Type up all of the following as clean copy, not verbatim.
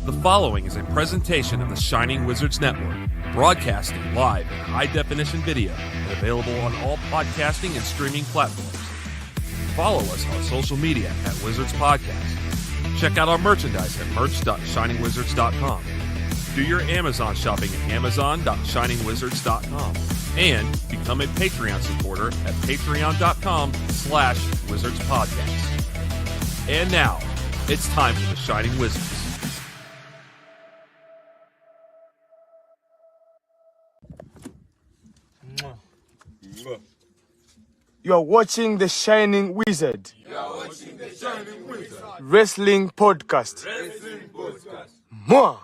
The following is a presentation of the Shining Wizards Network, broadcasting live in high-definition video and available on all podcasting and streaming platforms. Follow us on social media at Wizards Podcast. Check out our merchandise at merch.shiningwizards.com. Do your Amazon shopping at amazon.shiningwizards.com. And become a Patreon supporter at patreon.com/wizardspodcast. And now, it's time for the Shining Wizards. You're watching The Shining Wizard. Wrestling Podcast. Mwah.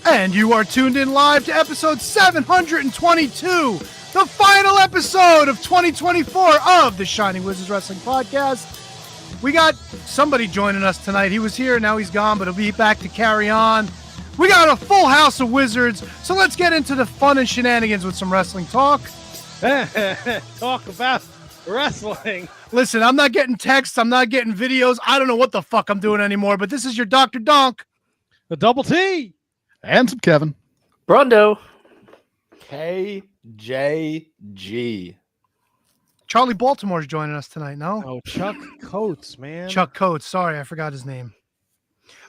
And you are tuned in live to episode 722, the final episode of 2024 of the Shining Wizards Wrestling Podcast. We got somebody joining us tonight. He was here, now he's gone, but he'll be back to carry on. We got a full house of wizards, so let's get into the fun and shenanigans with some wrestling talk. Talk about wrestling. Listen, I'm not getting texts, I'm not getting videos. I don't know what the fuck I'm doing anymore, but this is your Dr. Donk. The double T. And some Kevin. Brundo. KJG. Charlie Baltimore's joining us tonight, no? Oh, Chuck Coates, man. Chuck Coates. Sorry, I forgot his name.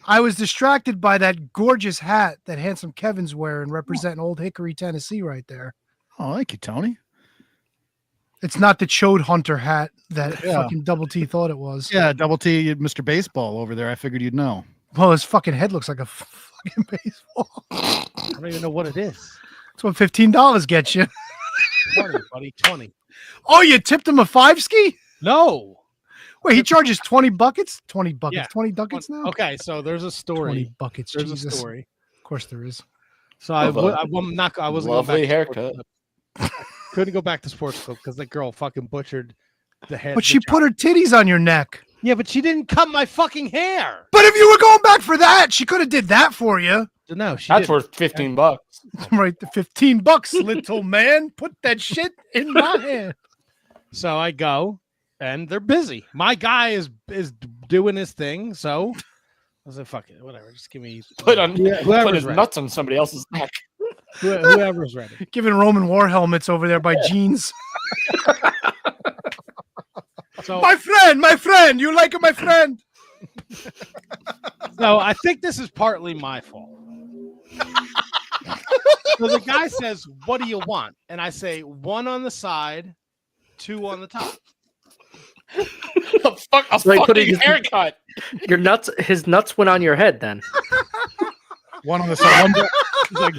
I was distracted by that gorgeous hat that handsome Kevin's wearing, representing Old Hickory, Tennessee right there. Oh, thank you, Tony. It's not the Chode Hunter hat that fucking Double T thought it was. Yeah, Double T, Mr. Baseball over there. I figured you'd know. Well, his fucking head looks like a fucking baseball. I don't even know what it is. That's what $15 gets you. 20, buddy, 20. Oh, you tipped him a 5-ski? No. Wait, he charges 20 buckets? 20 buckets. Yeah. 20 ducats now? Okay, so there's a story. 20 buckets. There's Jesus. a story. Of course there is. So I wasn't Lovely haircut. Couldn't go back to sports club because the girl fucking butchered the head. But she put her titties on your neck. Yeah, but she didn't cut my fucking hair. But if you were going back for that, she could have did that for you. No, she That's didn't. worth $15. Right, the $15, little man. Put that shit in my hand. So I go, and they're busy. My guy is doing his thing, so I was like, "Fuck it, whatever. Just give me Put whoever's his ready. nuts on somebody else's neck. Whoever's ready." Giving Roman war helmets over there by jeans. So, my friend, you like my friend? so I think this is partly my fault. So the guy says, "What do you want?" And I say, 1 on the side, 2 on the top. A fucking haircut. Your nuts. His nuts went on your head then. One on the side. He's like,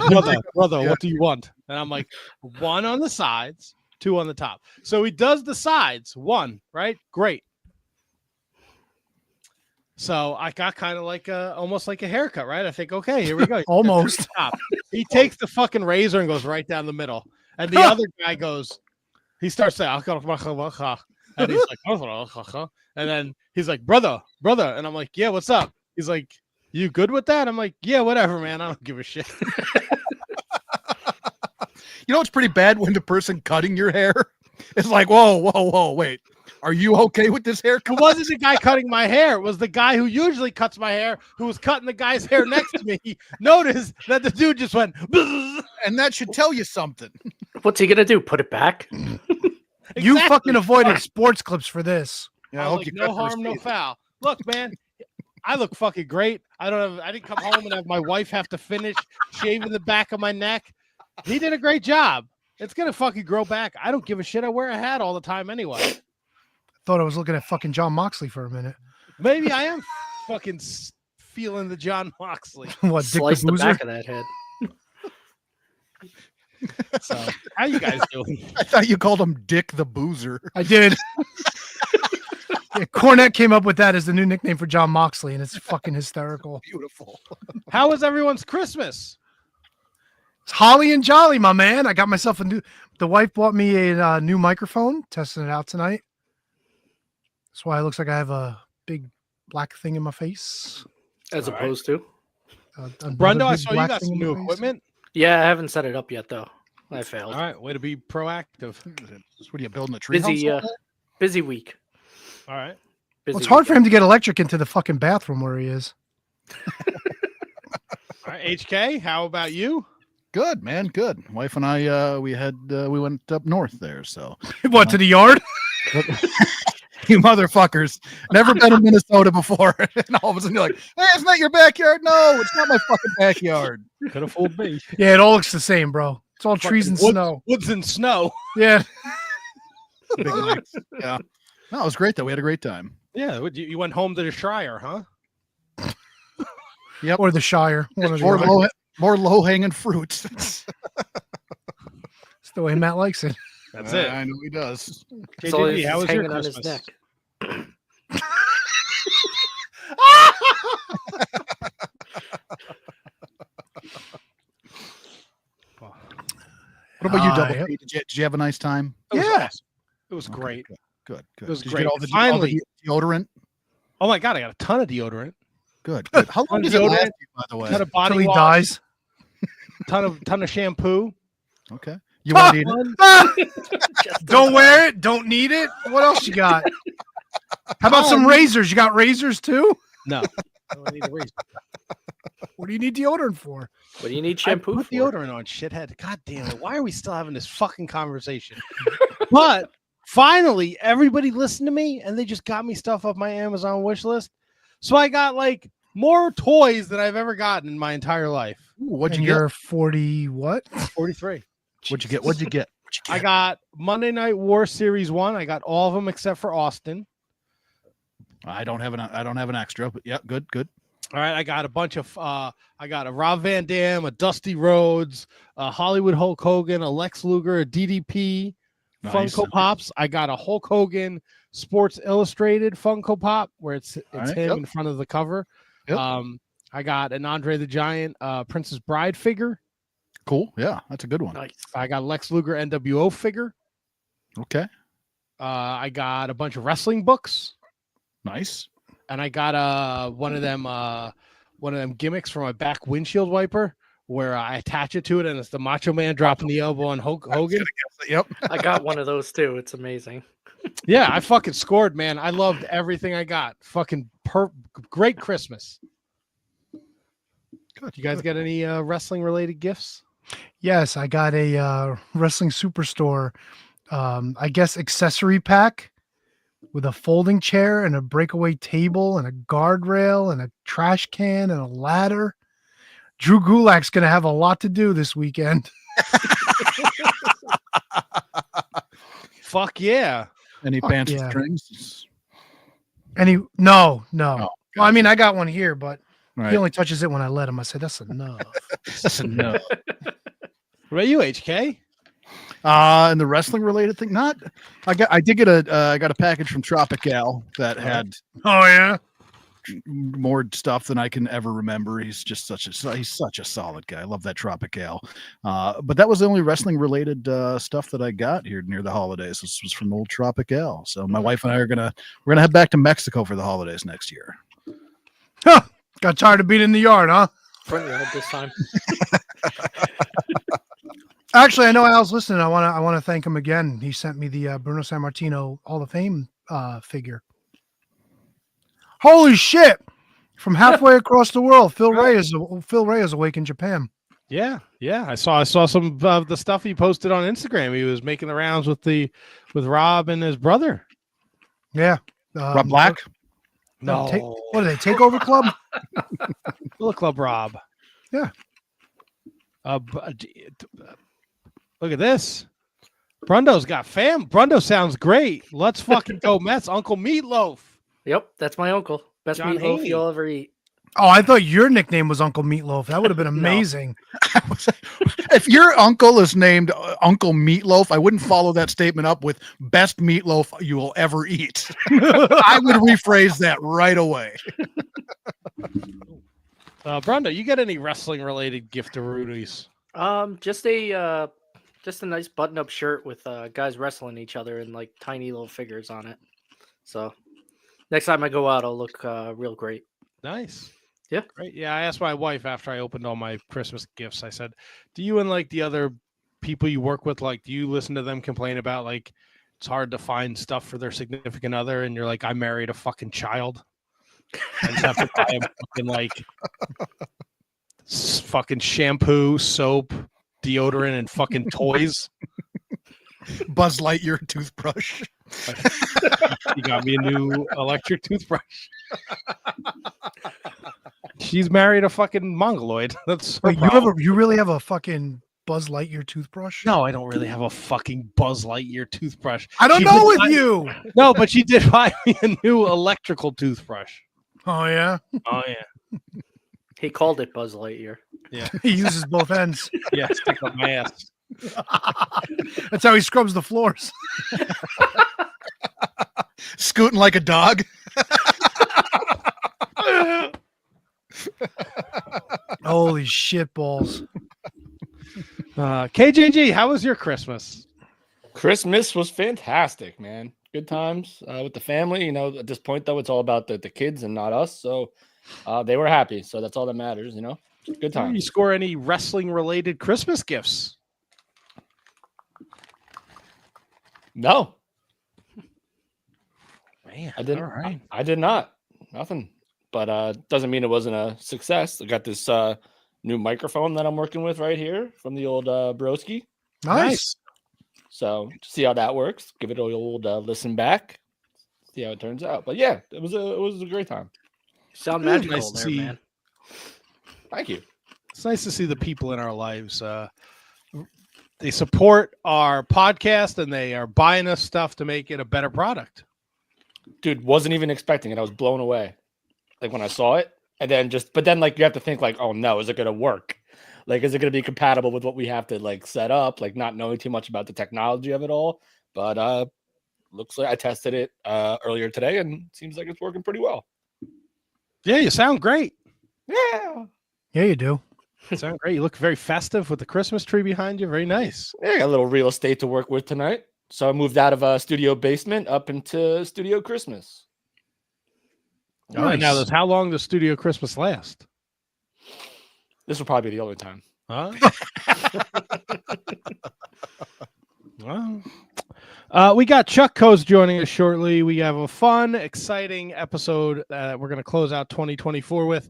brother, what do you want? And I'm like, 1 on the sides, 2 on the top. So he does the sides, 1, right? Great. So I got kind of like almost like a haircut, right? I think, okay, here we go. Almost. He takes the fucking razor and goes right down the middle. And the other guy goes, he starts saying, and he's like, and then he's like, brother. And I'm like, yeah, what's up? He's like, you good with that? I'm like, yeah, whatever, man. I don't give a shit. You know, it's pretty bad when the person cutting your hair is like, whoa, wait. Are you okay with this haircut? It wasn't the guy cutting my hair. It was the guy who usually cuts my hair, who was cutting the guy's hair next to me. He noticed that the dude just went, "Bzz." And that should tell you something. What's he gonna do? Put it back? You fucking avoided sports clips for this. Yeah, I was like, no harm, no foul. Look, man, I look fucking great. I didn't come home and have my wife have to finish shaving the back of my neck. He did a great job. It's gonna fucking grow back. I don't give a shit. I wear a hat all the time anyway. Thought I was looking at fucking John Moxley for a minute. Maybe I am fucking feeling the John Moxley. What, Dick Slice the the Boozer? back of that head. So, how you guys doing? I thought you called him Dick the Boozer. I did. Yeah, Cornette came up with that as the new nickname for John Moxley, and it's fucking hysterical. Beautiful. How was everyone's Christmas? It's holly and jolly, my man. I got myself the wife bought me a new microphone, testing it out tonight. That's why it looks like I have a big black thing in my face. As opposed to? Brendo, I saw you got some new equipment. Yeah, I haven't set it up yet, though. I failed. All right, way to be proactive. What are you building a tree Busy, house? busy week. All right. Busy Well, it's hard for weekend. him to get electric into the fucking bathroom where he is. All right, HK, how about you? Good, man. Good. Wife and I, we went up north there. So What, to the yard? you motherfuckers, never been in Minnesota before, and all of a sudden you're like, "Hey, isn't that your backyard?" No, it's not my fucking backyard. Could have fooled me. Yeah, it all looks the same, bro. It's all trees and snow. Woods and snow. Yeah. Big mix. Yeah. No, it was great though. We had a great time. Yeah, you went home to the Shire, huh? Yep. Or the Shire. One or the More other. more low hanging fruit. It's the way Matt likes it. That's it. I know he does. It's all JJB, how was your hanging on his Christmas? neck. What about you, Double yep. P? Did you have a nice time? It was Yeah. awesome. It was Okay, great. Good. It was Did great. You get all the Finally. deodorant. Oh my god, I got a ton of deodorant. Good. How long does it Deodorant. last you, by the way? Ton of Till body he wash. dies. Ton of shampoo. Okay. You want to eat it? Ah! Don't wear it. Don't need it. What else you got? How about some razors? You got razors too? No. I don't need a razor. What do you need deodorant for? What do you need I shampoo put for? deodorant on, shithead. God damn it. Why are we still having this fucking conversation? But finally, everybody listened to me and they just got me stuff off my Amazon wish list. So I got like more toys than I've ever gotten in my entire life. Ooh, what'd And you get? you're 40 what? 43. What'd you get? What'd you get? I got Monday Night War Series 1. I got all of them except for Austin. I don't have an extra, but yeah, good. All right, I got a bunch of I got a Rob Van Dam, a Dusty Rhodes, a Hollywood Hulk Hogan, a Lex Luger, a DDP, Nice. Funko Pops. I got a Hulk Hogan Sports Illustrated Funko Pop where it's right, him yep. in front of the cover. Yep. I got an Andre the Giant Princess Bride figure. Cool. Yeah, that's a good one. Nice. I got Lex Luger NWO figure. Okay. I got a bunch of wrestling books. Nice. And I got one of them gimmicks for my back windshield wiper where I attach it to it and it's the Macho Man dropping the elbow on Hulk Hogan. Yep. I got one of those too. It's amazing. Yeah, I fucking scored, man. I loved everything I got. Fucking great Christmas. Good. You guys got any wrestling related gifts? Yes, I got a wrestling superstore, I guess accessory pack with a folding chair and a breakaway table and a guardrail and a trash can and a ladder. Drew Gulak's going to have a lot to do this weekend. Fuck yeah. Any Fuck pants yeah. with strings? No. Oh, Well, I mean, I got one here, but Right. he only touches it when I let him. I said, that's enough. That's a no. What about you, HK? And the wrestling related thing, I got a package from Tropical that had Oh, yeah. more stuff than I can ever remember. He's such a solid guy. I love that Tropical. But that was the only wrestling related stuff that I got here near the holidays. This was from old Tropical. So my wife and I we're gonna head back to Mexico for the holidays next year. Huh. Got tired of being in the yard, huh? Front yard this time. Actually, I know Al's listening. I want to thank him again. He sent me the Bruno Sammartino Hall of Fame figure. Holy shit! From halfway across the world, Phil Ray is awake in Japan. Yeah. I saw some of the stuff he posted on Instagram. He was making the rounds with Rob and his brother. Yeah, Rob Black. No. What are they? Takeover Club? Bullet Club Rob. Yeah. Look at this. Brundo's got fam. Brundo sounds great. Let's fucking go Mets. Uncle Meatloaf. Yep, that's my uncle. Best John meatloaf Haney. you'll ever eat. Oh, I thought your nickname was Uncle Meatloaf. That would have been amazing. If your uncle is named Uncle Meatloaf, I wouldn't follow that statement up with best meatloaf you will ever eat. I would rephrase that right away. Brundo, you got any wrestling related gift to Rudy's? Just a nice button-up shirt with guys wrestling each other and like tiny little figures on it. So next time I go out, I'll look real great. Nice. Yeah. Great. Yeah, I asked my wife after I opened all my Christmas gifts. I said, "Do you and like the other people you work with, like, do you listen to them complain about like it's hard to find stuff for their significant other?" And you're like, "I married a fucking child. I just have to buy him fucking like fucking shampoo, soap, deodorant, and fucking toys." Buzz Lightyear toothbrush. You got me a new electric toothbrush. She's married a fucking mongoloid. That's her Wait, problem. you really have a fucking Buzz Lightyear toothbrush? No, I don't really have a fucking Buzz Lightyear toothbrush. I don't She know did with buy- you. No, but she did buy me a new electrical toothbrush. Oh yeah, Oh yeah, He called it Buzz Lightyear. he uses both ends. yeah. Stick up my ass. That's how he scrubs the floors. Scooting like a dog. Holy shit balls! KJG, how was your Christmas? Christmas was fantastic, man. Good times with the family. You know, at this point, though, it's all about the kids and not us. So they were happy. So that's all that matters, you know. Good Did you times. score any wrestling related Christmas gifts? No, Man, I didn't. All right. I did not. Nothing. But doesn't mean it wasn't a success. I got this new microphone that I'm working with right here from the old Broski. Nice. So see how that works. Give it a old listen back. See how it turns out. But yeah, it was a great time. You sound It was magical nice to there, see. man. Thank you. It's nice to see the people in our lives. They support our podcast and they are buying us stuff to make it a better product. Dude, wasn't even expecting it. I was blown away. Like when I saw it, and then like you have to think like, oh no, is it gonna work? Like, is it gonna be compatible with what we have to like set up? Like not knowing too much about the technology of it all. But looks like I tested it earlier today and seems like it's working pretty well. Yeah, you sound great. Yeah. Yeah, you do. You sound great. You look very festive with the Christmas tree behind you. Very nice. Yeah, I got a little real estate to work with tonight. So I moved out of a studio basement up into studio Christmas. All right, now, Nice. how long does Studio Christmas last? This will probably be the only time. Huh? Well, we got Chuck Coase joining us shortly. We have a fun, exciting episode that we're going to close out 2024 with.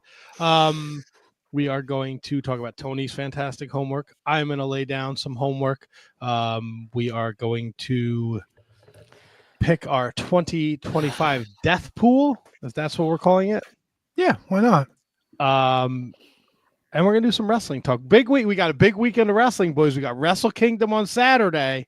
We are going to talk about Tony's fantastic homework. I'm going to lay down some homework. We are going to pick our 2025 death pool, if that's what we're calling it. Yeah, why not? And we're gonna do some wrestling talk. Big week. We got a big weekend of wrestling, boys. We got Wrestle Kingdom on Saturday,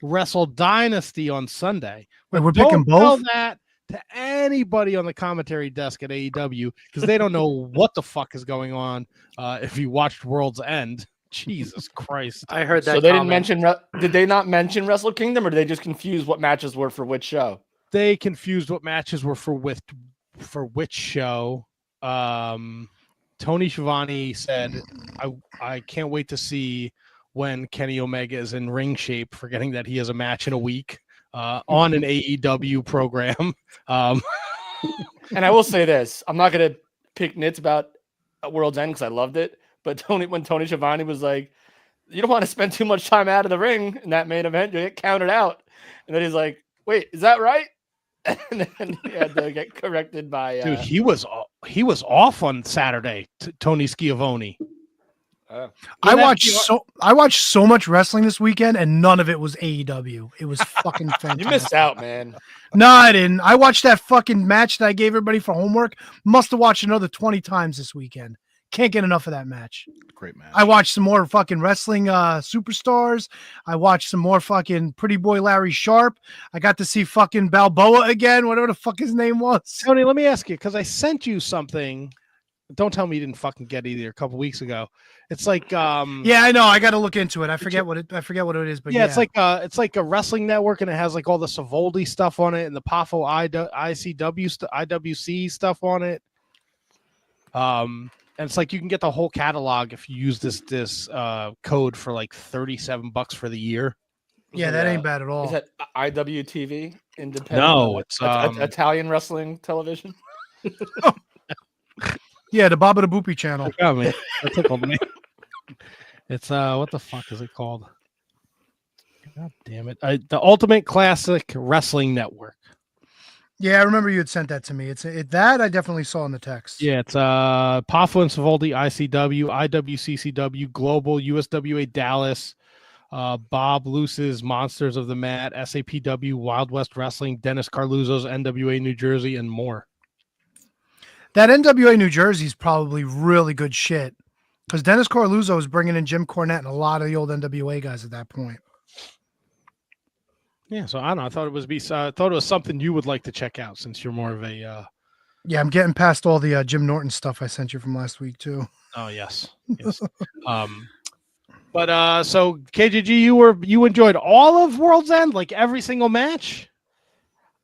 Wrestle Dynasty on Sunday. Wait, we're Don't picking tell both? that to anybody on the commentary desk at AEW because they don't know what the fuck is going on. If you watched Worlds End, Jesus Christ. I heard that. So they didn't comment. mention. Did they not mention Wrestle Kingdom, or did they just confuse what matches were for which show? They confused what matches were for which show. Tony Schiavone said, I can't wait to see when Kenny Omega is in ring shape, forgetting that he has a match in a week on an AEW program. And I will say this: I'm not gonna pick nits about World's End because I loved it. But when Tony Schiavone was like, "You don't want to spend too much time out of the ring in that main event, you get counted out," and then he's like, "Wait, is that right?" And then he had to get corrected by Dude, he was off on Saturday, Tony Schiavone. I watched so much wrestling this weekend, and none of it was AEW. It was fucking fantastic. You missed out, man. No, I didn't. I watched that fucking match that I gave everybody for homework. Must have watched another 20 times this weekend. Can't get enough of that match. Great match. I watched some more fucking wrestling superstars. I watched some more fucking Pretty Boy Larry Sharp. I got to see fucking Balboa again, whatever the fuck his name was. Tony, let me ask you, because I sent you something. Don't tell me you didn't fucking get either a couple weeks ago. It's like yeah, I know. I got to look into it. I forget what it is, but yeah, it's like a wrestling network, and it has like all the Savoldi stuff on it and the Pafo IWC stuff on it. And it's like you can get the whole catalog if you use this code for like $37 for the year. Yeah, that ain't bad at all. Is that IWTV? Independent? No, it's Italian wrestling television. Yeah, the Baba the Boopy channel. Oh, man. That tickled me. It's what the fuck is it called? God damn it! The Ultimate Classic Wrestling Network. Yeah, I remember you had sent that to me. That I definitely saw in the text. Yeah, it's Pafo and Savoldi, ICW, IWCCW, Global, USWA Dallas, Bob Luce's Monsters of the Mat, SAPW, Wild West Wrestling, Dennis Carluzzo's NWA New Jersey, and more. That NWA New Jersey is probably really good shit because Dennis Carluzzo was bringing in Jim Cornette and a lot of the old NWA guys at that point. Yeah, so I don't know. I thought it was something you would like to check out since you're more of a. Yeah, I'm getting past all the Jim Norton stuff I sent you from last week too. Oh yes. But so KJG, you enjoyed all of World's End, like every single match.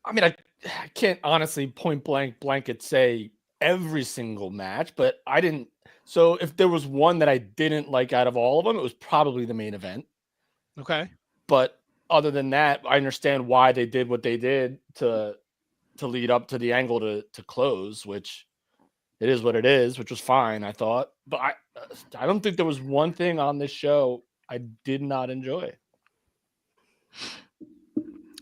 I mean, I can't honestly point blanket say every single match, but I didn't. So if there was one that I didn't like out of all of them, it was probably the main event. Okay. But other than that, I understand why they did what they did to lead up to the angle to close, which it is what it is, which was fine, I thought. But I don't think there was one thing on this show I did not enjoy.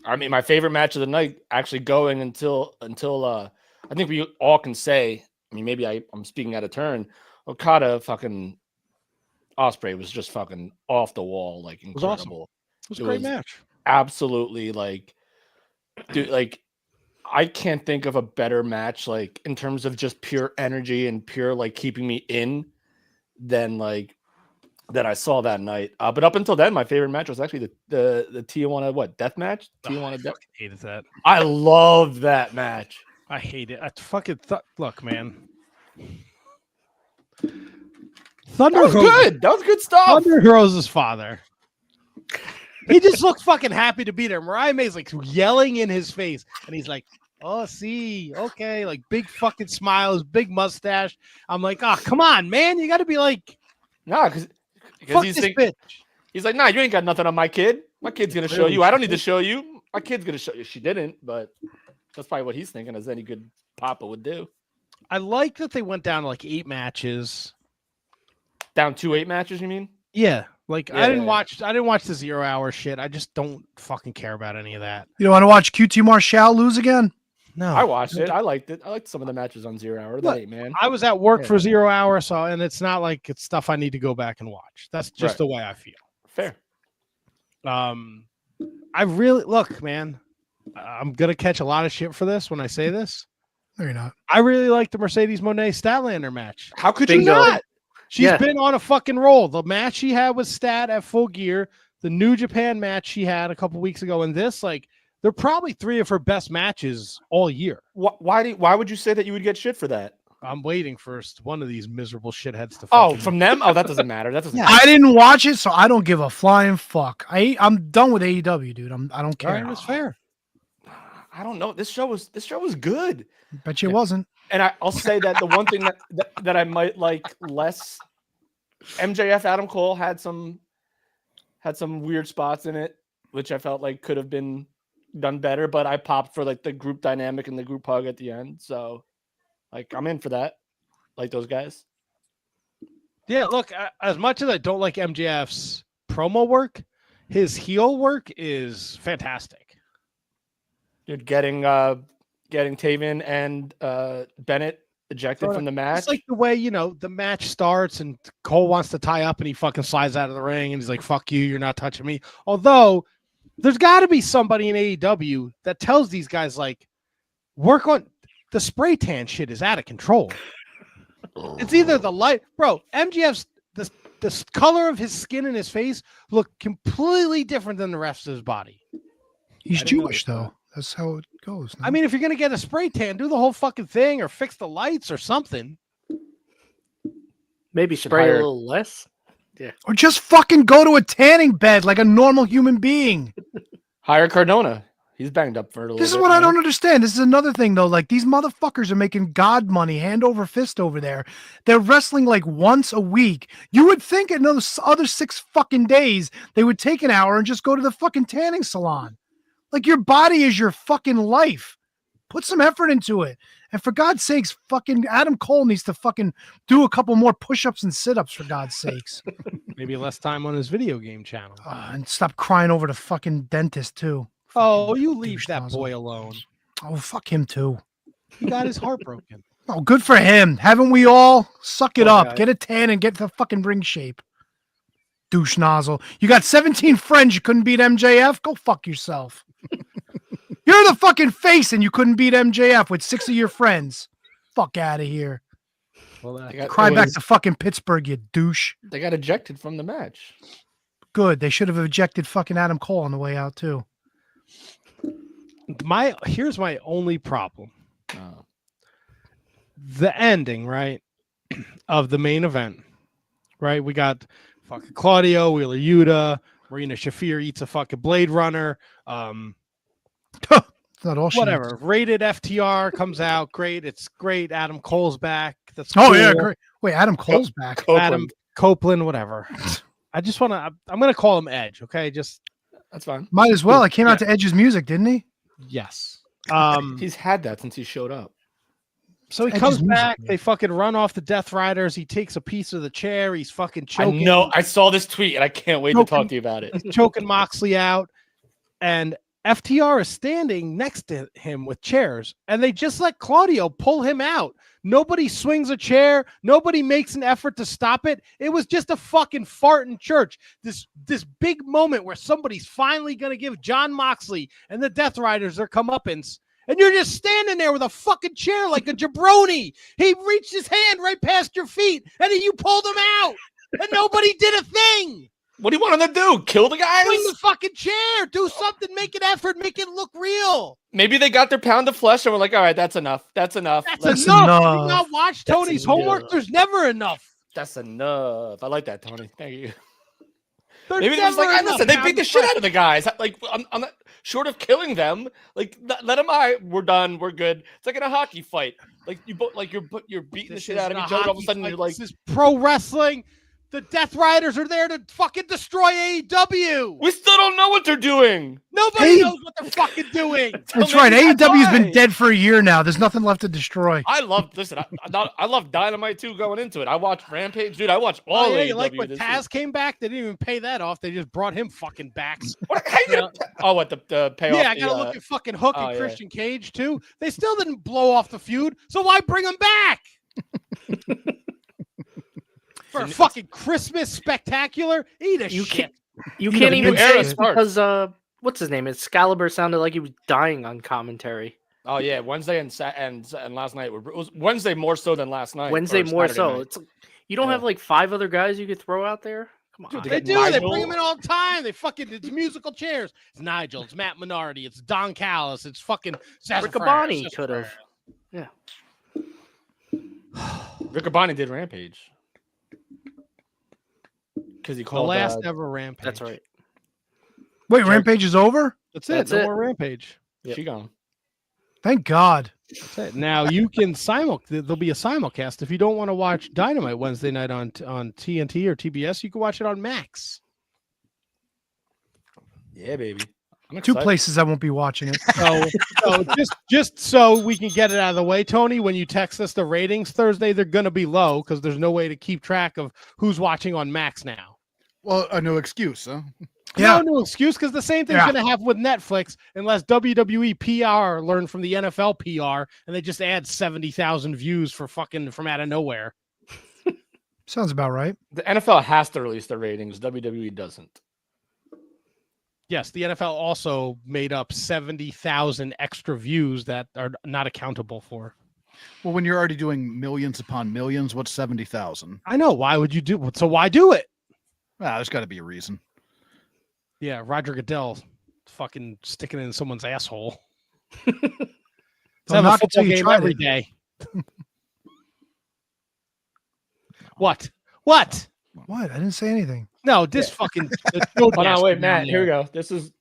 I mean, my favorite match of the night actually going until I think we all can say, I mean, maybe I'm speaking out of turn. Okada fucking Ospreay was just fucking off the wall, like incredible. It was a great match. Absolutely, like, dude, like I can't think of a better match, like in terms of just pure energy and pure like keeping me in than like that I saw that night. But up until then, my favorite match was actually the Tijuana death match. Tijuana death. I hated that. I loved that match. I hate it. I fucking look, man. Thunder was good. That was good stuff. Thunder Rose's father. He just looked fucking happy to be there. Mariah May's like yelling in his face, and he's like, "Oh, see, okay," like big fucking smiles, big mustache. I'm like, "Oh, come on, man, you got to be like, nah, because he's like, nah, you ain't got nothing on my kid. My kid's gonna show you. I don't need to show you. My kid's gonna show you." She didn't, but that's probably what he's thinking, as any good papa would do. I like that they went down to like 8 matches. Down to 8 matches, you mean? Yeah. Like I didn't watch the 0 hour shit. I just don't fucking care about any of that. You don't want to watch QT Marshall lose again? No. I watched it. I liked it. I liked some of the matches on 0 hour. That ain't, man. I was at work for 0 hour, and it's not like it's stuff I need to go back and watch. That's just the way I feel. Fair. I really look, man. I'm gonna catch a lot of shit for this when I say this. No, you're not. I really like the Mercedes Moné Statlander match. How could you not? She's been on a fucking roll. The match she had with Stat at Full Gear, the New Japan match she had a couple weeks ago, and this, like, they're probably 3 of her best matches all year. Why would you say that you would get shit for that? I'm waiting for one of these miserable shitheads to. Oh, from them? Oh, that doesn't matter. That doesn't. I didn't watch it, so I don't give a flying fuck. I'm done with AEW, dude. I don't care. All right, it's fair. I don't know. This show was good. Bet you it wasn't. And I'll say that the one thing that I might like less, MJF Adam Cole had some weird spots in it, which I felt like could have been done better, but I popped for like the group dynamic and the group hug at the end. So like I'm in for that. Like those guys. Yeah, look, as much as I don't like MJF's promo work, his heel work is fantastic. You're getting Taven and Bennett ejected from the match. It's like the way, the match starts and Cole wants to tie up and he fucking slides out of the ring and he's like, fuck you, you're not touching me. Although there's got to be somebody in AEW that tells these guys, like, work on the spray tan shit is out of control. It's either the light, bro. MJF's the color of his skin and his face look completely different than the rest of his body. He's Jewish, though. That's how it goes. No? I mean, if you're gonna get a spray tan, do the whole fucking thing or fix the lights or something. Maybe spray a little less. Yeah. Or just fucking go to a tanning bed like a normal human being. Hire Cardona. He's banged up for a little This is bit, what I don't understand. This is another thing, though. Like, these motherfuckers are making God money hand over fist over there. They're wrestling like once a week. You would think in those other 6 fucking days, they would take an hour and just go to the fucking tanning salon. Like, your body is your fucking life. Put some effort into it. And for God's sakes, fucking Adam Cole needs to fucking do a couple more push-ups and sit-ups, for God's sakes. Maybe less time on his video game channel. And stop crying over the fucking dentist, too. Oh, you leave that boy alone. Oh, fuck him, too. He got his heart broken. Oh, good for him. Haven't we all? Suck it up. God. Get a tan and get the fucking ring shape. Douche nozzle. You got 17 friends. You couldn't beat MJF? Go fuck yourself. You're the fucking face and you couldn't beat MJF with 6 of your friends. Fuck out of here. Well, Cry back to fucking Pittsburgh, you douche. They got ejected from the match. Good. They should have ejected fucking Adam Cole on the way out, too. Here's my only problem. The ending, right, of the main event, right? We got fucking Claudio, Wheeler Yuta, Marina Shafir eats a fucking Blade Runner. It's not all shit. Whatever. Rated FTR comes out. Great. It's great. Adam Cole's back. That's Oh, cool. yeah. Great. Wait, Adam Cole's back. Adam Copeland, whatever. I just want to, I'm going to call him Edge. Okay. Just, That's fine. Might as well. I came out to Edge's music, didn't he? yes. He's had that since he showed up. So he Edge's comes music, back. man. They fucking run off the Death Riders. He takes a piece of the chair. He's fucking choking. I know. I saw this tweet and I can't wait to talk to you about it. He's choking Moxley out. And FTR is standing next to him with chairs. And they just let Claudio pull him out. Nobody swings a chair. Nobody makes an effort to stop it. It was just a fucking fart in church. This big moment where somebody's finally going to give John Moxley and the Death Riders their comeuppance. And you're just standing there with a fucking chair like a jabroni. He reached his hand right past your feet, and then you pulled him out, and nobody did a thing. What do you want him to do? Kill the guys? Swing the fucking chair. Do something. Make an effort. Make it look real. Maybe they got their pound of flesh and we're like, all right, that's enough. That's enough. That's enough. enough. Do not watch That's Tony's enough. homework. There's never enough. That's enough. I like that, Tony. Thank you. There's Maybe they're just never like, enough. listen, they beat the shit out of the guys. Like, I'm not short of killing them. Like, let them. We're done. We're good. It's like in a hockey fight. Like you both, like you're beating the shit out of each other. All of a sudden, you're like, this is pro wrestling. The Death Riders are there to fucking destroy AEW. we still don't know what they're doing. Nobody Hey. knows what they're fucking doing. That's Maybe right. AEW's why. been dead for a year now. There's nothing left to destroy. I love. Listen, I love Dynamite too. Going into it, I watched Rampage, dude. I watched Oh, all yeah, AEW you like when this Taz week. came back? They didn't even pay that off. They just brought him fucking back. What, how you gonna, oh, what the payoff? Yeah, I gotta look at fucking Hook oh, and yeah. Christian Cage too. They still didn't blow off the feud, so why bring them back? For a fucking Christmas spectacular? Eat a You shit. You You can't know, even new say era it's starts. because what's his name? Excalibur sounded like he was dying on commentary. Oh yeah, Wednesday and last night it was Wednesday more so than last night. Wednesday or more Saturday so. night. It's you don't Yeah. have like 5 other guys you could throw out there. Come on. Dude, They got do. They Nigel. bring them in all the time. They fucking it's musical chairs. It's Nigel. It's Matt Minardi. It's Don Callis. It's fucking Riccaboni could have. Yeah. Riccaboni did Rampage because he The called last ever Rampage. That's right. Wait, Jared- Rampage is over? That's it. That's No it. more Rampage. She gone. Thank God. That's it. Now you can there'll be a simulcast. If you don't want to watch Dynamite Wednesday night on TNT or TBS, you can watch it on Max. Yeah, baby. I'm 2 excited. places I won't be watching it. So just so we can get it out of the way, Tony, when you text us the ratings Thursday, they're gonna be low because there's no way to keep track of who's watching on Max now. Well, a no excuse, huh? Yeah. No excuse, because the same thing's Yeah. going to happen with Netflix unless WWE PR learn from the NFL PR and they just add 70,000 views for fucking from out of nowhere. Sounds about right. The NFL has to release the ratings. WWE doesn't. Yes, the NFL also made up 70,000 extra views that are not accountable for. Well, when you're already doing millions upon millions, what's 70,000? I know. Why would you do? So why do it? There's got to be a reason. Yeah, Roger Goodell fucking sticking it in someone's asshole. Don't Have a knock it till football you game tried every it. day. What? What? What? I didn't say anything. No, this fucking. Hold on, wait, Matt. Here we go. This was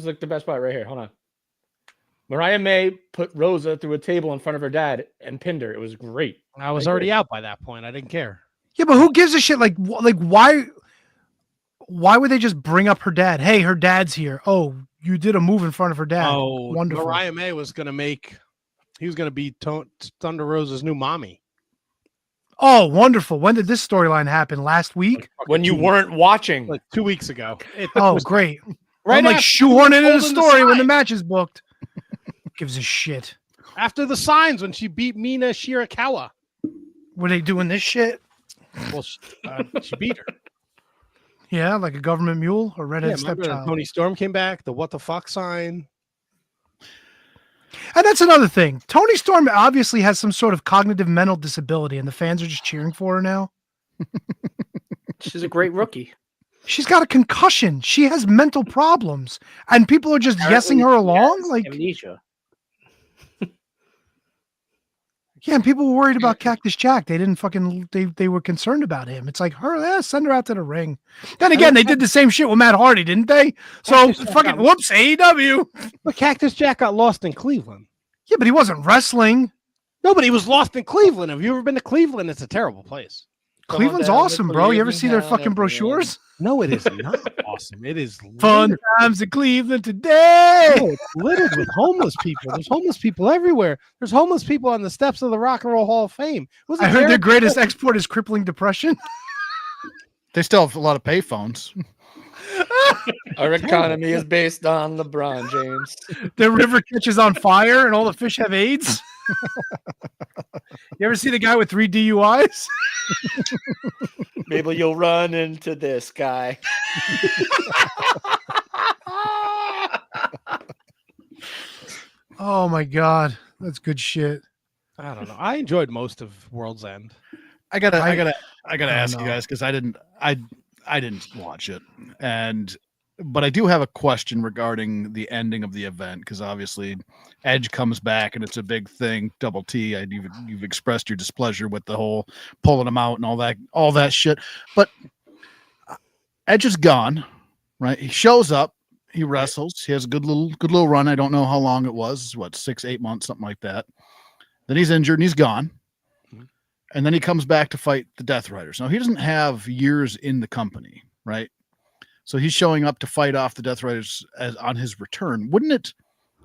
like the best part right here. Hold on. Mariah May put Rosa through a table in front of her dad and pinned her. It was great. I was already out by that point. I didn't care. Yeah, but who gives a shit? Like why? Why would they just bring up her dad? Hey, her dad's here. Oh, you did a move in front of her dad. Oh, wonderful. Mariah May was going to make. He was going to be Thunder Rosa's new mommy. Oh, wonderful. When did this storyline happen? Last week? When you weren't watching. Like 2 weeks ago. Oh, great. Right I'm like after shoehorning into the holding the story when the sign. match is booked. Gives a shit. After the signs when she beat Mina Shirakawa. Were they doing this shit? Well, she beat her. Yeah, like a government mule or redhead Remember stepchild. Tony Storm came back. The what the fuck sign. And that's another thing. Tony Storm obviously has some sort of cognitive mental disability, and the fans are just cheering for her now. She's a great rookie. She's got a concussion. She has mental problems, and people are just yesing her along. Like, Amnesia. yeah, and people were worried about Cactus Jack. They didn't fucking. They were concerned about him. It's like send her out to the ring. Then again, they did the same shit with Matt Hardy, didn't they? So Cactus Jack fucking got- whoops, AEW. But Cactus Jack got lost in Cleveland. Yeah, but he wasn't wrestling. No, but he was lost in Cleveland. Have you ever been to Cleveland? It's a terrible place. Cleveland's down to awesome, bro. You ever see their Cleveland fucking town, brochures? No, it is not awesome. It is Fun times in Cleveland today. No, it's littered with homeless people. There's homeless people everywhere. There's homeless people on the steps of the Rock and Roll Hall of Fame. I heard their greatest export is crippling depression. They still have a lot of payphones. Our economy is based on LeBron James. The river catches on fire and all the fish have AIDS. You ever see the guy with 3 DUIs? Maybe you'll run into this guy. Oh my god, that's good shit. I don't know. I enjoyed most of World's End. I gotta don't ask you know. guys because I didn't watch it, but I do have a question regarding the ending of the event because obviously Edge comes back and it's a big thing. Double T, you've expressed your displeasure with the whole pulling him out and all that shit. But Edge is gone, right? He shows up, he wrestles, he has a good little run. I don't know how long it was, 6-8 months, something like that. Then he's injured and he's gone. And then he comes back to fight the Death Riders. Now, he doesn't have years in the company, right? So he's showing up to fight off the Death Riders on his return. Wouldn't it,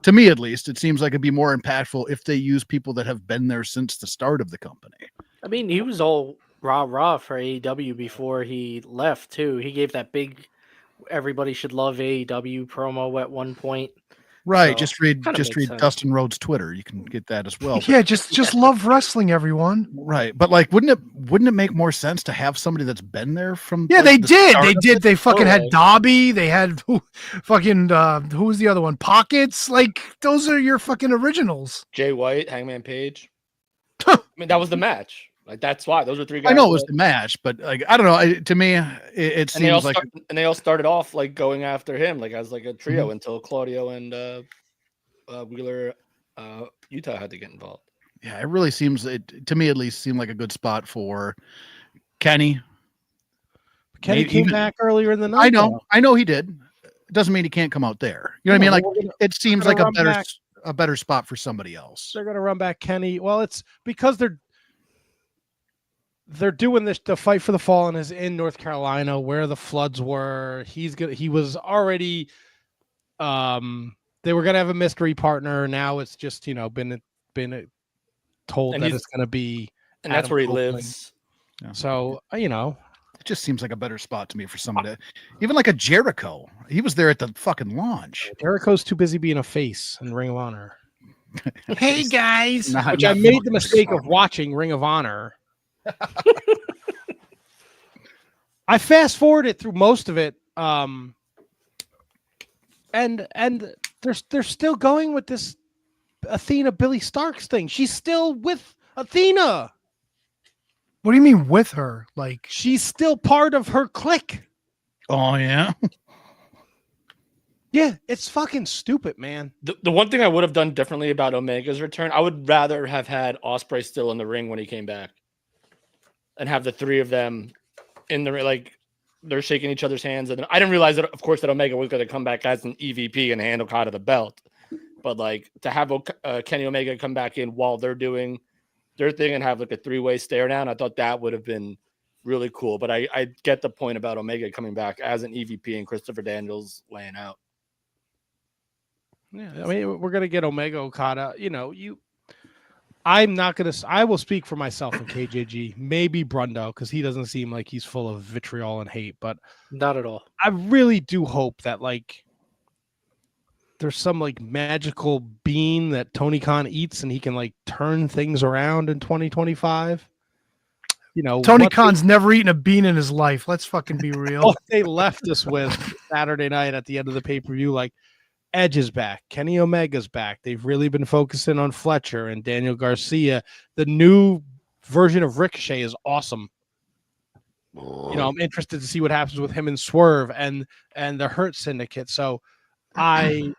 to me at least, it seems like it'd be more impactful if they use people that have been there since the start of the company. I mean, he was all rah for AEW before he left, too. He gave that big everybody should love AEW promo at one point. Right. So, Just read kinda makes sense. Dustin Rhodes' Twitter. You can get that as well. Yeah, just love wrestling, everyone. Right. But like, wouldn't it make more sense to have somebody that's been there from Yeah, like, they the did. start They of did. it? They fucking had Totally. Dobby. They had who was the other one? Pockets. Like those are your fucking originals. Jay White, Hangman Page. I mean, that was the match. Like that's why those were three guys. I know it was that- the match, but like I don't know. To me, it and they all seems like and they all started off like going after him, like as like a trio Mm-hmm. until Claudio and Wheeler, Utah had to get involved. yeah, it really seems to me at least seemed like a good spot for Kenny. Kenny Maybe came even- back earlier in the night. I know he did. It doesn't mean he can't come out there. You know what I mean? Like it seems gonna like run back. a better spot for somebody else. They're going to run back Kenny. Well, it's because they're doing this. The Fight for the Fallen is in North Carolina, where the floods were. He was already. They were going to have a mystery partner. Now it's just been told And that he's- it's going to be. And that's Adam where he Copeland. lives. So just seems like a better spot to me for someone to, even like a Jericho. He was there at the fucking launch. Jericho's too busy being a face in Ring of Honor. Hey guys. Which I made the mistake of watching Ring of Honor. I fast forwarded through most of it. And they're still going with this Athena Billy Starks thing. She's still with Athena. What do you mean with her? Like She's still part of her clique. Oh yeah. Yeah, it's fucking stupid, man. The one thing I would have done differently about Omega's return, I would rather have had Ospreay still in the ring when he came back, and have the three of them in the ring, like they're shaking each other's hands. And I didn't realize that, of course, that Omega was going to come back as an EVP and hand Okada the belt. But like to have Kenny Omega come back in while they're doing their thing and have like a three-way stare down, I thought that would have been really cool. But I get the point about Omega coming back as an EVP and Christopher Daniels laying out. Yeah, I mean, we're gonna get Omega Okada. I'm not gonna. I will speak for myself in KJG. Maybe Brundo, because he doesn't seem like he's full of vitriol and hate. But Not at all. I really do hope that like there's some like magical bean that Tony Khan eats and he can like turn things around in 2025. Tony Khan's never eaten a bean in his life. Let's fucking be real. What they left us with Saturday night at the end of the pay-per-view, like Edge is back, Kenny Omega's back. They've really been focusing on Fletcher and Daniel Garcia. The new version of Ricochet is awesome. I'm interested to see what happens with him and Swerve and the Hurt Syndicate. So and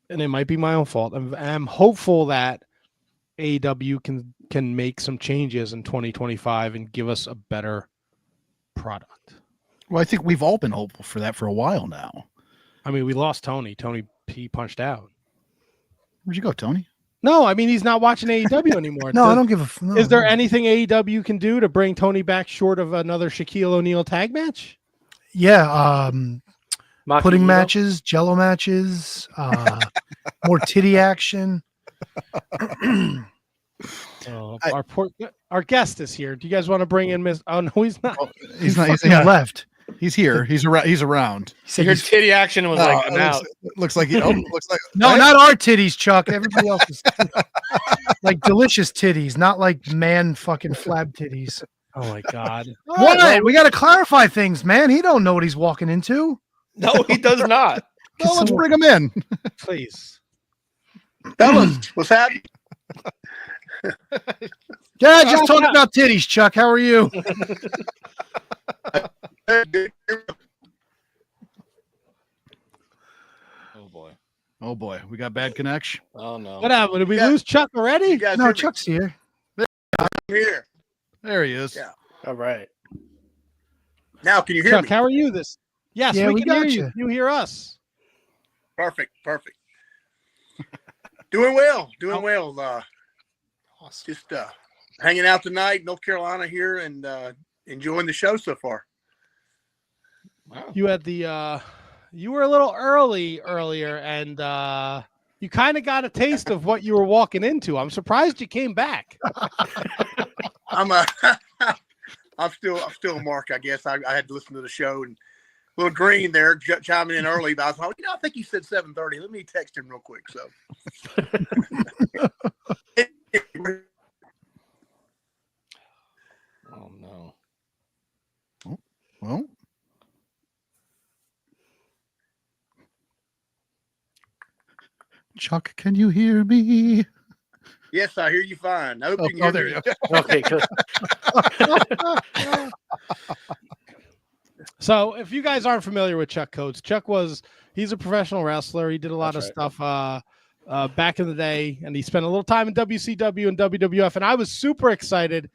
it might be my own fault. I'm hopeful that AEW can make some changes in 2025 and give us a better product. Well, I think we've all been hopeful for that for a while now. I mean, we lost Tony. Tony P punched out. Where'd you go, Tony? No, I mean, he's not watching AEW anymore. No, I don't give a. No, Is there anything AEW can do to bring Tony back short of another Shaquille O'Neal tag match? Yeah, Maki pudding Ito? matches, Jello matches, more titty action. Our guest is here. Do you guys want to bring in Miss? Oh no, he's not. He's not. He's, Fucking left. he's here. He's around. He's around. So your titty action was like, I'm out. Looks like he. Looks like No, not our titties, Chuck. Everybody else's. Like delicious titties, not like man fucking flab titties. Oh my god. Why? We got to clarify things, man. He don't know what he's walking into. No, he does not. Well, let's bring him in. Please. Fellas, what's happening? Yeah, just talking about titties, Chuck. How are you? Oh boy, we got bad connection. Oh no. What happened? Did we lose Chuck already? You guys No, hear me? Chuck's here. I'm here. There he is. Yeah. All right. Now, can you hear Chuck, me? how are you? Yes, Yeah, we we can hear got you. you. You hear us? Perfect. Doing well. Just hanging out tonight, North Carolina here, and enjoying the show so far. Wow. You had the you were a little earlier, and you kind of got a taste of what you were walking into. I'm surprised you came back. I'm still a mark, I guess. I had to listen to the show, and little Green there chiming in early, but I was like, I think he said 7:30. Let me text him real quick. So. Oh no. Well, Chuck, can you hear me? Yes, I hear you fine. I hope you can there hear you me. go. Okay, good. So, if you guys aren't familiar with Chuck Coates, he's a professional wrestler. He did a lot That's of stuff back in the day, and he spent a little time in WCW and WWF. And I was super excited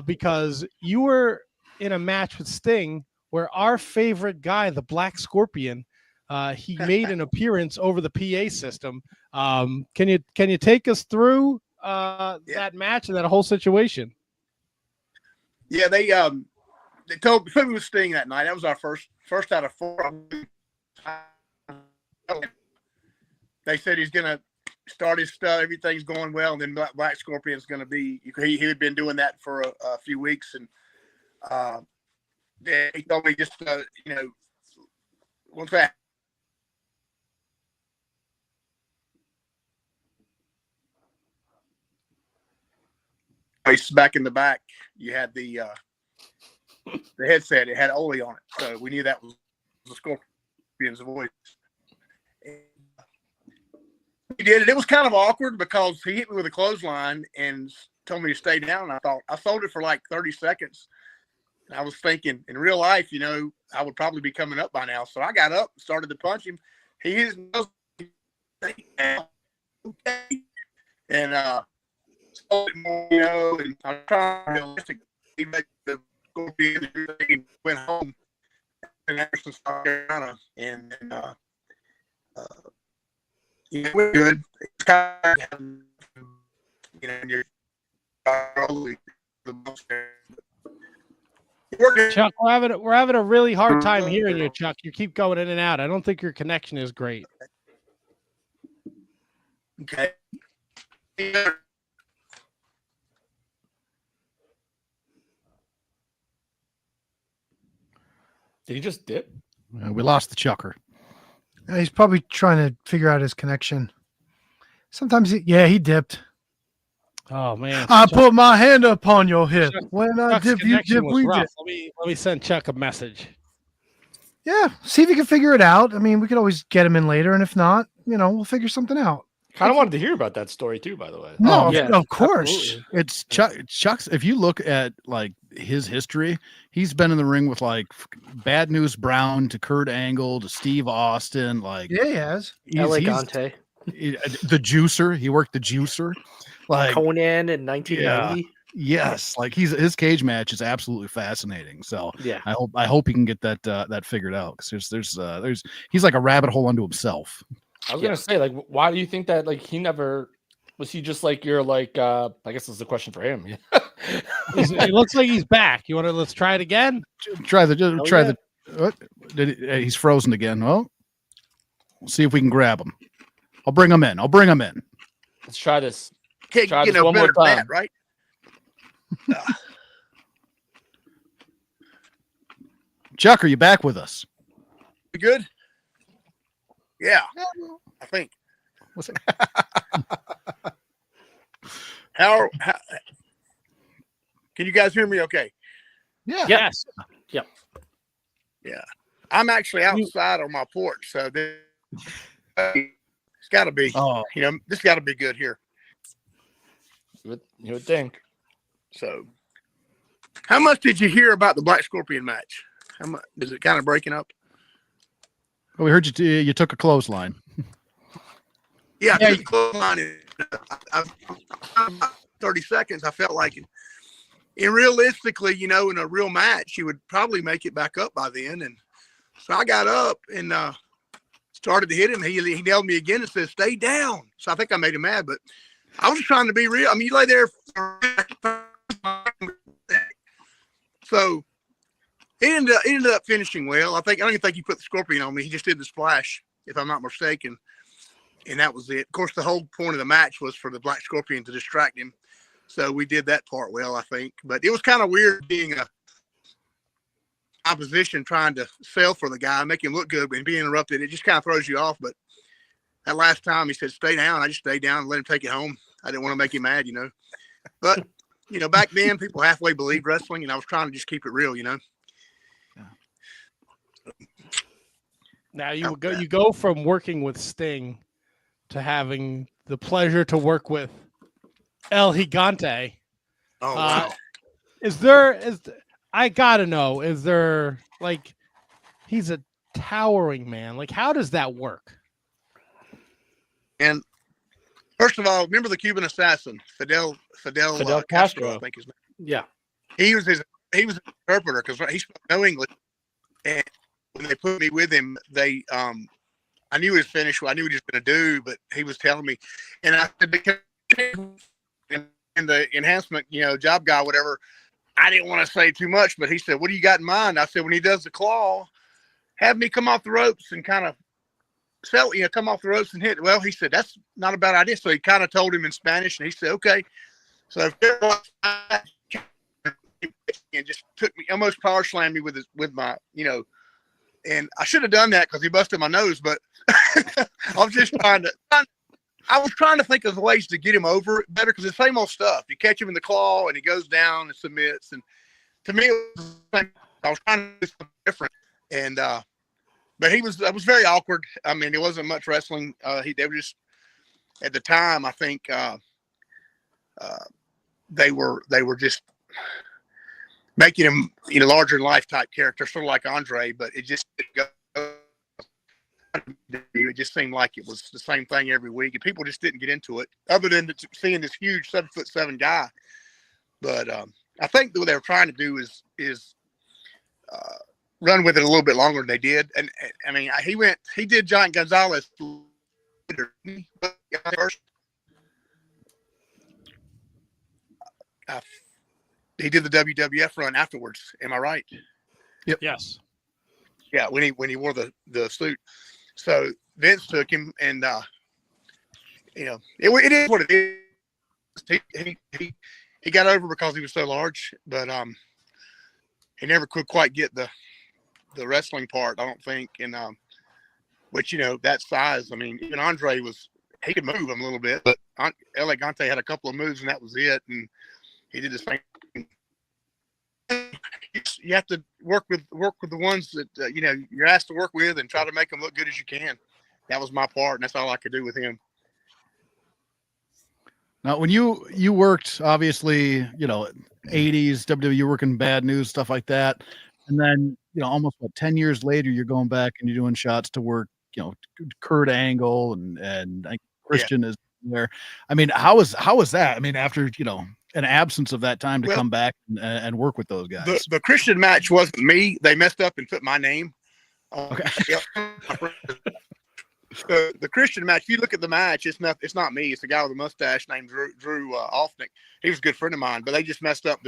because you were in a match with Sting where our favorite guy, the Black Scorpion, he made an appearance over the PA system. Can you take us through that match and that whole situation? Yeah, they told me with Sting that night. That was our first out of 4. They said he's gonna start his stuff. Everything's going well, and then Black Scorpion's gonna be. He had been doing that for a few weeks, and he told me just, once that. Back in the back, you had the headset. It had Ole on it, so we knew that was the Scorpion's voice. He did it. It was kind of awkward because he hit me with a clothesline and told me to stay down. I thought I sold it for like 30 seconds. And I was thinking, in real life, I would probably be coming up by now. So I got up and started to punch him. He hit his nose, and sold it more, and I'm trying to be realistic. He made the Scorpion and went home in Anderson, South Carolina, and we're good. It's kind of, you're Chuck, we're having a really hard time hearing you, Chuck. You keep going in and out. I don't think your connection is great. Okay. Did he just dip? We lost the Chucker. He's probably trying to figure out his connection. Sometimes, he dipped. Oh man! I put my hand upon your hip. When I Chuck's dip, you connection dip, was we rough. dip. Let me send Chuck a message. Yeah, see if you can figure it out. I mean, we could always get him in later, and if not, we'll figure something out. Kind of wanted to hear about that story too, by the way. No, yeah, of course. absolutely. It's Chuck's. If you look at like his history, he's been in the ring with like Bad News Brown to Kurt Angle to Steve Austin. Like, Yeah, he has. Elegante. The Juicer. He worked the Juicer. Like Conan in 1990. yes, like his cage match is absolutely fascinating. So Yeah. I hope he can get that figured out because there's he's like a rabbit hole unto himself. I was gonna say, like, why do you think that? Like, he never was. He just like you're like. I guess this is a question for him. It looks like he's back. Let's try it again. He's frozen again. Well, we'll see if we can grab him. I'll bring him in. Let's try this. Can't Try get this no one more better than time. that, right? Chuck, are you back with us? We good? Yeah, I think. How can you guys hear me okay? Yeah. Yes. Yep. Yeah. I'm actually outside on my porch, so it's got to be, Oh, this got to be good here. You would think. So, how much did you hear about the Black Scorpion match? How much is it kind of breaking up? well, we heard you took a clothesline. Yeah, I took a clothesline. 30 seconds. I felt like it. And realistically, in a real match, you would probably make it back up by then. And so I got up and started to hit him. He nailed me again and said, "Stay down." So I think I made him mad, but I was trying to be real. I mean, you lay there. So it ended up finishing well. I don't even think he put the Scorpion on me. He just did the splash, if I'm not mistaken. And that was it. Of course, the whole point of the match was for the Black Scorpion to distract him. So we did that part well, I think. But it was kind of weird being a opposition trying to sell for the guy, make him look good, and be interrupted. It just kind of throws you off. But that last time he said, "Stay down," I just stayed down and let him take it home. I didn't want to make him mad, But, back then people halfway believed wrestling, and I was trying to just keep it real, Now you go from working with Sting to having the pleasure to work with El Gigante. Oh, wow. I gotta know, is there like, he's a towering man. Like, how does that work? And first of all, remember the Cuban assassin, Fidel Castro, I think his name. Yeah. He was his interpreter because he spoke no English. And when they put me with him, I knew he was finished. I knew what he was going to do, but he was telling me, and I said, and the enhancement, job guy, whatever. I didn't want to say too much, but he said, "What do you got in mind?" I said, "When he does the claw, have me come off the ropes and kind of come off the ropes and hit." Well, he said, "That's not a bad idea." So he kind of told him in Spanish, and he said, "Okay." So and just took me, almost power slammed me with my, and I should have done that because he busted my nose, but I was just I was trying to think of ways to get him over it better because the same old stuff. You catch him in the claw and he goes down and submits. And to me, I was trying to do something different. And, but that was very awkward. I mean, it wasn't much wrestling. They were just, at the time, I think, they were just making him, larger than life type character, sort of like Andre, but it just didn't go. It just seemed like it was the same thing every week, and people just didn't get into it, other than seeing this huge 7'7" guy. But I think what they were trying to do is run with it a little bit longer than they did. And I mean, he did Giant Gonzalez later. He did the WWF run afterwards. Am I right? Yep. Yes. Yeah, when he wore the suit. So Vince took him, and it is what it is. He got over because he was so large, but he never could quite get the wrestling part, I don't think. And which that size, I mean, even Andre he could move him a little bit, but Elegante had a couple of moves, and that was it. And he did the same. You have to work with the ones that you're asked to work with, and try to make them look good as you can. That was my part, and that's all I could do with him. Now, when you worked, obviously, 80s WWE, working Bad News, stuff like that, and then almost 10 years later, you're going back and you're doing shots to work, Kurt Angle and Christian is there. I mean, how was that? I mean, after an absence of that time to come back and work with those guys. The Christian match wasn't me. They messed up and put my name. Okay. The Christian match, if you look at the match, it's not me. It's a guy with a mustache named Drew Alfnick. He was a good friend of mine, but they just messed up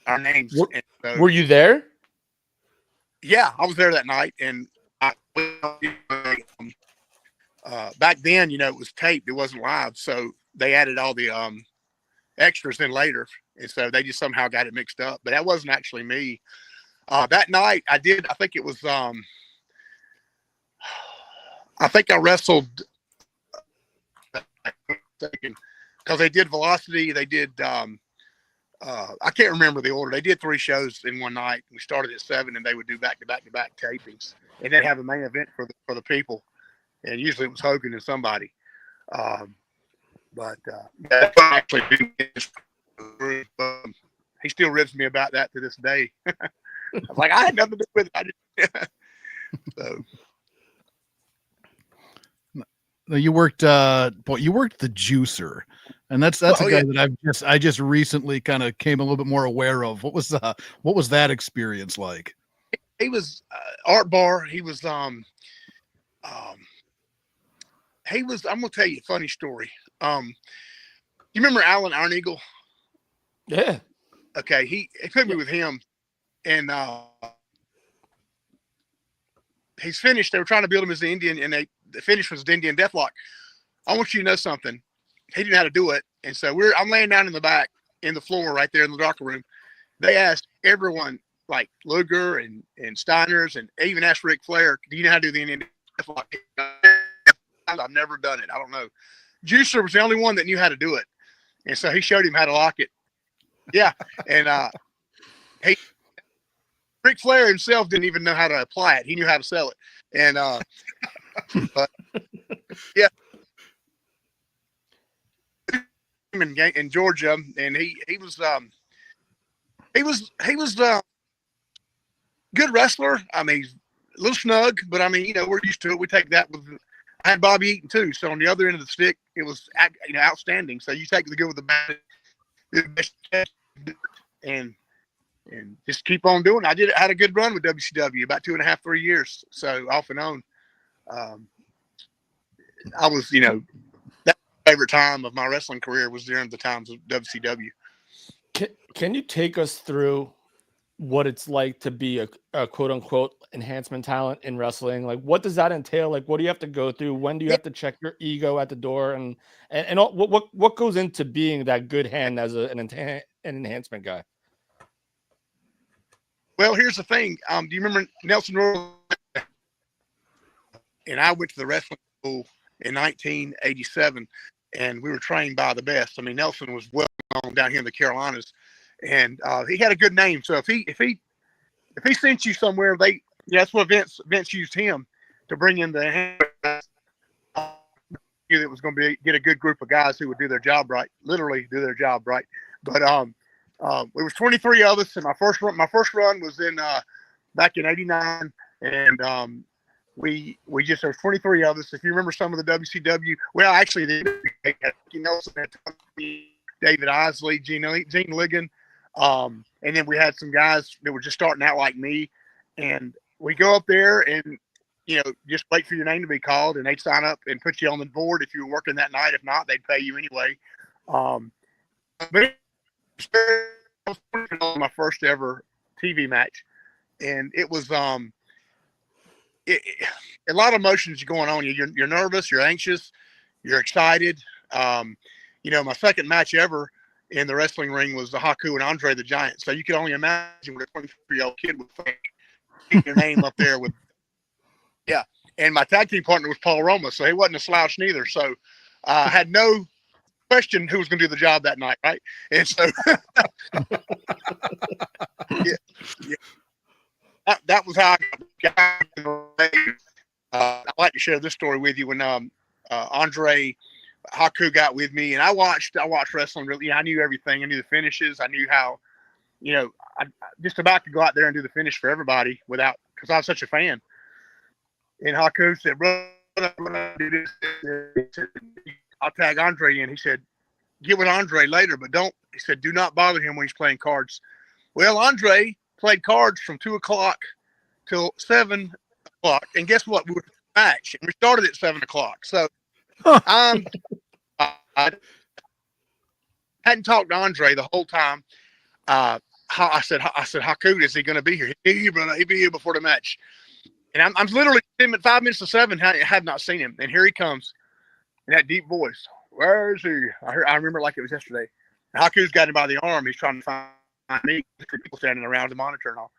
our names. Were you there? Yeah, I was there that night, and back then, it was taped. It wasn't live, so they added all the extras in later, and so they just somehow got it mixed up. But that wasn't actually me. That night, I think it was. I think I wrestled. Because they did Velocity, they did. I can't remember the order. They did 3 shows in one night. We started at 7, and they would do back-to-back tapings, and then have a main event for the people. And usually it was Hogan and somebody. But that's what I actually do. He still ribs me about that to this day. I was like, I had nothing to do with it. So. You worked the juicer, and that's a guy that I just recently kind of came a little bit more aware of. What was that experience like? He was Art Bar. He was I'm gonna tell you a funny story. You remember Alan Iron Eagle? Yeah. Okay, he put me with him, and he's finished. They were trying to build him as the Indian, and the finish was the Indian Deathlock. I want you to know something. He didn't know how to do it, and so I'm laying down in the back in the floor right there in the locker room. They asked everyone, like Luger and Steiners, and even asked Ric Flair, "Do you know how to do the Indian Deathlock?" I've never done it. I don't know. Juicer was the only one that knew how to do it, and so he showed him how to lock it. Yeah, and Ric Flair himself didn't even know how to apply it. He knew how to sell it, and but yeah, in Georgia, and he was good wrestler. I mean, he's a little snug, but I mean, we're used to it. We take that with. I had Bobby Eaton too, so on the other end of the stick, it was outstanding. So you take the good with the bad, and just keep on doing it. I had a good run with WCW, about 2.5, 3 years, so off and on. I was, that favorite time of my wrestling career was during the times of WCW. Can you take us through what it's like to be a quote unquote enhancement talent in wrestling. Like, what does that entail? Like, what do you have to go through? When do you have to check your ego at the door? And all, what goes into being that good hand as an enhancement guy? Well, here's the thing. Do you remember Nelson Royal? And I went to the wrestling school in 1987, and we were trained by the best. I mean, Nelson was well known down here in the Carolinas, and he had a good name. So if he sent you somewhere, that's what Vince used him to bring in the that was going to get a good group of guys who would do their job right, literally do their job right. But it was 23 of us, and my first run was in back in '89, and we just, there was 23 of us. If you remember some of the WCW, well, actually, Nelson, David Isley, Gene Ligon, and then we had some guys that were just starting out like me, and we go up there and just wait for your name to be called, and they'd sign up and put you on the board if you were working that night. If not, they'd pay you anyway. But my first ever TV match, and it was a lot of emotions going on. You're nervous, you're anxious, you're excited. My second match ever in the wrestling ring was the Haku and Andre the Giant. So you can only imagine what a 23-year-old kid would think. Keep your name up there with, yeah. And my tag team partner was Paul Roma, so he wasn't a slouch neither. So I had no question who was going to do the job that night, right? And so, yeah. That was how I got. I'd like to share this story with you. When Andre Haku got with me, and I watched wrestling. Really, I knew everything. I knew the finishes. I knew how, I just about could go out there and do the finish for everybody because I was such a fan. And Haku said, "Brother, do this. I'll tag Andre in." He said, "Get with Andre later, but don't." He said, "Do not bother him when he's playing cards." Well, Andre played cards from 2:00 till 7:00, and guess what? We were match, and we started at 7:00. So I hadn't talked to Andre the whole time. I said, Haku, is he going to be here? He'll be here before the match. And I'm literally 5 minutes to 7. I had not seen him, and here he comes in that deep voice. Where is he? I remember it like it was yesterday. Haku's got him by the arm. He's trying to find me. People standing around the monitor and all.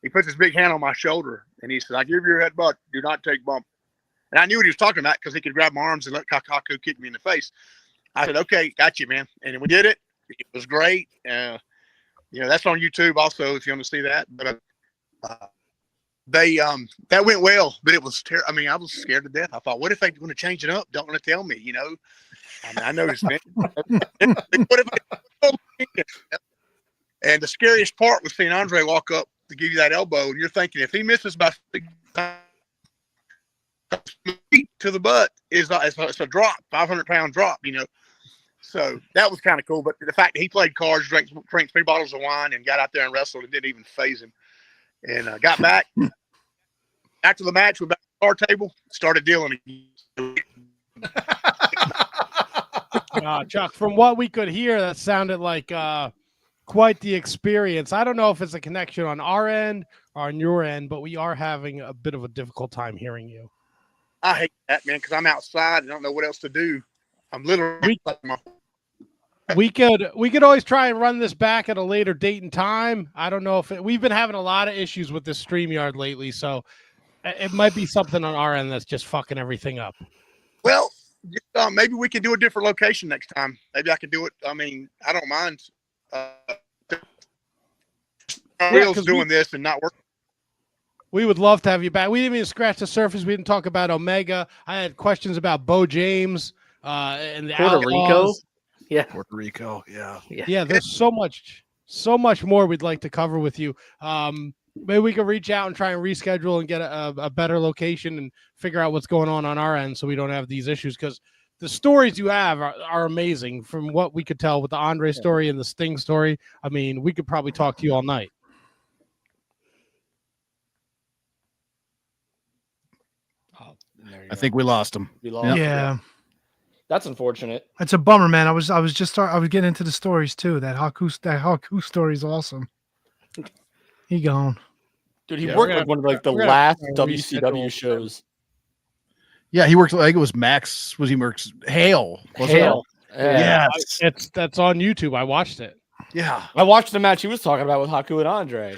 He puts his big hand on my shoulder, and he says, "I give you a headbutt. Do not take bump." And I knew what he was talking about because he could grab my arms and let Haku kick me in the face. I said, "Okay, got you, man." And we did it. It was great. That's on YouTube also if you want to see that. But that went well, but it was terrible. I mean, I was scared to death. I thought, what if they're going to change it up? Don't want to tell me, I mean, I know this man. And the scariest part was seeing Andre walk up to give you that elbow, and you're thinking, if he misses by 6 feet to the butt, it's a drop, 500-pound drop, So that was kind of cool. But the fact that he played cards, drank 3 bottles of wine, and got out there and wrestled, it didn't even faze him. And got back after the match, we back at the card table, started dealing again. Chuck, from what we could hear, that sounded like quite the experience. I don't know if it's a connection on our end or on your end, but we are having a bit of a difficult time hearing you. I hate that, man, because I'm outside and I don't know what else to do. I'm literally we could always try and run this back at a later date and time. I don't know if we've been having a lot of issues with this Streamyard lately, so it might be something on our end that's just fucking everything up. Well, maybe we can do a different location next time. Maybe I can do it. I mean, I don't mind doing this and not working. We would love to have you back. We didn't even scratch the surface. We didn't talk about Omega. I had questions about Bo James and the Puerto Rico. Yeah. Puerto Rico. Yeah. Yeah. There's so much more we'd like to cover with you. Maybe we could reach out and try and reschedule and get a better location and figure out what's going on our end so we don't have these issues, because the stories you have are amazing from what we could tell with the Andre story and the Sting story. I mean, we could probably talk to you all night. I think we lost him. Yeah. That's unfortunate. That's a bummer, man. I was getting into the stories too. That Haku story is awesome. He gone. Dude, he Yeah, worked like one of like the we're gonna last have to reschedule WCW him. shows. Yeah, he worked. I think it was Max. Was he works Hale? wasn't it? Hale. Yeah. Yes. That's on YouTube. I watched it. Yeah. I watched the match he was talking about with Haku and Andre.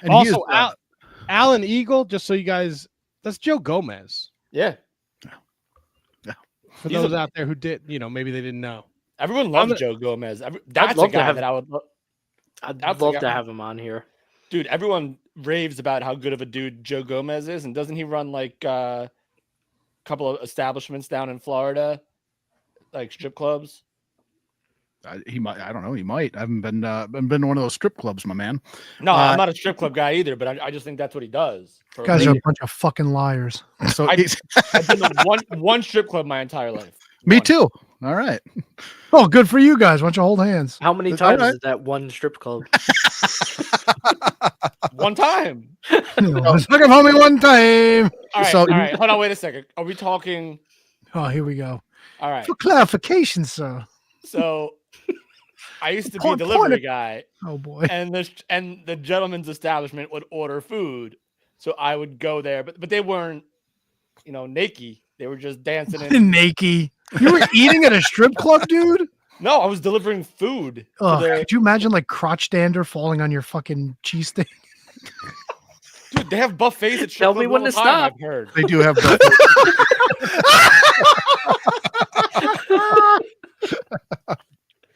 And he Also, is, Alan Eagle. Just so you guys, that's Joe Gomez. Yeah. For He's those a- out there who did, maybe they didn't know. Everyone loves I'm a- Joe Gomez. That's a love to guy have- that I would. I'd That's the love guy- to have him on here. Dude, everyone raves about how good of a dude Joe Gomez is, and doesn't he run like a couple of establishments down in Florida, like strip clubs? he might. I don't know. He might. I haven't been to one of those strip clubs, my man. No, I'm not a strip club guy either, but I just think that's what he does. You guys are a bunch of fucking liars. So I- he's, I've been to one strip club my entire life. me One. too. All right. Oh, good for you guys. Why don't you hold hands? How many All times right. is that one strip club? One time. Let's look at homie one time. All right, So- all right. Hold on, wait a second. Are we talking? Oh, here we go. All right. For clarification, sir. So I used to be a Point- delivery point- guy, Oh boy. and the gentleman's establishment would order food, so I would go there, but they weren't, naked. They were just dancing. Naked. You were eating at a strip club, dude? No, I was delivering food. to Oh, the- could you imagine like crotch dander falling on your fucking cheese steak? Dude, they have buffets at strip Tell me clubs when all the to time, stop. I've heard. They do have.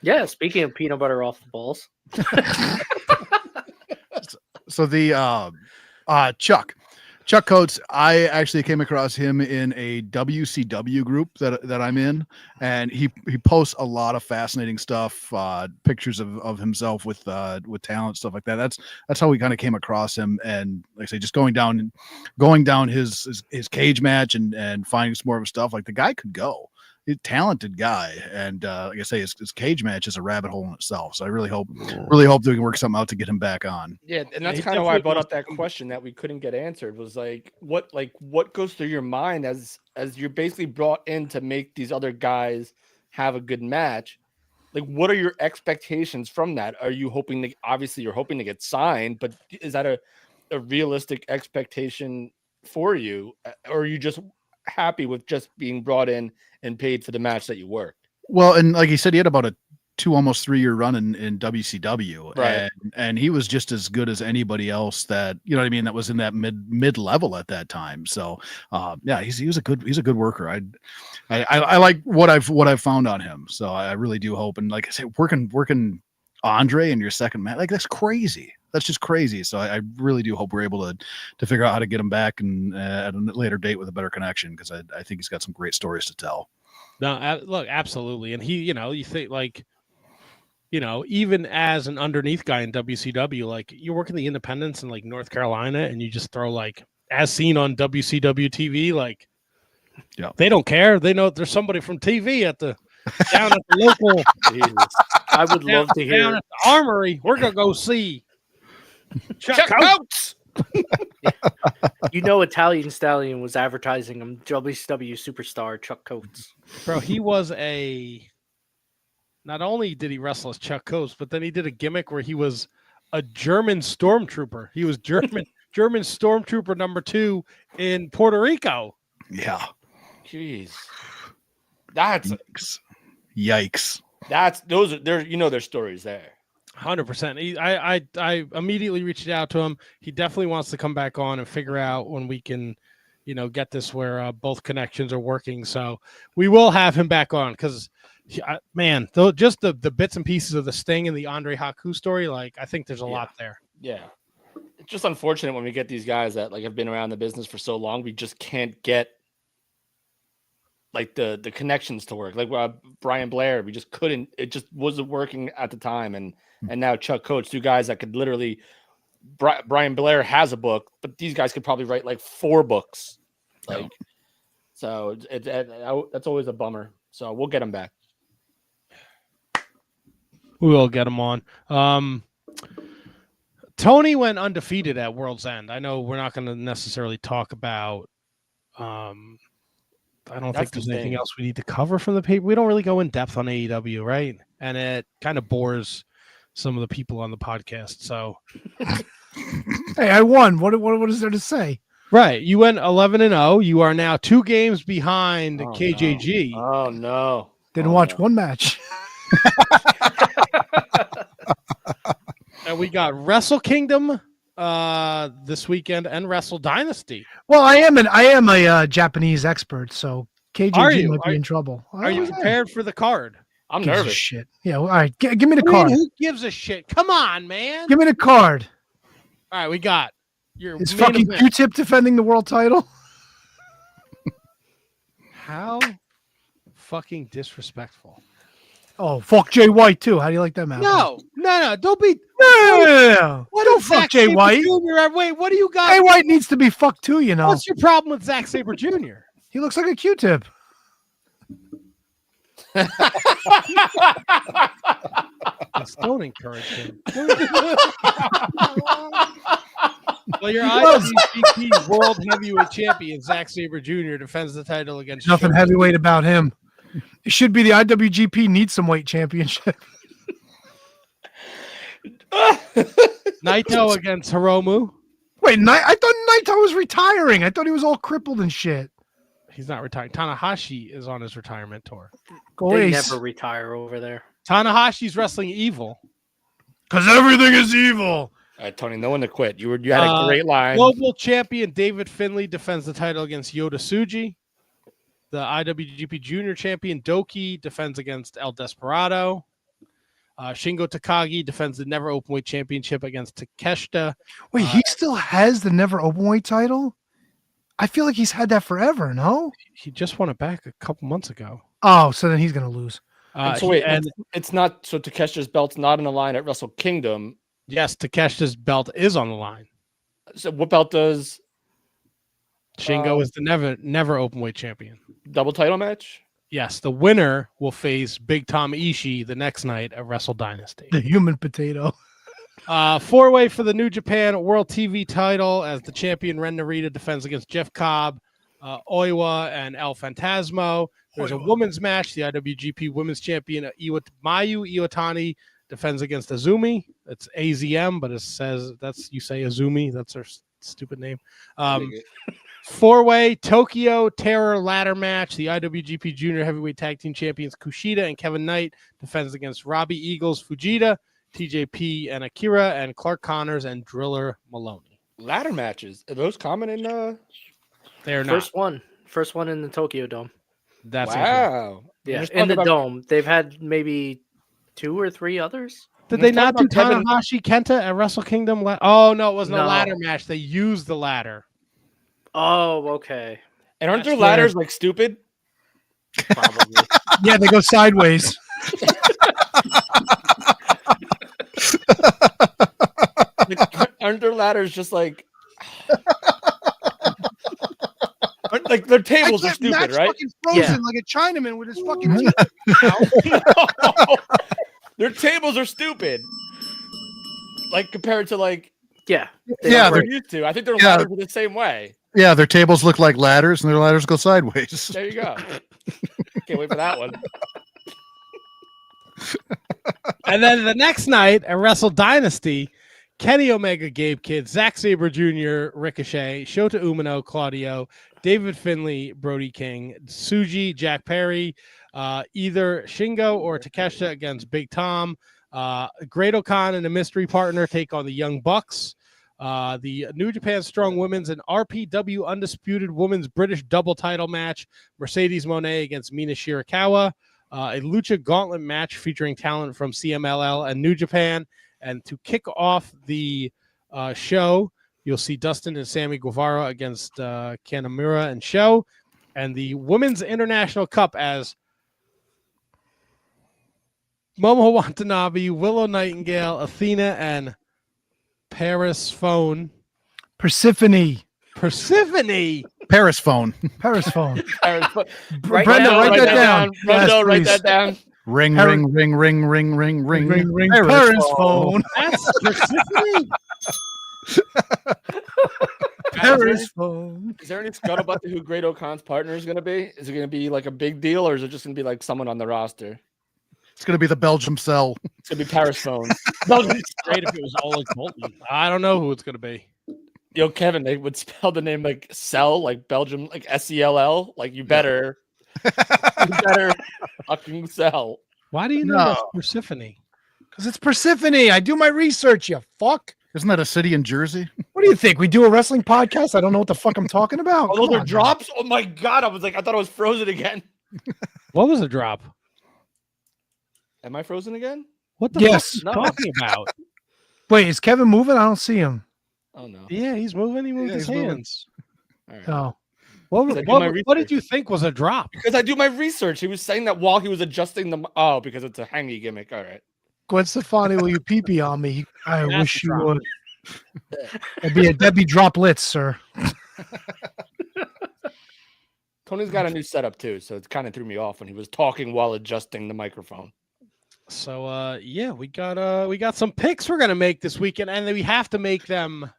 Yeah, speaking of peanut butter off the balls. So the Chuck Coates, I actually came across him in a WCW group that I'm in, and he posts a lot of fascinating stuff, pictures of himself with talent, stuff like that. That's how we kind of came across him, and like I say, just going down his cage match and finding some more of his stuff. Like the guy could go. He's a talented guy, and like I say, his cage match is a rabbit hole in itself. So I really hope that we can work something out to get him back on. Yeah, and that's he kind of why I definitely brought up wants that question that we couldn't get answered. Was what goes through your mind as you're basically brought in to make these other guys have a good match? Like, what are your expectations from that? Are you hoping to? Obviously, you're hoping to get signed, but is that a realistic expectation for you, or are you just happy with just being brought in and paid for the match that you worked? Well, and like he said, he had about a almost 3-year run in WCW, Right. and he was just as good as anybody else that that was in that mid level at that time. So yeah, he was a good worker. I like what I've found on him. So I really do hope, and like I say, working Andre in your second match, like that's crazy. That's just crazy. So I really do hope we're able to figure out how to get him back and at a later date with a better connection, because I think he's got some great stories to tell. No, look, absolutely. And he, you think like, even as an underneath guy in WCW, like you work in the independents in like North Carolina, and you just throw like, as seen on WCW TV, like, yeah, they don't care. They know there's somebody from TV down at the local. Jesus. I would love to down hear. at the Armory. We're gonna go see Chuck Coates. Italian Stallion was advertising him, WCW superstar Chuck Coates. Bro, he was not only did he wrestle as Chuck Coates, but then he did a gimmick where he was a German stormtrooper. He was German stormtrooper number 2 in Puerto Rico. Yeah. Jeez, that's Yikes. those are there. There's stories there. 100%. I immediately reached out to him. He definitely wants to come back on and figure out when we can, get this where both connections are working. So we will have him back on, because, man, just the bits and pieces of the Sting and the Andre Haku story, like I think there's a lot there. Yeah, it's just unfortunate when we get these guys that like have been around the business for so long, we just can't get like the connections to work. Like Brian Blair, we just couldn't. It just wasn't working at the time, and now Chuck Coates, 2 guys that could literally. Brian Blair has a book, but these guys could probably write like 4 books. Like, so that's always a bummer. So we'll get them back. We will get him on. Tony went undefeated at World's End. I know we're not going to necessarily talk about. I don't think That's the there's anything thing. else we need to cover from the paper. We don't really go in depth on AEW, right? And it kind of bores some of the people on the podcast. So Hey, I won. What is there to say? Right. You went 11-0. You are now 2 games behind KJG. Oh no. Didn't watch one match. And we got Wrestle Kingdom this weekend and Wrestle Dynasty. Well, I am a Japanese expert, so KJG might be in trouble. Are you prepared for the card? I'm Gives a nervous. shit. Yeah. All right. Give me the I mean, card. who gives a shit? Come on, man. Give me the card. All right, we got your Is main fucking event. Q-Tip defending the world title? How fucking disrespectful. Oh, fuck Jay White too. How do you like that, man? No. Don't be. No. What Don't is fuck Zack Jay Sabre White. Jr.? Wait, what do you got? Jay White needs to be fucked too. You know. What's your problem with Zack Sabre Jr.? He looks like a Q-Tip. Just don't encourage him. Well, your IWGP World Heavyweight Champion Zack Sabre Jr. defends the title against Nothing heavyweight about him. It should be the IWGP Need Some Weight Championship. Naito against Hiromu. Wait, I thought Naito was retiring. I thought he was all crippled and shit. He's not retiring. Tanahashi is on his retirement tour. Go They Ace. never retire over there. Tanahashi's wrestling Evil. Because everything is evil. All right, Tony, no one to quit. You had a great line. Global champion David Finlay defends the title against Yota Tsuji. The IWGP Junior champion Doki defends against El Desperado. Shingo Takagi defends the Never Openweight Championship against Takeshita. Wait, he still has the Never Openweight title? I feel like he's had that forever, no? He just won it back a couple months ago. Oh, so then he's going to lose. So wait, it's not so Takeshita's belt's not on the line at Wrestle Kingdom. Yes, Takeshita's belt is on the line. So what belt does Shingo is the never Openweight champion. double title match? Yes, the winner will face Big Tom Ishii the next night at Wrestle Dynasty. The human potato. 4-way for the New Japan World TV title as the champion Ren Narita defends against Jeff Cobb, Oiwa, and El Fantasmo. There's a women's match. The IWGP Women's Champion Mayu Iwatani defends against Azumi. It's AZM, but it says you say Azumi. That's her stupid name. 4-way Tokyo Terror ladder match. The IWGP Junior Heavyweight Tag Team Champions Kushida and Kevin Knight defends against Robbie Eagles Fujita, TJP and Akira, and Clark Connors and Driller Maloney. Ladder matches. Are those common in They're not. First one in the Tokyo Dome. That's wow. Yeah, in the dome. They've had maybe 2 or 3 others. Did they not do Tanahashi Kenta at Wrestle Kingdom? Oh, no, it wasn't a ladder match. They used the ladder. Oh, okay. And aren't their ladders like stupid? Probably. Yeah, they go sideways. Aren't their ladders just like their tables are stupid, Matt's right? fucking frozen Yeah. like a Chinaman with his fucking teeth. Their tables are stupid. Like compared to like Yeah. Yeah, they're used to. I think their yeah. ladders are the same way. Yeah, their tables look like ladders, and their ladders go sideways. There you go. Can't wait for that one. And then the next night at Wrestle Dynasty, Kenny Omega, Gabe Kidd, Zack Sabre Jr., Ricochet, Shota Umino, Claudio, David Finlay, Brody King, Tsuji, Jack Perry, either Shingo or Takeshita against Big Tom. Great O'Khan and a mystery partner take on the Young Bucks. The New Japan Strong Women's and RPW Undisputed Women's British double title match. Mercedes Moné against Mina Shirakawa. A Lucha Gauntlet match featuring talent from CMLL and New Japan. And to kick off the show, you'll see Dustin and Sammy Guevara against Kanemaru and Sho. And the Women's International Cup as Momo Watanabe, Willow Nightingale, Athena, and Paris Phone. Persephone. Paris phone. Paris phone. Brenda, write that down. Brenda, Yes, write please. that down. Ring, Paris- ring, ring, ring, ring, ring, ring, Ring, ring, Paris Paris phone. phone. That's Persephone. Paris phone. Is there any scuttlebutt to who Great O'Khan's partner is going to be? Is it going to be like a big deal, or is it just going to be like someone on the roster? It's gonna be the Belgium cell. It's gonna be Paris phone. That'd be great if it was Oleg Bolton. I don't know who it's gonna be. Yo, Kevin, they would spell the name like Cell, like Belgium, like SELL. Like you better, fucking sell. Why do you know No. that's Persephone? Because it's Persephone. I do my research, you fuck. Isn't that a city in Jersey? What do you think? We do a wrestling podcast? I don't know what the fuck I'm talking about. Oh, those Come are on, drops. Oh my god! I thought I was frozen again. What was a drop? Am I frozen again? What the Yes. fuck are you talking about? Wait, is Kevin moving? I don't see him. Oh no. Yeah, he's moving. He moved Yeah, his he's moving. hands. All right. Oh. Because I do my What did research. you think was a drop? Because I do my research. He was saying that while he was adjusting the. Oh, because it's a hangy gimmick. All right. Gwen Stefani, will you pee-pee on me? I That's wish a you drop. would. That'd be droplets, sir. Tony's got a new setup too, so it kind of threw me off when he was talking while adjusting the microphone. So yeah, we got some picks we're gonna make this weekend, and then we have to make them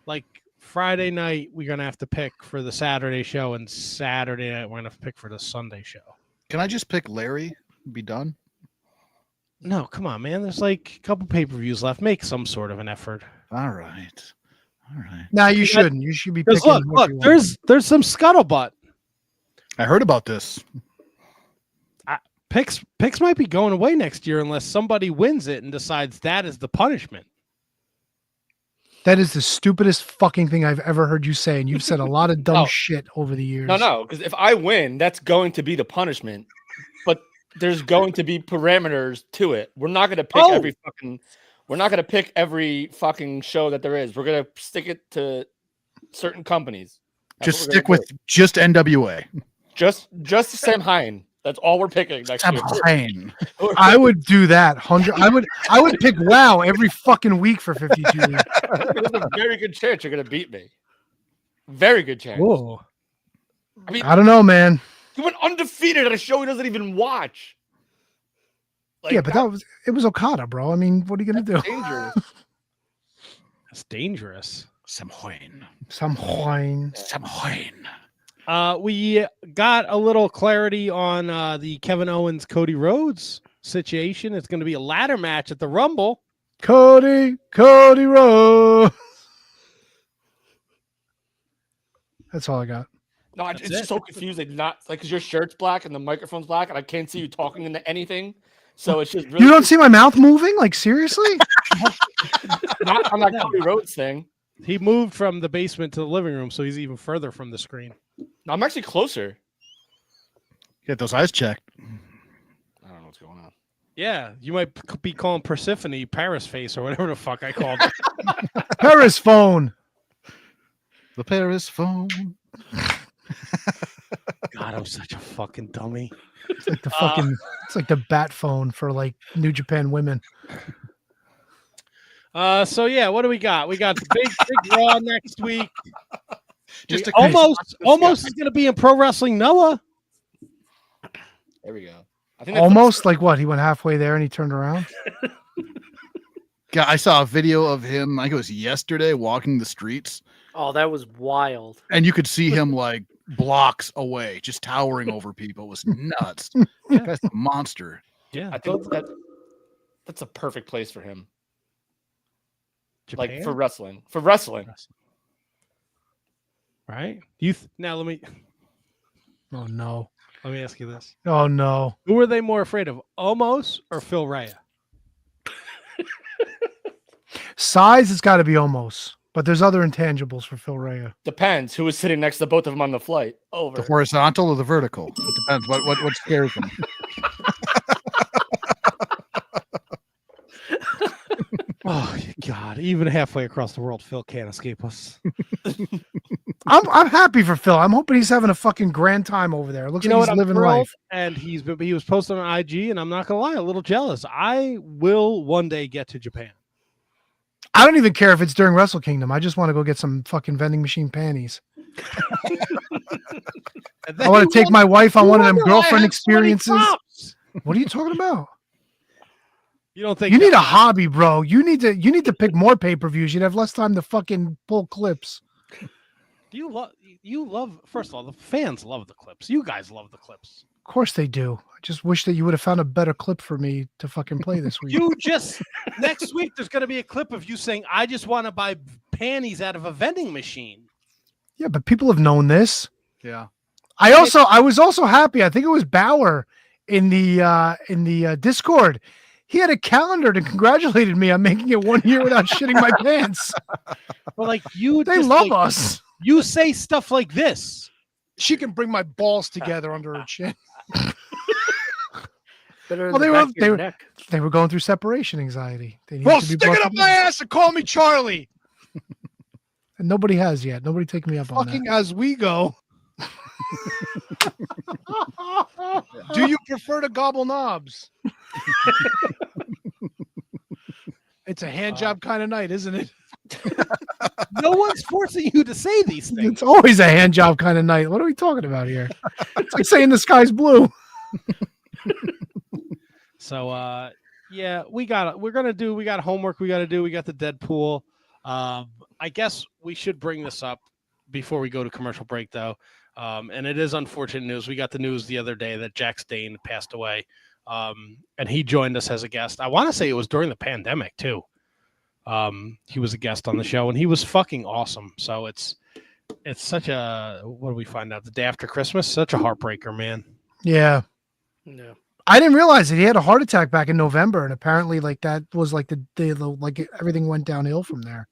like Friday night. We're gonna have to pick for the Saturday show, and Saturday night we're gonna pick for the Sunday show. Can I just pick Larry? Be done. No, come on, man. There's like a couple pay-per-views left. Make some sort of an effort. All right. No, you shouldn't. You should be Because picking. look, there's some scuttlebutt. I heard about this. Picks might be going away next year unless somebody wins it and decides that is the punishment. That is the stupidest fucking thing I've ever heard you say, and you've said a lot of dumb No. shit over the years. No, because if I win, that's going to be the punishment. But there's going to be parameters to it. We're not going to pick every fucking. We're not going to pick every fucking show that there is. We're going to stick it to certain companies. That's Just what we're stick gonna with just NWA. do. just Sam Hine. That's all we're picking next Sam year. Hine. I would do that. I would pick WoW every fucking week for 52 weeks. There's a very good chance you're going to beat me. Very good chance. Whoa. I mean, I don't know, man. he went undefeated at a show he doesn't even watch. Like, Yeah, but it was Okada, bro. I mean, what are you gonna do? dangerous. That's dangerous. Sam Hine. Some wine. Sam Hine. We got a little clarity on the Kevin Owens Cody Rhodes situation. It's going to be a ladder match at the Rumble. Cody Rhodes. That's all I got. No, That's it's it. just so confusing. Not like because your shirt's black and the microphone's black, and I can't see you talking into anything. So it's just really You don't see my mouth moving? Like seriously? not on that Cody Rhodes thing. He moved from the basement to the living room, so he's even further from the screen. No, I'm actually closer. Get those eyes checked. I don't know what's going on. Yeah, you might be calling Persephone Paris face or whatever the fuck I called it. Paris phone. The Paris phone. God, I'm such a fucking dummy. It's like the fucking. It's like the bat phone for like New Japan women. So yeah, what do we got? We got the big Raw next week. Just We a almost is going to be in Pro Wrestling Noah. There we go. I think that's Almost like what? He went halfway there and he turned around. Yeah, I saw a video of him. I think it was yesterday, walking the streets, Oh, that was wild. and you could see him like blocks away, just towering over people. It was nuts. That guy's a monster. Yeah, I think that's a perfect place for him. Japan? Like for wrestling. For wrestling. Right? Now let me Oh no. ask you this: Oh no. who are they more afraid of, Omos or Phil Rhea? Size has got to be almost, but there's other intangibles for Phil Rhea. Depends who was sitting next to both of them on the flight. The Over. horizontal or the vertical? It depends. What scares them? Oh God! Even halfway across the world, Phil can't escape us. I'm happy for Phil. I'm hoping he's having a fucking grand time over there. It looks You know like what? he's living thrilled, life. and he was posting on IG, and I'm not gonna lie, a little jealous. I will one day get to Japan. I don't even care if it's during Wrestle Kingdom. I just want to go get some fucking vending machine panties. I want to take my wife on one of them girlfriend experiences. What are you talking about? You don't think You need a hobby, bro. You need to pick more pay-per-views. You'd have less time to fucking pull clips. you love? First of all, the fans love the clips. You guys love the clips. Of course they do. I just wish that you would have found a better clip for me to fucking play this week. Next week there's going to be a clip of you saying, "I just want to buy panties out of a vending machine." Yeah, but people have known this. Yeah. I was also happy. I think it was Bauer in the Discord. He had a calendar and congratulated me on making it 1 year without shitting my pants. But like They love us. You say stuff like this. She can bring my balls together under her chin. Better Well, than the back of your neck. They were going through separation anxiety. They needed Well, to be stick brought it up my together. ass and call me Charlie. And nobody has yet. Nobody taken me up on Fucking that. as we go. Do you prefer to gobble knobs? It's a hand job kind of night, isn't it? No one's forcing you to say these things. It's always a hand job kind of night. What are we talking about here? It's like saying the sky's blue. So yeah, we got homework we got to do. We got the Deadpool. I guess we should bring this up before we go to commercial break though. And it is unfortunate news. We got the news the other day that Jack Stane passed away. And he joined us as a guest. I want to say it was during the pandemic too. He was a guest on the show and he was fucking awesome. So it's such a, what do we find out the day after Christmas? Such a heartbreaker, man. Yeah. Yeah. I didn't realize that he had a heart attack back in November, and apparently, like that was like everything went downhill from there.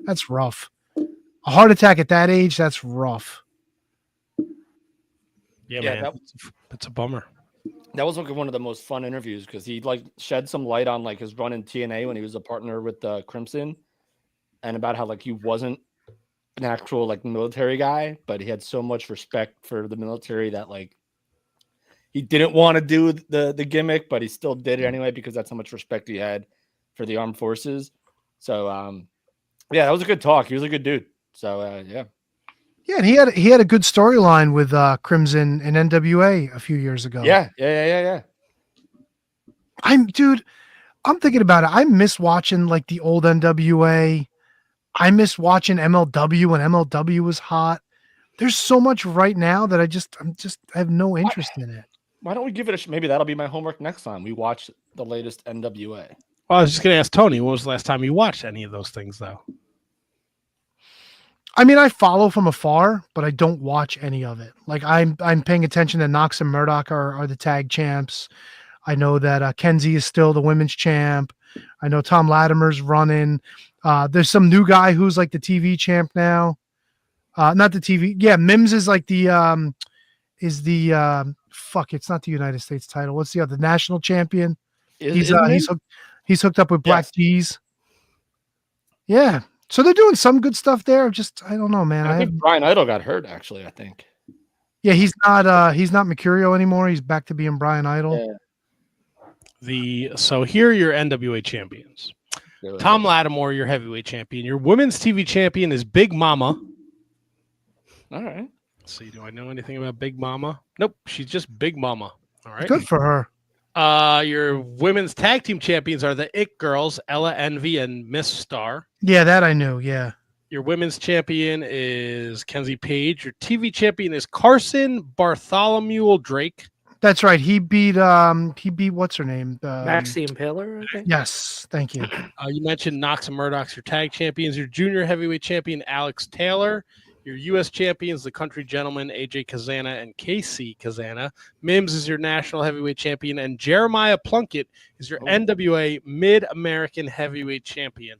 That's rough. A heart attack at that age, that's rough. Yeah, Yeah, man. It's a bummer. That was like one of the most fun interviews because he like shed some light on like his run in TNA when he was a partner with Crimson, and about how like he wasn't an actual like military guy, but he had so much respect for the military that like he didn't want to do the gimmick, but he still did it anyway because that's how much respect he had for the armed forces. So yeah, that was a good talk. He was a good dude. So yeah. Yeah, and he had a good storyline with Crimson and NWA a few years ago. Yeah. I'm thinking about it. I miss watching like the old NWA. I miss watching MLW when MLW was hot. There's so much right now that I have no interest in it. Why don't we give it maybe that'll be my homework next time we watch the latest NWA. Well, I was just going to ask Tony, when was the last time you watched any of those things though? I mean, I follow from afar, but I don't watch any of it. Like I'm paying attention that Knox and Murdoch are the tag champs. I know that Kenzie is still the women's champ. I know Tom Latimer's running. There's some new guy who's like the TV champ now. Not the TV. Yeah, Mims is like it's not the United States title. What's the other national champion? He's hooked up with Black Keys. Yeah. So they're doing some good stuff there. I don't know, man. I think Brian Idol got hurt actually, I think. Yeah, he's not Mercurio anymore. He's back to being Brian Idol. Yeah. So here are your NWA champions. Tom Lattimore, your heavyweight champion. Your women's TV champion is Big Mama. All right. Let's see, do I know anything about Big Mama? Nope, she's just Big Mama. All right. Good for her. Your women's tag team champions are the It Girls, Ella Envy and Miss Star. Yeah, that I knew. Yeah. Your women's champion is Kenzie Page. Your TV champion is Carson Bartholomew Drake. That's right. He beat what's her name? Maxie Impaler, I think. Yes, thank you. You mentioned Knox and Murdoch's your tag champions. Your junior heavyweight champion, Alex Taylor. Your U.S. champions, the Country Gentlemen, AJ Kazana and KC Kazana. Mims is your national heavyweight champion, and Jeremiah Plunkett is your NWA Mid-American heavyweight champion.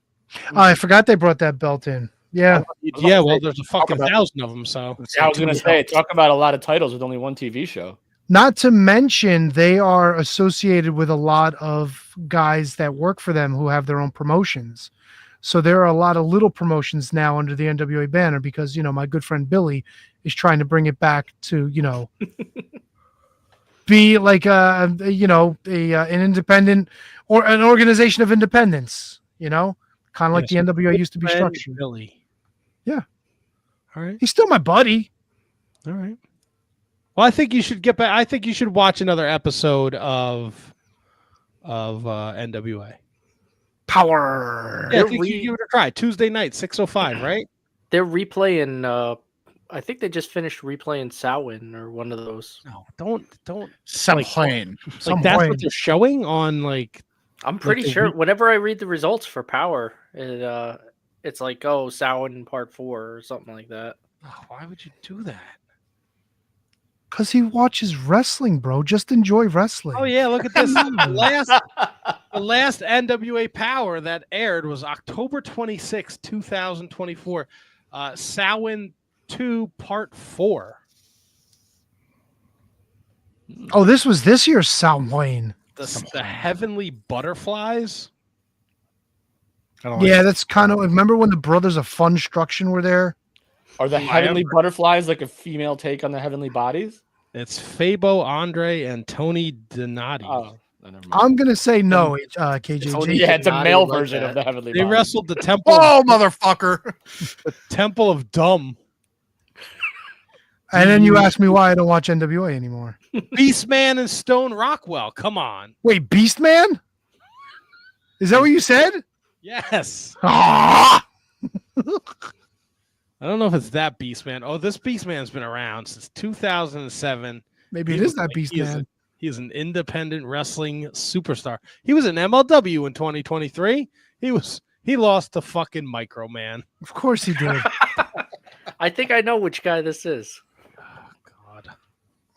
Oh, I forgot they brought that belt in. Yeah. Yeah, well, there's a fucking 1,000 of them, so. Yeah, I was going to say, talk about a lot of titles with only one TV show. Not to mention, they are associated with a lot of guys that work for them who have their own promotions. So there are a lot of little promotions now under the NWA banner because, my good friend Billy is trying to bring it back to, be like an independent or an organization of independence, kind of like the NWA used to be structured. Billy. Yeah. All right. He's still my buddy. All right. Well, I think you should get back. I think you should watch another episode of NWA. Power. Yeah, I think you give it a try. Tuesday night, 6:05, right? They're replaying I think they just finished replaying Samhain or one of those. No, don't. Samhain. Like that's what they're showing on like. I'm pretty the sure whenever I read the results for Power, it's like, oh, Samhain Part 4 or something like that. Oh, why would you do that? Because he watches wrestling, bro. Just enjoy wrestling. Oh yeah, look at this. The last NWA Power that aired was October 26, 2024. Samhain 2 Part 4. Oh, this was this year's Samhain. The Heavenly Butterflies. Yeah, that's kind of. Remember when the Brothers of Funstruction were there? Are the Heavenly Butterflies like a female take on the Heavenly Bodies? It's Fabo, Andre, and Tony Donati. Oh, never mind. I'm gonna say no, KJJ. Yeah, it's a Donati male like version that. of the Heavenly They Bodies. wrestled the Temple. Oh, motherfucker. The Temple of Dumb. And then you ask me why I don't watch NWA anymore. Beastman and Stone Rockwell. Come on. Wait, Beastman? Is that what you said? Yes. Ah! I don't know if it's that Beastman. Oh, this Beastman's been around since 2007. Maybe it is that Beastman. He is an independent wrestling superstar. He was in MLW in 2023. He lost to fucking Micro Man. Of course he did. I think I know which guy this is. Oh God.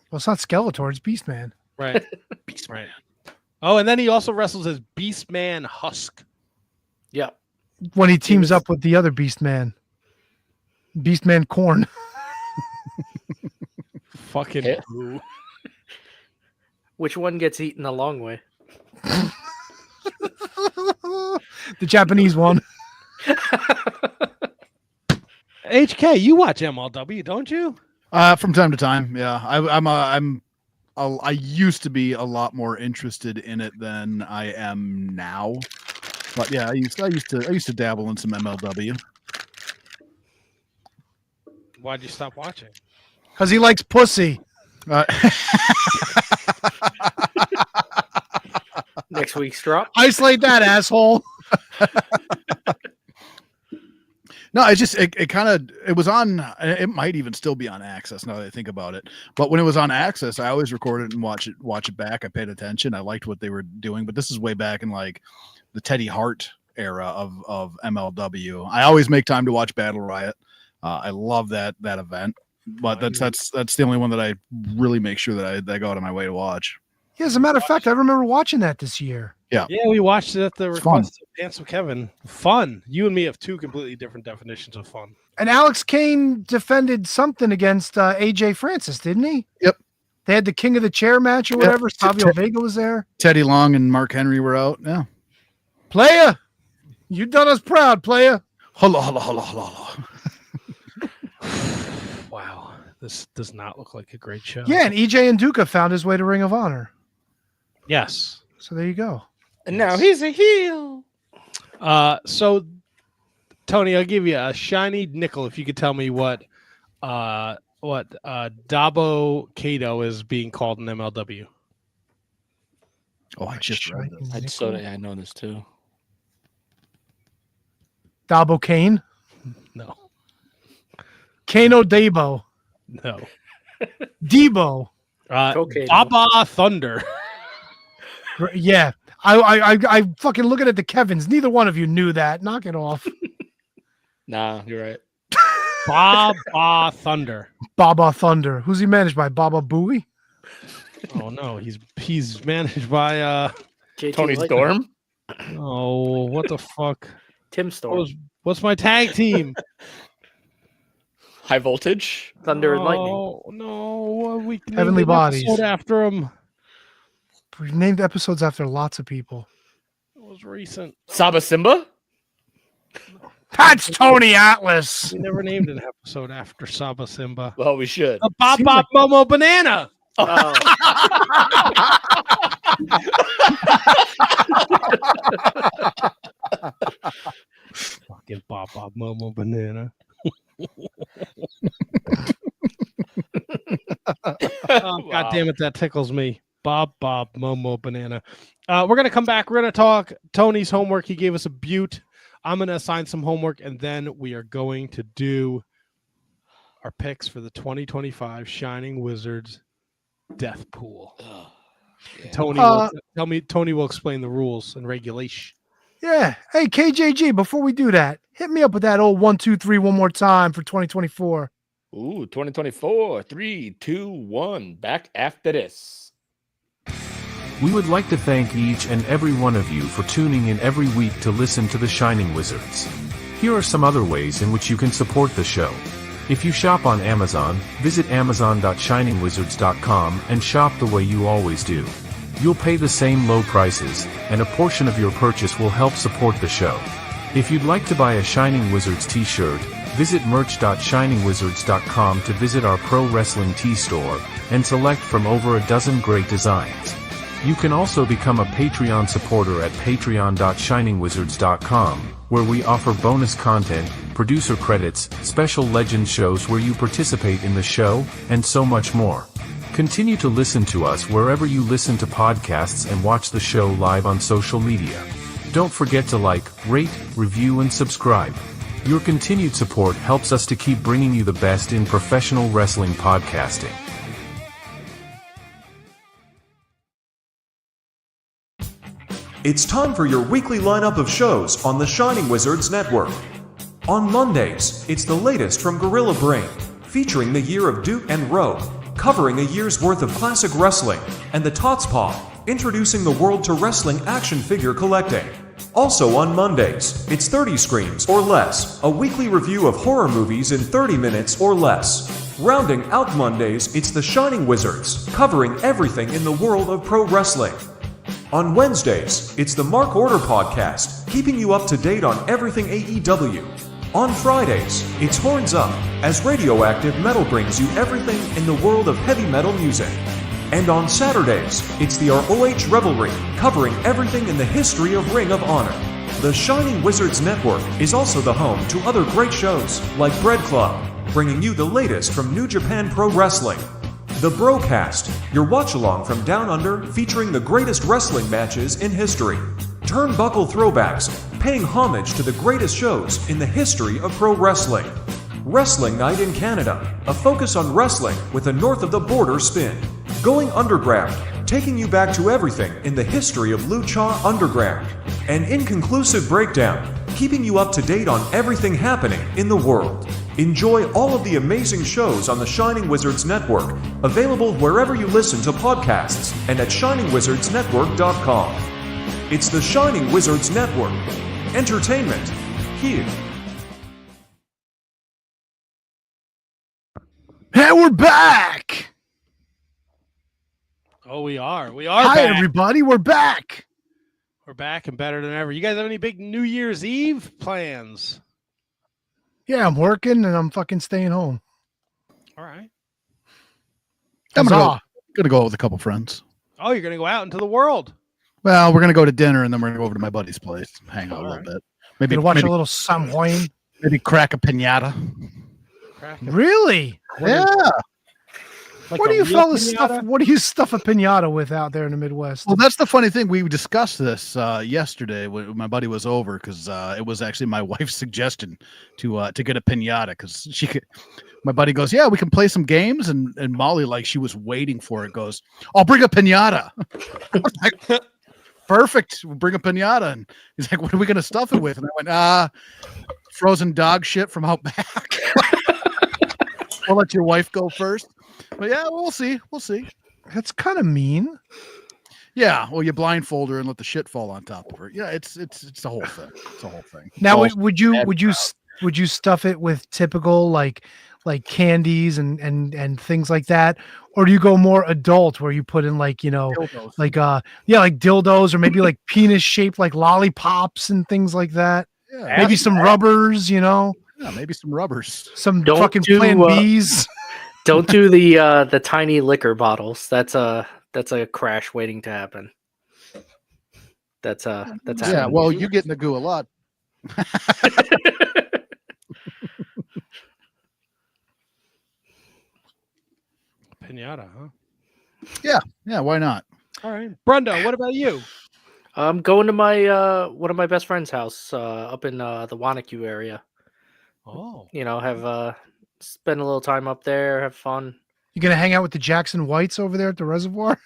Well, it's not Skeletor, it's Beastman. Right. Beastman. Oh, and then he also wrestles as Beastman Husk. Yeah. When he teams up with the other Beastman. Beastman Corn. Fucking Yeah. boo. Which one gets eaten the long way? The Japanese one. HK, you watch MLW, don't you? From time to time, yeah. I used to be a lot more interested in it than I am now. But yeah, I used to dabble in some MLW. Why'd you stop watching? Because he likes pussy. Next week's drop. Isolate that, asshole. No, it's just it was on. It might even still be on Access now that I think about it. But when it was on Access, I always record it and watch it back. I paid attention. I liked what they were doing. But this is way back in like the Teddy Hart era of MLW. I always make time to watch Battle Riot. I love that event. But that's the only one that I really make sure that I go out of my way to watch. Yeah, as a matter of fact, I remember watching that this year. Yeah, we watched it at the It's fun. request of Handsome Kevin. Fun. You and me have two completely different definitions of fun. And Alex Kane defended something against AJ Francis, didn't he? Yep. They had the King of the Chair match or Yep. whatever. Savio Vega was there. Teddy Long and Mark Henry were out. Yeah. Playa, you done us proud, playa. Holla, holla, holla, holla, holla. Wow. This does not look like a great show. Yeah, and EJ and Duca found his way to Ring of Honor. Yes. So there you go. And now he's a heel. So Tony, I'll give you a shiny nickel if you could tell me what Dabo Kato is being called in MLW. Oh, I just read this. I know this too. Dabo Kane. No. Kano Dabo. No. Debo. Cocaine. Baba Thunder. Yeah. I fucking looking at the Kevins. Neither one of you knew that. Knock it off. Nah, you're right. Baba Thunder. Baba Thunder. Who's he managed by? Baba Booey? Oh no, he's managed by JT Tony Lightning. Storm. oh, what the fuck? Tim Storm. What's my tag team? High voltage. Thunder and Lightning. Oh no, we can Heavenly name an Bodies. episode after him. We've named episodes after lots of people. It was recent. Saba Simba. That's Tony Atlas. We never named an episode after Saba Simba. Well, we should. The Bob Bob Momo Banana. Oh. Fucking Bob Bob Momo Banana. Oh, God damn it, that tickles me. Bob Momo Banana. We're gonna come back. We're gonna talk Tony's homework. He gave us a butte. I'm gonna assign some homework, and then we are going to do our picks for the 2025 Shining Wizards Death Pool. Tony will explain the rules and regulation. Yeah. Hey, KJG, before we do that, hit me up with that old 1, 2, 3 one more time for 2024. Ooh, 2024. 3, 2, 1. Back after this. We would like to thank each and every one of you for tuning in every week to listen to the Shining Wizards. Here are some other ways in which you can support the show. If you shop on Amazon, visit amazon.shiningwizards.com and shop the way you always do. You'll pay the same low prices, and a portion of your purchase will help support the show. If you'd like to buy a Shining Wizards t-shirt, visit merch.shiningwizards.com to visit our pro wrestling tee store, and select from over a dozen great designs. You can also become a Patreon supporter at patreon.shiningwizards.com, where we offer bonus content, producer credits, special legend shows where you participate in the show, and so much more. Continue to listen to us wherever you listen to podcasts and watch the show live on social media. Don't forget to like, rate, review and subscribe. Your continued support helps us to keep bringing you the best in professional wrestling podcasting. It's time for your weekly lineup of shows on the Shining Wizards Network. On Mondays, it's the latest from Gorilla Brain, featuring the year of Duke and Rowe, covering a year's worth of classic wrestling, and the Tots Pod, introducing the world to wrestling action figure collecting. Also on Mondays, it's 30 Screams or Less, a weekly review of horror movies in 30 minutes or less. Rounding out Mondays, it's the Shining Wizards, covering everything in the world of pro wrestling. On Wednesdays, it's the Mark Order Podcast, keeping you up to date on everything AEW. On Fridays, it's Horns Up, as Radioactive Metal brings you everything in the world of heavy metal music. And on Saturdays, it's the ROH Revelry, covering everything in the history of Ring of Honor. The Shining Wizards Network is also the home to other great shows, like Bread Club, bringing you the latest from New Japan Pro Wrestling. The Brocast, your watch-along from Down Under, featuring the greatest wrestling matches in history. Turnbuckle throwbacks, paying homage to the greatest shows in the history of pro wrestling. Wrestling Night in Canada, a focus on wrestling with a north-of-the-border spin. Going Underground, taking you back to everything in the history of Lucha Underground. An inconclusive breakdown, keeping you up to date on everything happening in the world. Enjoy all of the amazing shows on the Shining Wizards Network, available wherever you listen to podcasts and at shiningwizardsnetwork.com. It's the Shining Wizards Network. Entertainment here. Hey, we're back. Oh, we are. We are Hi, back. everybody. We're back. We're back and better than ever. You guys have any big New Year's Eve plans? Yeah, I'm working and I'm fucking staying home. All right. I'm Huzzah. gonna go out with a couple friends. Oh, you're going to go out into the world. Well, we're gonna go to dinner and then we're gonna go over to my buddy's place, hang out a All little right. bit. Maybe Gonna watch maybe, a little Samhain. maybe crack a pinata. Really? Yeah. Like What a do you real fellas pinata? stuff? What do you stuff a pinata with out there in the Midwest? Well, that's the funny thing. We discussed this yesterday when my buddy was over because it was actually my wife's suggestion to get a pinata because she could. My buddy goes, "Yeah, we can play some games," and Molly, like she was waiting for it, goes, "I'll bring a pinata." I was like, perfect. We'll bring a pinata, and he's like, "What are we gonna stuff it with?" And I went, frozen dog shit from out back." I'll let your wife go first. But yeah, we'll see. We'll see. That's kind of mean. Yeah, well, you blindfold her and let the shit fall on top of her. Yeah, it's the whole thing. It's the whole thing. Now, Balls- would you stuff it with typical like candies and things like that, or do you go more adult where you put in dildos. like dildos or maybe like penis shaped like lollipops and things like that? Yeah, Maybe some rubbers, yeah, maybe some rubbers. some Don't fucking do, Plan Bs. Don't do the tiny liquor bottles. That's a crash waiting to happen. That's Yeah, happening. well, you get in the goo a lot. Pinata, huh? Yeah, why not? All right. Brenda, what about you? I'm going to my one of my best friend's house up in the Wanacue area. Oh. Have spend a little time up there, have fun. You gonna hang out with the Jackson Whites over there at the reservoir?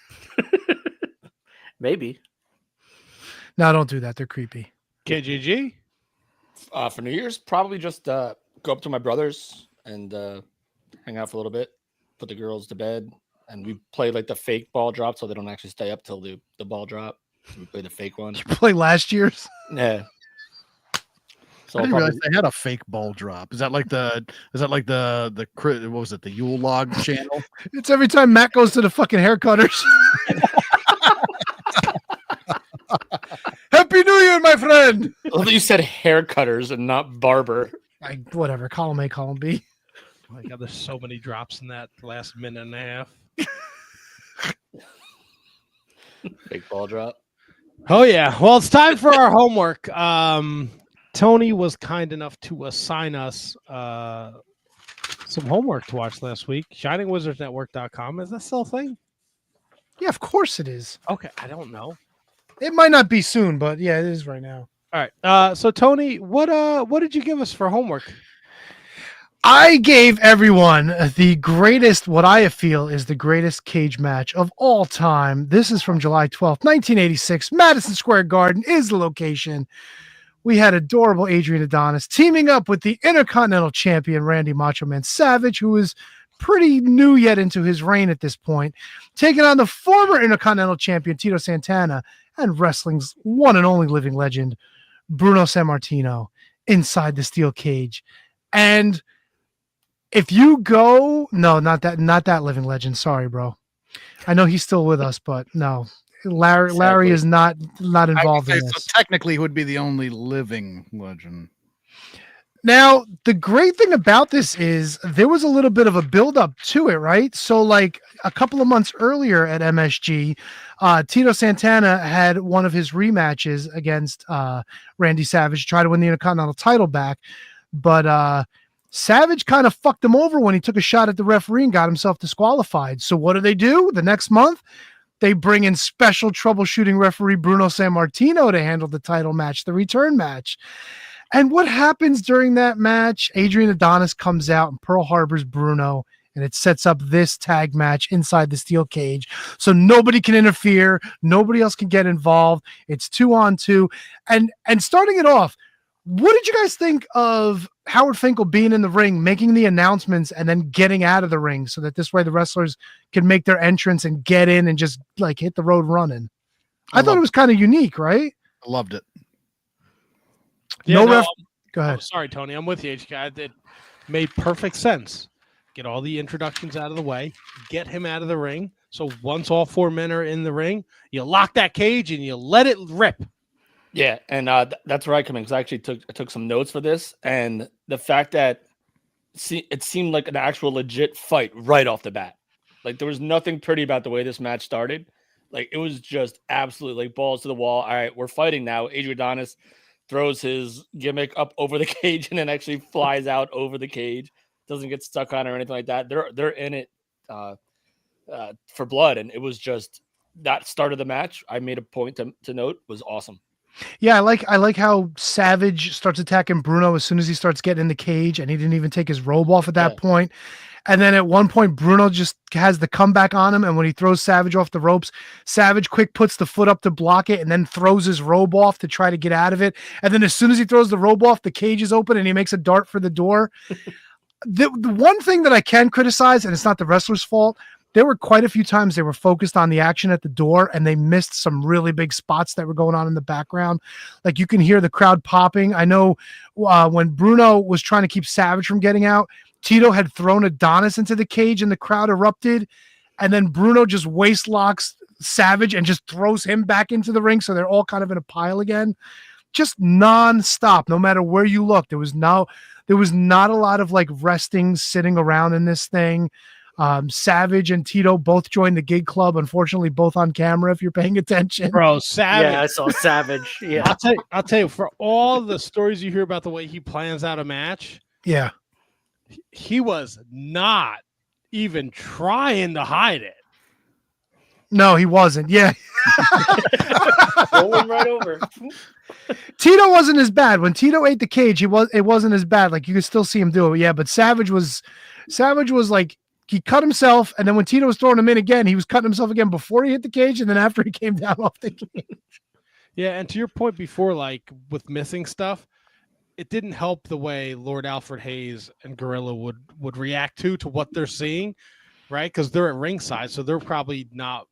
Maybe. No, don't do that. They're creepy. KGG? For New Year's, probably just go up to my brother's and hang out for a little bit, put the girls to bed, and we play like the fake ball drop so they don't actually stay up till the ball drop. We play the fake one. You play last year's? Yeah. So I didn't I'll realize they had a fake ball drop. Is that like the what was it, the Yule log channel? It's every time Matt goes to the fucking haircutters. Happy New Year, my friend. I love that you said hair cutters and not barber. Whatever. Column A, column B. Oh my God, there's so many drops in that last minute and a half. Fake ball drop. Oh yeah. Well, it's time for our homework. Tony was kind enough to assign us some homework to watch last week. ShiningWizardsNetwork.com. Is that still a thing? Yeah, of course it is. Okay, I don't know. It might not be soon, but yeah, it is right now. All right. So Tony, what did you give us for homework? I gave everyone the greatest, what I feel is the greatest cage match of all time. This is from July 12th, 1986. Madison Square Garden is the location. We had adorable Adrian Adonis teaming up with the Intercontinental Champion, Randy Macho Man Savage, who is pretty new yet into his reign at this point, taking on the former Intercontinental Champion, Tito Santana, and wrestling's one and only living legend, Bruno Sammartino, inside the steel cage. And if you go, no, not that living legend. Sorry, bro. I know he's still with us, but no, Larry is not involved in this. So technically, he would be the only living legend. Now, the great thing about this is there was a little bit of a build-up to it, right? So, like a couple of months earlier at MSG, Tito Santana had one of his rematches against Randy Savage to try to win the Intercontinental title back, but Savage kind of fucked him over when he took a shot at the referee and got himself disqualified. So what do? The next month, they bring in special troubleshooting referee Bruno Sammartino to handle the title match, the return match. And what happens during that match? Adrian Adonis comes out and Pearl Harbor's Bruno, and it sets up this tag match inside the steel cage. So nobody can interfere. Nobody else can get involved. It's 2-on-2. And starting it off, what did you guys think of Howard Finkel being in the ring, making the announcements, and then getting out of the ring so that this way the wrestlers can make their entrance and get in and just like hit the road running? I thought it was kind of unique, right? I loved it. Yeah, Go ahead. Oh, sorry, Tony. I'm with you, HK. It made perfect sense. Get all the introductions out of the way. Get him out of the ring. So once all four men are in the ring, you lock that cage and you let it rip. Yeah, and that's where I come in because I actually took some notes for this, and the fact that it seemed like an actual legit fight right off the bat. Like there was nothing pretty about the way this match started. Like it was just absolutely like balls to the wall. All right, we're fighting now. Adrian Adonis throws his gimmick up over the cage and then actually flies out over the cage. Doesn't get stuck on or anything like that. They're in it for blood, and it was just that start of the match. I made a point to note was awesome. Yeah, I like how Savage starts attacking Bruno as soon as he starts getting in the cage, and he didn't even take his robe off at that point. And then at one point, Bruno just has the comeback on him, and when he throws Savage off the ropes, Savage quick puts the foot up to block it and then throws his robe off to try to get out of it. And then as soon as he throws the robe off, the cage is open and he makes a dart for the door. The one thing that I can criticize, and it's not the wrestler's fault, there were quite a few times they were focused on the action at the door and they missed some really big spots that were going on in the background. Like you can hear the crowd popping. I know when Bruno was trying to keep Savage from getting out, Tito had thrown Adonis into the cage and the crowd erupted. And then Bruno just waist locks Savage and just throws him back into the ring. So they're all kind of in a pile again. Just nonstop, no matter where you look. There was not a lot of like resting, sitting around in this thing. Savage and Tito both joined the gig club, unfortunately both on camera if you're paying attention. Bro, Savage. Yeah, I saw Savage. Yeah. I'll tell you, for all the stories you hear about the way he plans out a match, yeah, he was not even trying to hide it. No, he wasn't. Yeah. Rolling right over. Tito wasn't as bad. When Tito ate the cage, it wasn't as bad. Like you could still see him do it. Yeah, but Savage was like he cut himself, and then when Tito was throwing him in again, he was cutting himself again before he hit the cage, and then after he came down off the cage. Yeah, and to your point before, like with missing stuff, it didn't help the way Lord Alfred Hayes and Gorilla would react to what they're seeing, right? Because they're at ringside, so they're probably not.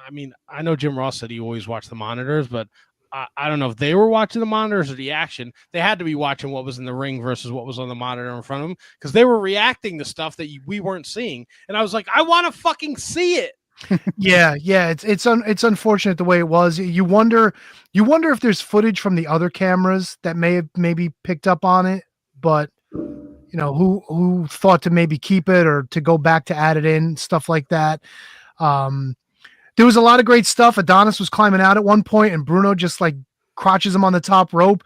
I mean, I know Jim Ross said he always watched the monitors, but I don't know if they were watching the monitors or the action. They had to be watching what was in the ring versus what was on the monitor in front of them because they were reacting to stuff that we weren't seeing. And I was like, I want to fucking see it. Yeah. It's unfortunate the way it was. You wonder if there's footage from the other cameras that may have maybe picked up on it, but you know, who thought to maybe keep it or to go back to add it in, stuff like that. There was a lot of great stuff. Adonis was climbing out at one point, and Bruno just like crotches him on the top rope.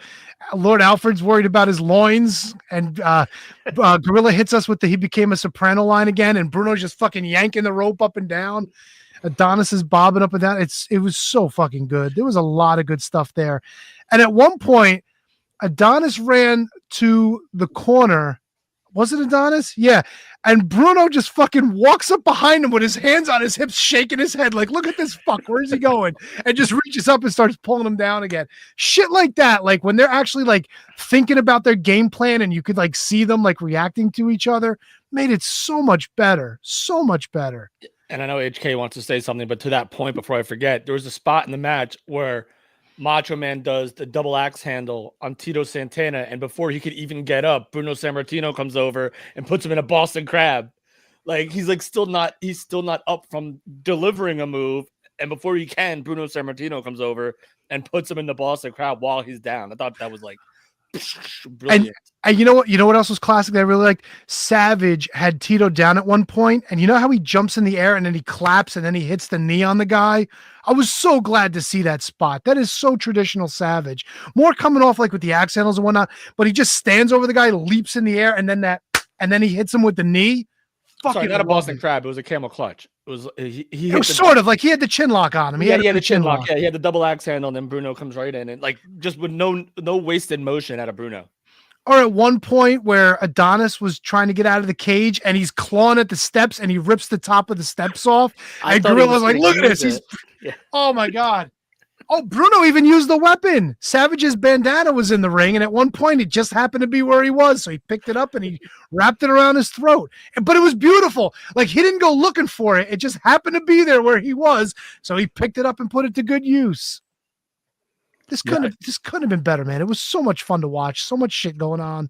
Lord Alfred's worried about his loins, and Gorilla hits us with he became a soprano line again, and Bruno's just fucking yanking the rope up and down. Adonis is bobbing up and down. It was so fucking good. There was a lot of good stuff there. And at one point, Adonis ran to the corner. Was it Adonis? Yeah. And Bruno just fucking walks up behind him with his hands on his hips, shaking his head like, look at this fuck. Where's he going? And just reaches up and starts pulling him down again. Shit like that. Like when they're actually like thinking about their game plan and you could like see them like reacting to each other, made it so much better. So much better. And I know HK wants to say something, but to that point, before I forget, there was a spot in the match where Macho Man does the double axe handle on Tito Santana, and before he could even get up, Bruno Sammartino comes over and puts him in a Boston Crab. Like he's still not up from delivering a move, and before he can, Bruno Sammartino comes over and puts him in the Boston Crab while he's down. I thought that was like brilliant. And you know what else was classic that I really liked? Savage had Tito down at one point, and you know how he jumps in the air and then he claps and then he hits the knee on the guy? I was so glad to see that spot. That is so traditional Savage. More coming off like with the axe handles and whatnot, but he just stands over the guy, leaps in the air, and then he hits him with the knee. Sorry, not a Boston Crab. It was a camel clutch. It was it was sort of like he had the chin lock on him. He had the chin lock. Yeah, he had the double axe handle, and then Bruno comes right in and like just with no wasted motion out of Bruno. Or at one point where Adonis was trying to get out of the cage and he's clawing at the steps and he rips the top of the steps off. And Gorilla's like, look at this. Oh my God. Oh, Bruno even used the weapon. Savage's bandana was in the ring, and at one point it just happened to be where he was. So he picked it up and he wrapped it around his throat. But it was beautiful. Like he didn't go looking for it. It just happened to be there where he was. So he picked it up and put it to good use. This couldn't have been better, man. It was so much fun to watch. So much shit going on.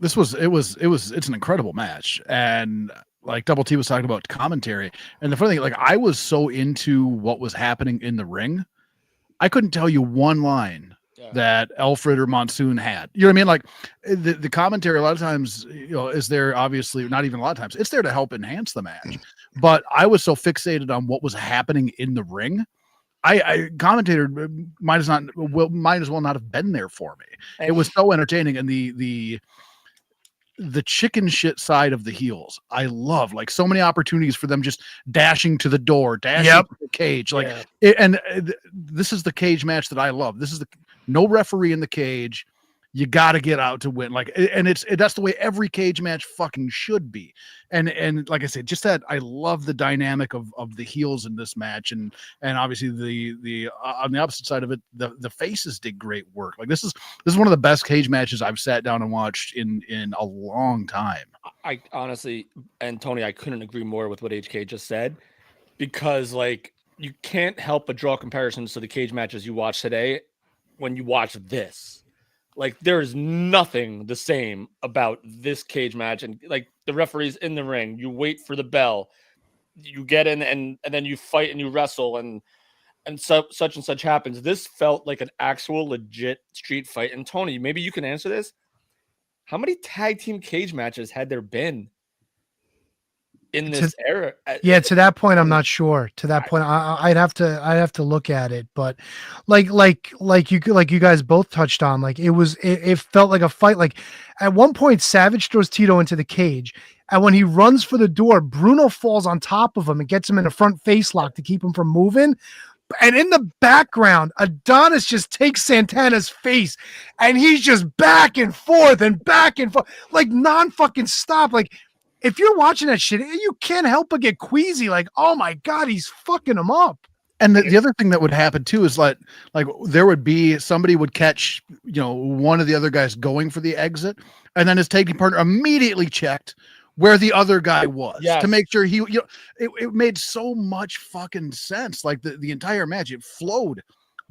It's an incredible match. And like Double T was talking about commentary. And the funny thing, like I was so into what was happening in the ring, I couldn't tell you one line that Alfred or Monsoon had. You know what I mean? Like the commentary a lot of times, is there obviously not even a lot of times. It's there to help enhance the match. But I was so fixated on what was happening in the ring. I commentator might as well not have been there for me. It was so entertaining, and the chicken shit side of the heels, I love. Like so many opportunities for them just dashing to the door, dashing to the cage. Like, this is the cage match that I love. This is no referee in the cage. You got to get out to win. Like, and that's the way every cage match fucking should be. And like I said, just that I love the dynamic of the heels in this match, and obviously the on the opposite side of it, the faces did great work. Like this is one of the best cage matches I've sat down and watched in a long time. I honestly, and Tony, I couldn't agree more with what HK just said, because like you can't help but draw comparisons to the cage matches you watch today when you watch this. Like there is nothing the same about this cage match, and like the referee's in the ring, you wait for the bell, you get in, and then you fight and you wrestle, and such and such happens. This felt like an actual legit street fight. And Tony, maybe you can answer this. How many tag team cage matches had there been in this era? Yeah, to that point, I'm not sure. To that point, I'd have to look at it. But like you guys both touched on, like it felt like a fight. Like at one point, Savage throws Tito into the cage. And when he runs for the door, Bruno falls on top of him and gets him in a front face lock to keep him from moving. And in the background, Adonis just takes Santana's face and he's just back and forth, like non-fucking stop. Like, if you're watching that shit, you can't help but get queasy. Like, oh my God, he's fucking him up. And the other thing that would happen too is like there would be somebody would catch, one of the other guys going for the exit, and then his taking partner immediately checked where the other guy was to make sure it made so much fucking sense. Like the entire match, it flowed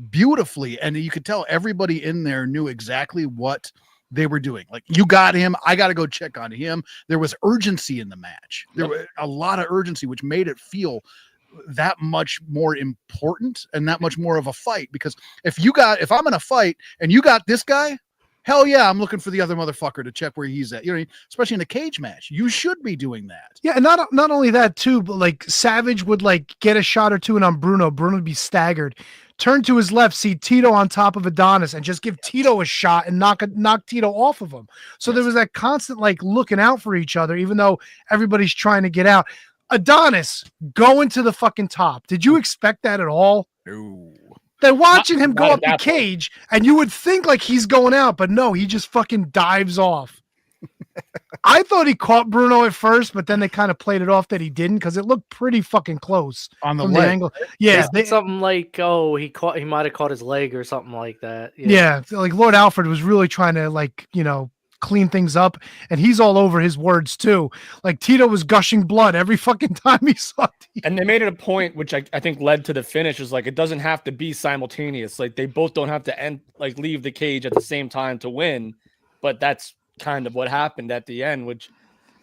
beautifully. And you could tell everybody in there knew exactly what they were doing. Like, you got him, I got to go check on him. There was urgency in the match. There was a lot of urgency, which made it feel that much more important and that much more of a fight. Because if I'm in a fight and you got this guy, hell yeah, I'm looking for the other motherfucker to check where he's at. Especially in a cage match, you should be doing that. Yeah, and not only that too, but like Savage would like get a shot or two in on Bruno. Bruno would be staggered, turn to his left, see Tito on top of Adonis, and just give Tito a shot and knock Tito off of him. So there was that constant like looking out for each other, even though everybody's trying to get out. Adonis going to the fucking top. Did you expect that at all? No. They're watching him go up the cage, and you would think like he's going out, but no, he just fucking dives off. I thought he caught Bruno at first, but then they kind of played it off that he didn't because it looked pretty fucking close on the angle. Yeah, something like he might have caught his leg or something like that. Yeah, like Lord Alfred was really trying to clean things up, and he's all over his words too. Like Tito was gushing blood every fucking time he saw Tito. And they made it a point, which I think led to the finish, is like it doesn't have to be simultaneous. Like they both don't have to leave the cage at the same time to win, but that's kind of what happened at the end, which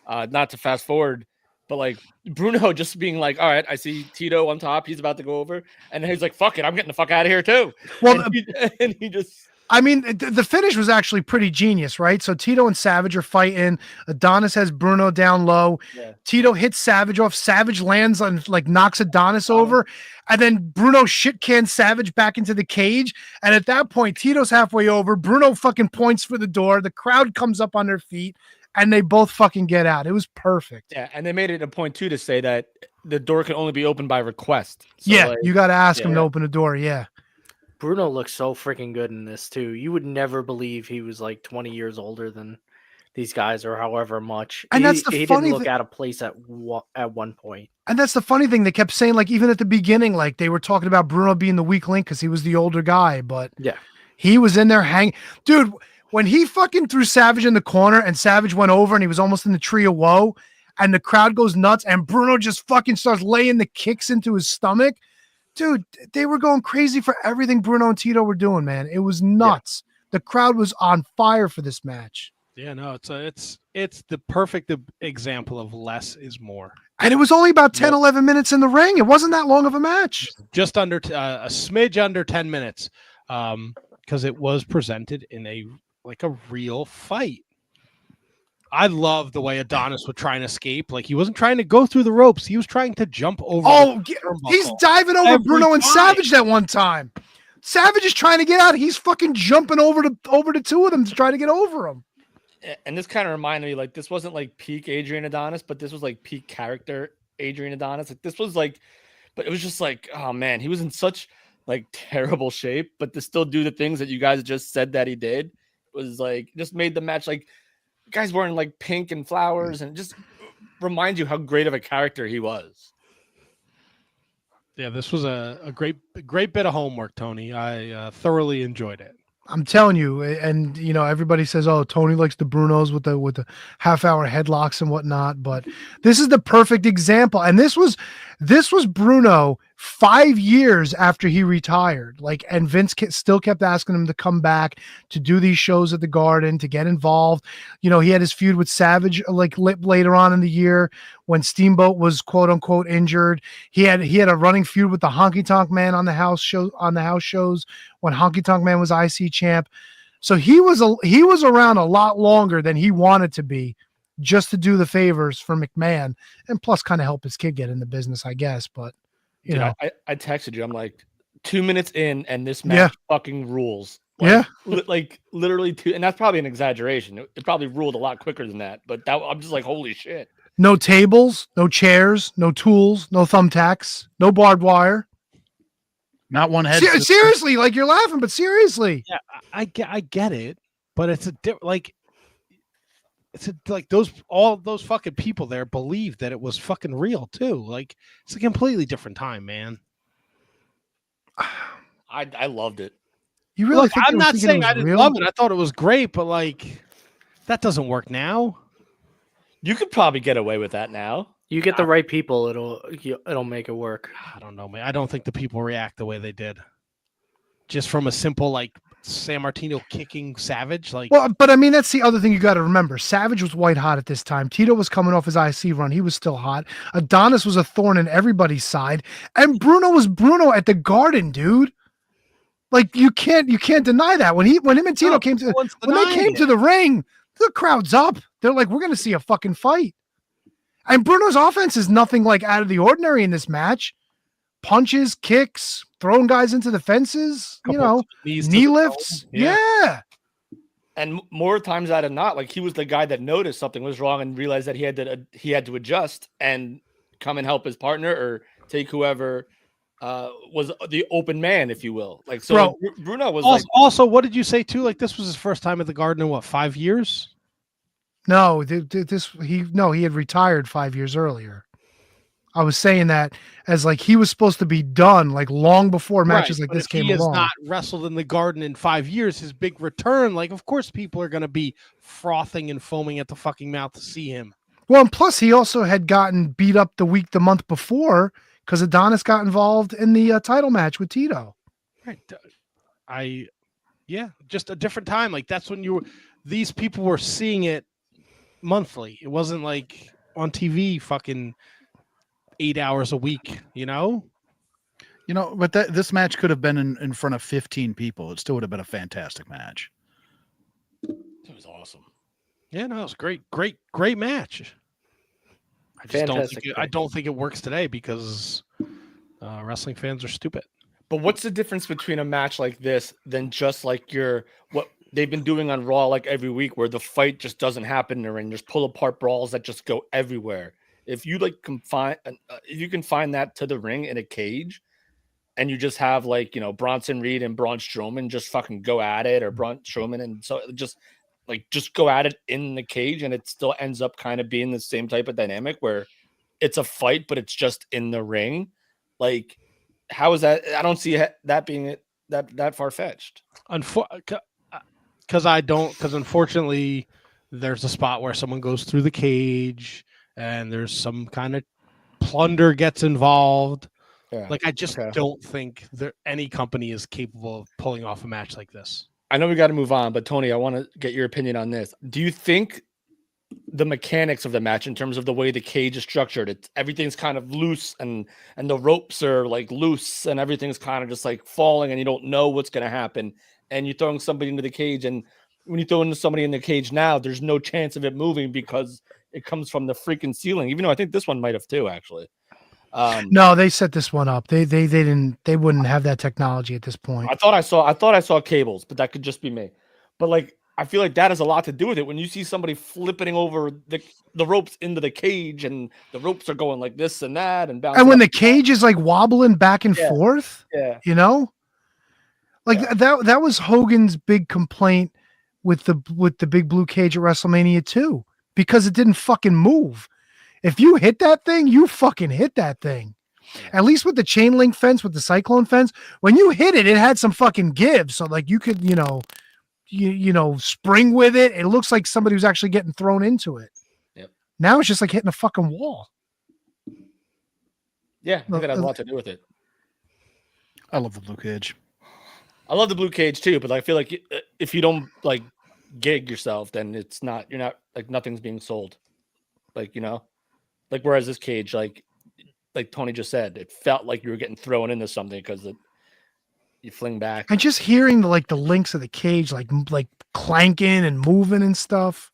not to fast forward, but like Bruno just being like, all right, I see Tito on top, he's about to go over, and then he's like, fuck it, I'm getting the fuck out of here too. Well, and he just I mean, the finish was actually pretty genius, right? So Tito and Savage are fighting. Adonis has Bruno down low. Yeah. Tito hits Savage off. Savage lands on, knocks Adonis over. And then Bruno shit cans Savage back into the cage. And at that point, Tito's halfway over. Bruno fucking points for the door. The crowd comes up on their feet. And they both fucking get out. It was perfect. Yeah, and they made it a point, too, to say that the door can only be opened by request. So you got to ask him to open the door, Bruno looks so freaking good in this too. You would never believe he was like 20 years older than these guys or however much. And that's the he funny didn't look out of place at one point. And that's the funny thing. They kept saying, like, even at the beginning, like they were talking about Bruno being the weak link because he was the older guy, but he was in there hanging. Dude, when he fucking threw Savage in the corner and Savage went over and he was almost in the tree of woe and the crowd goes nuts and Bruno just fucking starts laying the kicks into his stomach. Dude, they were going crazy for everything Bruno and Tito were doing, man. It was nuts. Yeah. The crowd was on fire for this match. Yeah, no, it's the perfect example of less is more. And it was only about 10, 11 minutes in the ring. It wasn't that long of a match. Just under a smidge under 10 minutes, because it was presented in a real fight. I love the way Adonis was trying to escape. Like, he wasn't trying to go through the ropes. He was trying to jump over. Oh, he's diving over Bruno and Savage that one time. Savage is trying to get out. He's fucking jumping over the two of them to try to get over him. And this kind of reminded me, like, this wasn't like peak Adrian Adonis, but this was like peak character Adrian Adonis. Like, this was like, but it was just like, oh man, he was in such like terrible shape, but to still do the things that you guys just said that he did was like, just made the match like, guys wearing like pink and flowers and just reminds you how great of a character he was. Yeah, this was a great bit of homework, Tony. I thoroughly enjoyed it. I'm telling you, and everybody says, "Oh, Tony likes the Brunos with the half-hour headlocks and whatnot." But this is the perfect example, and this was Bruno 5 years after he retired. Like, and Vince still kept asking him to come back to do these shows at the Garden to get involved. He had his feud with Savage later on in the year when Steamboat was quote unquote injured. He had a running feud with the Honky Tonk Man on the house shows when Honky Tonk Man was IC champ. So he was around a lot longer than he wanted to be, just to do the favors for McMahon and plus kind of help his kid get in the business, I guess. But I texted you. I'm like 2 minutes in, and this match fucking rules. Like literally 2, and that's probably an exaggeration. It probably ruled a lot quicker than that. But I'm just like, holy shit. No tables, no chairs, no tools, no thumbtacks, no barbed wire. Not one head. Seriously, like you're laughing, but seriously. Yeah, I get it, but it's a like all those fucking people there believed that it was fucking real too. Like it's a completely different time, man. I loved it. You really? Look, think I'm not saying I didn't real? love it. I thought it was great, but like that doesn't work now. You could probably get away with that now. You get the right people, it'll make it work. I don't know, man. I don't think the people react the way they did. Just from a simple like San Martino kicking Savage, like. Well, but I mean that's the other thing you got to remember. Savage was white hot at this time. Tito was coming off his IC run; he was still hot. Adonis was a thorn in everybody's side, and Bruno was Bruno at the Garden, dude. Like you can't deny that when him and Tito came to the ring, the crowd's up. They're like, we're gonna see a fucking fight. And Bruno's offense is nothing like out of the ordinary in this match. Punches, kicks, throwing guys into the fences, knee lifts. Yeah. And more times out of not, like he was the guy that noticed something was wrong and realized that he had to adjust and come and help his partner or take whoever was the open man, if you will. Like so, Bro, Bruno was also. What did you say too? Like this was his first time at the Garden in what 5 years? No, he had retired 5 years earlier. I was saying that as like he was supposed to be done like long before matches like this came along. He has not wrestled in the Garden in 5 years. His big return, like of course people are going to be frothing and foaming at the fucking mouth to see him. Well, and plus he also had gotten beat up the month before because Adonis got involved in the title match with Tito. Right. Just a different time. Like that's when these people were seeing it monthly. It wasn't like on TV fucking 8 hours a week, But this match could have been in front of 15 people. It still would have been a fantastic match. It was awesome. Yeah, no, it was great match. I don't think it works today because wrestling fans are stupid. But what's the difference between a match like this than just like what they've been doing on Raw like every week where the fight just doesn't happen in the ring? There's pull apart brawls that just go everywhere. If you if you can find that to the ring in a cage and you just have like, Bronson Reed and Braun Strowman just fucking go at it, or Braun Strowman and so just go at it in the cage, and it still ends up kind of being the same type of dynamic where it's a fight, but it's just in the ring. Like, how is that? I don't see that being that far fetched. Because unfortunately there's a spot where someone goes through the cage and there's some kind of plunder gets involved. Yeah. Like, I just don't think any company is capable of pulling off a match like this. I know we got to move on, but Tony, I want to get your opinion on this. Do you think the mechanics of the match, in terms of the way the cage is structured, everything's kind of loose and the ropes are like loose and everything's kind of just like falling and you don't know what's going to happen, and you're throwing somebody into the cage, and when you throw into somebody in the cage now, there's no chance of it moving because it comes from the freaking ceiling, even though I think this one might have too, actually. No, they set this one up. They wouldn't have that technology at this point. I thought I saw cables, but that could just be me. But like, I feel like that has a lot to do with it. When you see somebody flipping over the ropes into the cage, and the ropes are going like this and that, and bouncing, and when the cage is like wobbling back and forth, that was Hogan's big complaint with the big blue cage at WrestleMania 2, because it didn't fucking move. If you hit that thing, you fucking hit that thing. At least with the chain link fence, with the cyclone fence, when you hit it, it had some fucking give. So like you could, spring with it. It looks like somebody was actually getting thrown into it. Yep. Now it's just like hitting a fucking wall. Yeah, I think that has a lot to do with it. I love the blue cage. I love the blue cage too, but I feel like if you don't like gig yourself, then you're not like, nothing's being sold. Like, like, whereas this cage, like Tony just said, it felt like you were getting thrown into something because you fling back. And just hearing the links of the cage, like clanking and moving and stuff.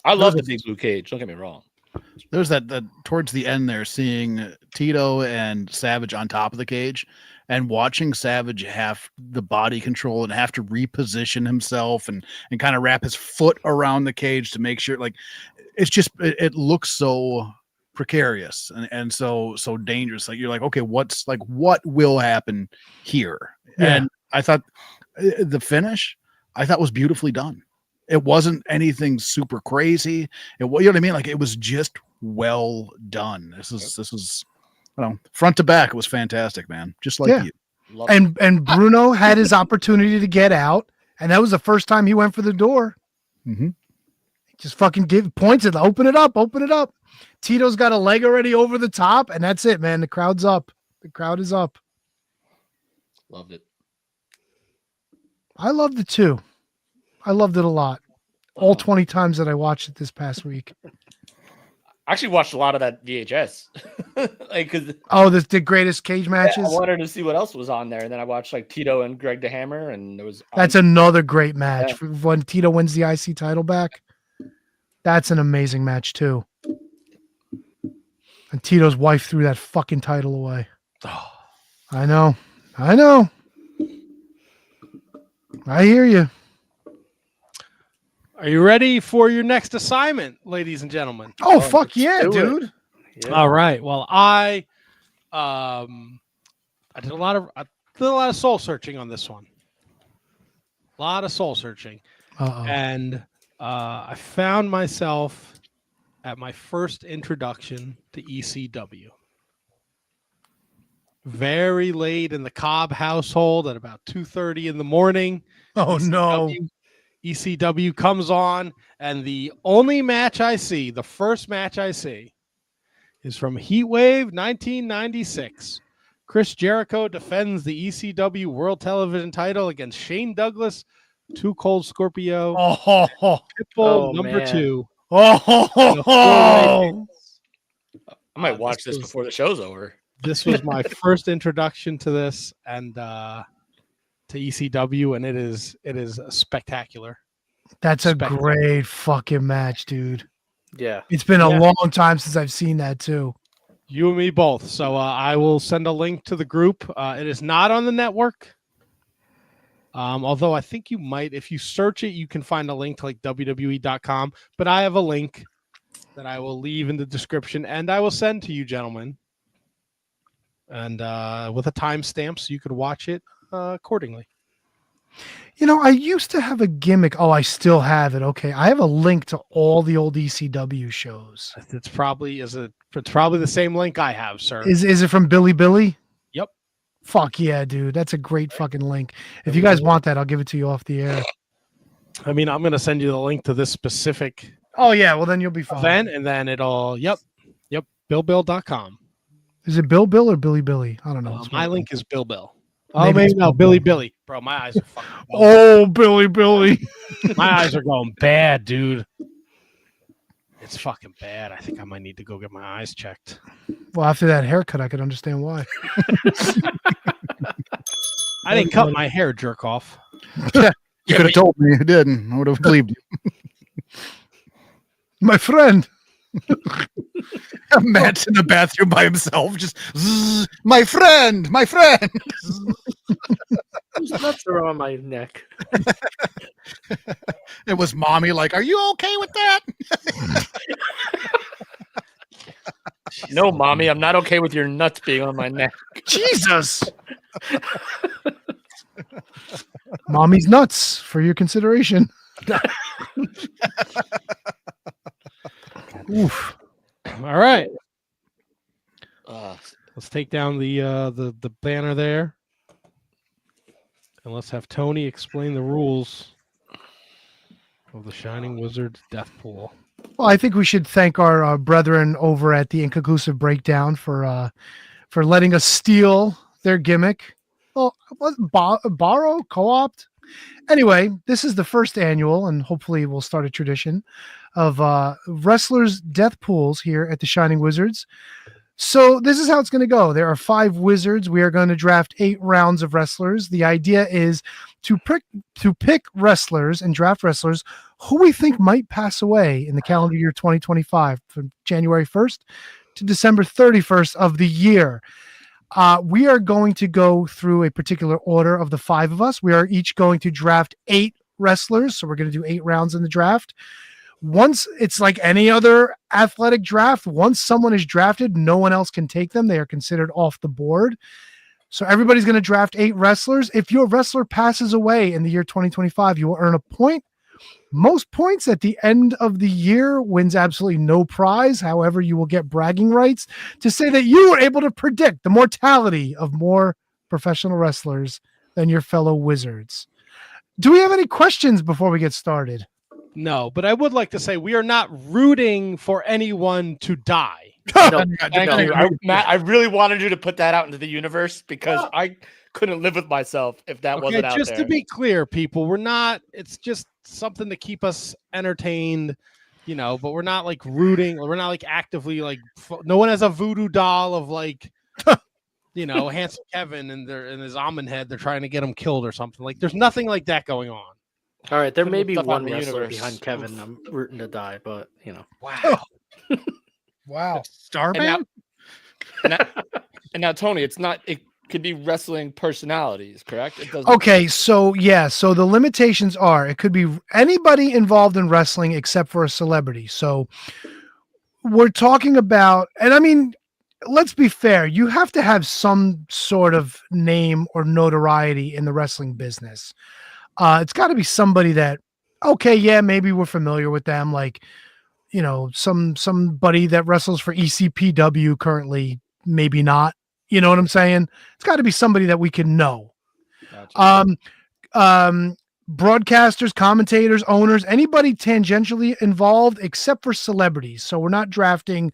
I love the big blue cage. Don't get me wrong. There's that towards the end there, seeing Tito and Savage on top of the cage, and watching Savage have the body control and have to reposition himself and kind of wrap his foot around the cage to make sure, like, it's just it looks so precarious and so dangerous. Like you're like, okay, what will happen here? Yeah. And I thought the finish I thought was beautifully done. It wasn't anything super crazy. You know what I mean? Like it was just well done. This is front to back. It was fantastic, man. Just like you. Love it. And Bruno had his opportunity to get out, and that was the first time he went for the door. Mm-hmm. Just fucking points it, open it up. Tito's got a leg already over the top, and that's it, man. The crowd's up. The crowd is up. Loved it. I loved it too. I loved it a lot. All 20 times that I watched it this past week. I actually watched a lot of that VHS. Cause the greatest cage matches. I wanted to see what else was on there, and then I watched like Tito and Greg the Hammer, and there was that's another great match when Tito wins the IC title back. That's an amazing match too. And Tito's wife threw that fucking title away. I know. I hear you. Are you ready for your next assignment, ladies and gentlemen? Oh, fuck yeah, dude. Yeah. All right. Well, I did a lot of soul searching on this one. A lot of soul searching. And I found myself at my first introduction to ECW. Very late in the Cobb household at about 2:30 in the morning. Oh, no. ECW comes on, and the only match I see, the first match I see, is from Heatwave 1996. Chris Jericho defends the ECW World Television title against Shane Douglas, Too Cold Scorpio, Pitbull number man. 2. I might watch this before the show's over. This was my first introduction to this and to ECW, and it is spectacular. That's a great fucking match, dude. Yeah. It's been a long time since I've seen that too. You and me both. So I will send a link to the group. It is not on the network. Although I think you might, if you search it, you can find a link to like WWE.com. But I have a link that I will leave in the description and I will send to you, gentlemen. And with a timestamp so you could watch it accordingly. You know, I used to have a gimmick. Oh, I still have it. Okay. I have a link to all the old ECW shows. It's probably the same link I have, sir. Is it from Billy Billy? Yep. Fuck yeah, dude. That's a great fucking link. If you guys want that, I'll give it to you off the air. I mean, I'm going to send you the link to this specific Oh yeah, well then you'll be fine. event, and then it'll BillBill.com. Is it Bill or Billy Billy? I don't know. My link is Bill. Oh, maybe no, Billy. Bro, my eyes are fucking Oh, Billy. my eyes are going bad, dude. It's fucking bad. I think I might need to go get my eyes checked. Well, after that haircut, I could understand why. I didn't cut my hair, jerk off. You could have told me you didn't. I would have believed you. My friend. Matt's in the bathroom by himself, just zzz, my friend. Whose nuts are on my neck? It was mommy like, are you okay with that? No, mommy, I'm not okay with your nuts being on my neck. Jesus. Mommy's nuts for your consideration. Oof. All right. Let's take down the banner there. And let's have Tony explain the rules of the Shining Wizard's Death Pool. Well, I think we should thank our brethren over at the Inconclusive Breakdown for letting us steal their gimmick. Well, borrow, co-opt. Anyway, this is the first annual, and hopefully we'll start a tradition of wrestlers' death pools here at the Shining Wizards. So this is how it's going to go. There are 5 wizards. We are going to draft 8 rounds of wrestlers. The idea is to pick wrestlers and draft wrestlers who we think might pass away in the calendar year 2025 from January 1st to December 31st of the year. We are going to go through a particular order of the 5 of us. We are each going to draft 8 wrestlers. So we're going to do 8 rounds in the draft. once it's like any other athletic draft, once someone is drafted, no one else can take them. They are considered off the board. So everybody's going to draft 8 wrestlers. If your wrestler passes away in the year 2025, you will earn a point. Most points at the end of the year wins absolutely no prize. However, you will get bragging rights to say that you were able to predict the mortality of more professional wrestlers than your fellow wizards. Do we have any questions before we get started? No, but I would like to say we are not rooting for anyone to die. No, Thank you. Matt, I really wanted you to put that out into the universe because I couldn't live with myself if that wasn't out just there. to be clear, people, we're not. It's just something to keep us entertained, but we're not like rooting. We're not like actively like. No one has a voodoo doll of like, handsome Kevin and in his almond head. They're trying to get him killed or something. Like, there's nothing like that going on. All right, there may be Stuff out one in the wrestler universe. behind Kevin. I'm rooting to die, but Wow. Wow. Starman? And now, Tony, it's not. It could be wrestling personalities, correct? It doesn't. Okay, so yeah, so the limitations are it could be anybody involved in wrestling except for a celebrity. So we're talking about, and I mean, let's be fair, you have to have some sort of name or notoriety in the wrestling business. It's got to be somebody that, okay, yeah, maybe we're familiar with them, like, somebody that wrestles for ECPW currently, maybe not. You know what I'm saying? It's got to be somebody that we can know. Gotcha. Broadcasters, commentators, owners, anybody tangentially involved except for celebrities. So we're not drafting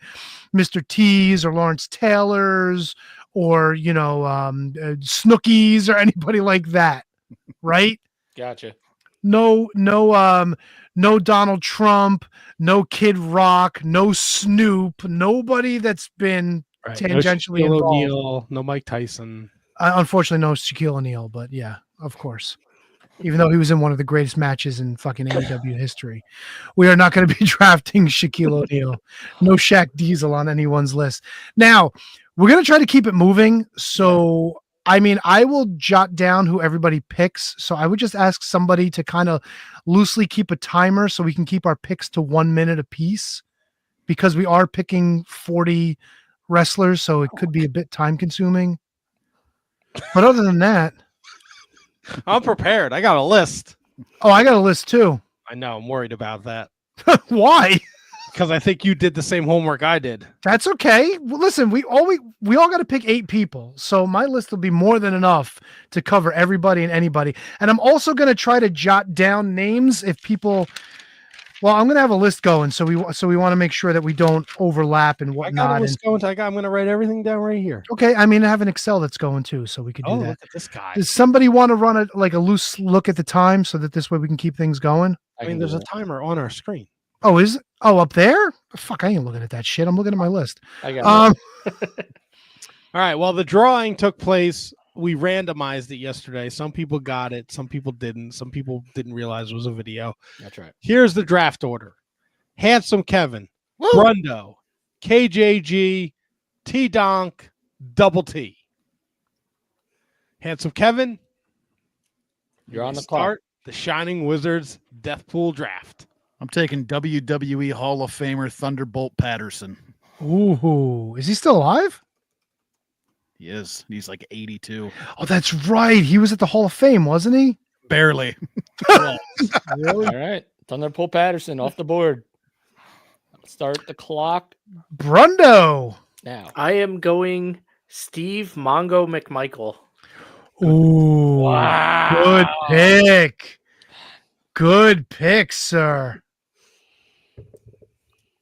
Mr. T's or Lawrence Taylor's or, Snookies or anybody like that. Right? Gotcha. No Donald Trump, no Kid Rock, no Snoop, nobody that's been tangentially no involved. O'Neal, no Mike Tyson. Unfortunately, no Shaquille O'Neal, but yeah, of course. Even though he was in one of the greatest matches in fucking AEW history, we are not going to be drafting Shaquille O'Neal. No Shaq Diesel on anyone's list. Now, we're going to try to keep it moving. So, I mean, I will jot down who everybody picks. So I would just ask somebody to kind of loosely keep a timer so we can keep our picks to 1 minute apiece, because we are picking 40 wrestlers. So it could be a bit time consuming. But other than that, I'm prepared. I got a list. Oh, I got a list too. I know. I'm worried about that. Why? Because I think you did the same homework I did. That's okay. Well, listen, we all got to pick 8 people. So my list will be more than enough to cover everybody and anybody. And I'm also going to try to jot down names if people. Well, I'm going to have a list going, so we want to make sure that we don't overlap and whatnot. I got a list going. I'm going to write everything down right here. Okay, I mean, I have an Excel that's going too, so we could do that. Look at this guy. Does somebody want to run a loose look at the time so that this way we can keep things going? I mean, there's a timer on our screen. Oh, is it? Oh, up there? Fuck, I ain't looking at that shit. I'm looking at my list. I got it. All right. Well, the drawing took place. We randomized it yesterday. Some people got it. Some people didn't. Some people didn't realize it was a video. That's right. Here's the draft order. Handsome Kevin, Brundo, KJG, T-Donk, Double T. Handsome Kevin, You're on the clock. start the Shining Wizards Death Pool draft. I'm taking WWE Hall of Famer Thunderbolt Patterson. Ooh, is he still alive? He is. He's like 82. Oh, that's right. He was at the Hall of Fame, wasn't he? Barely. Really? All right. Thunderbolt Patterson off the board. Start the clock Brundo. now. I am going Steve Mongo McMichael. Ooh, Wow. good pick. Good pick, sir.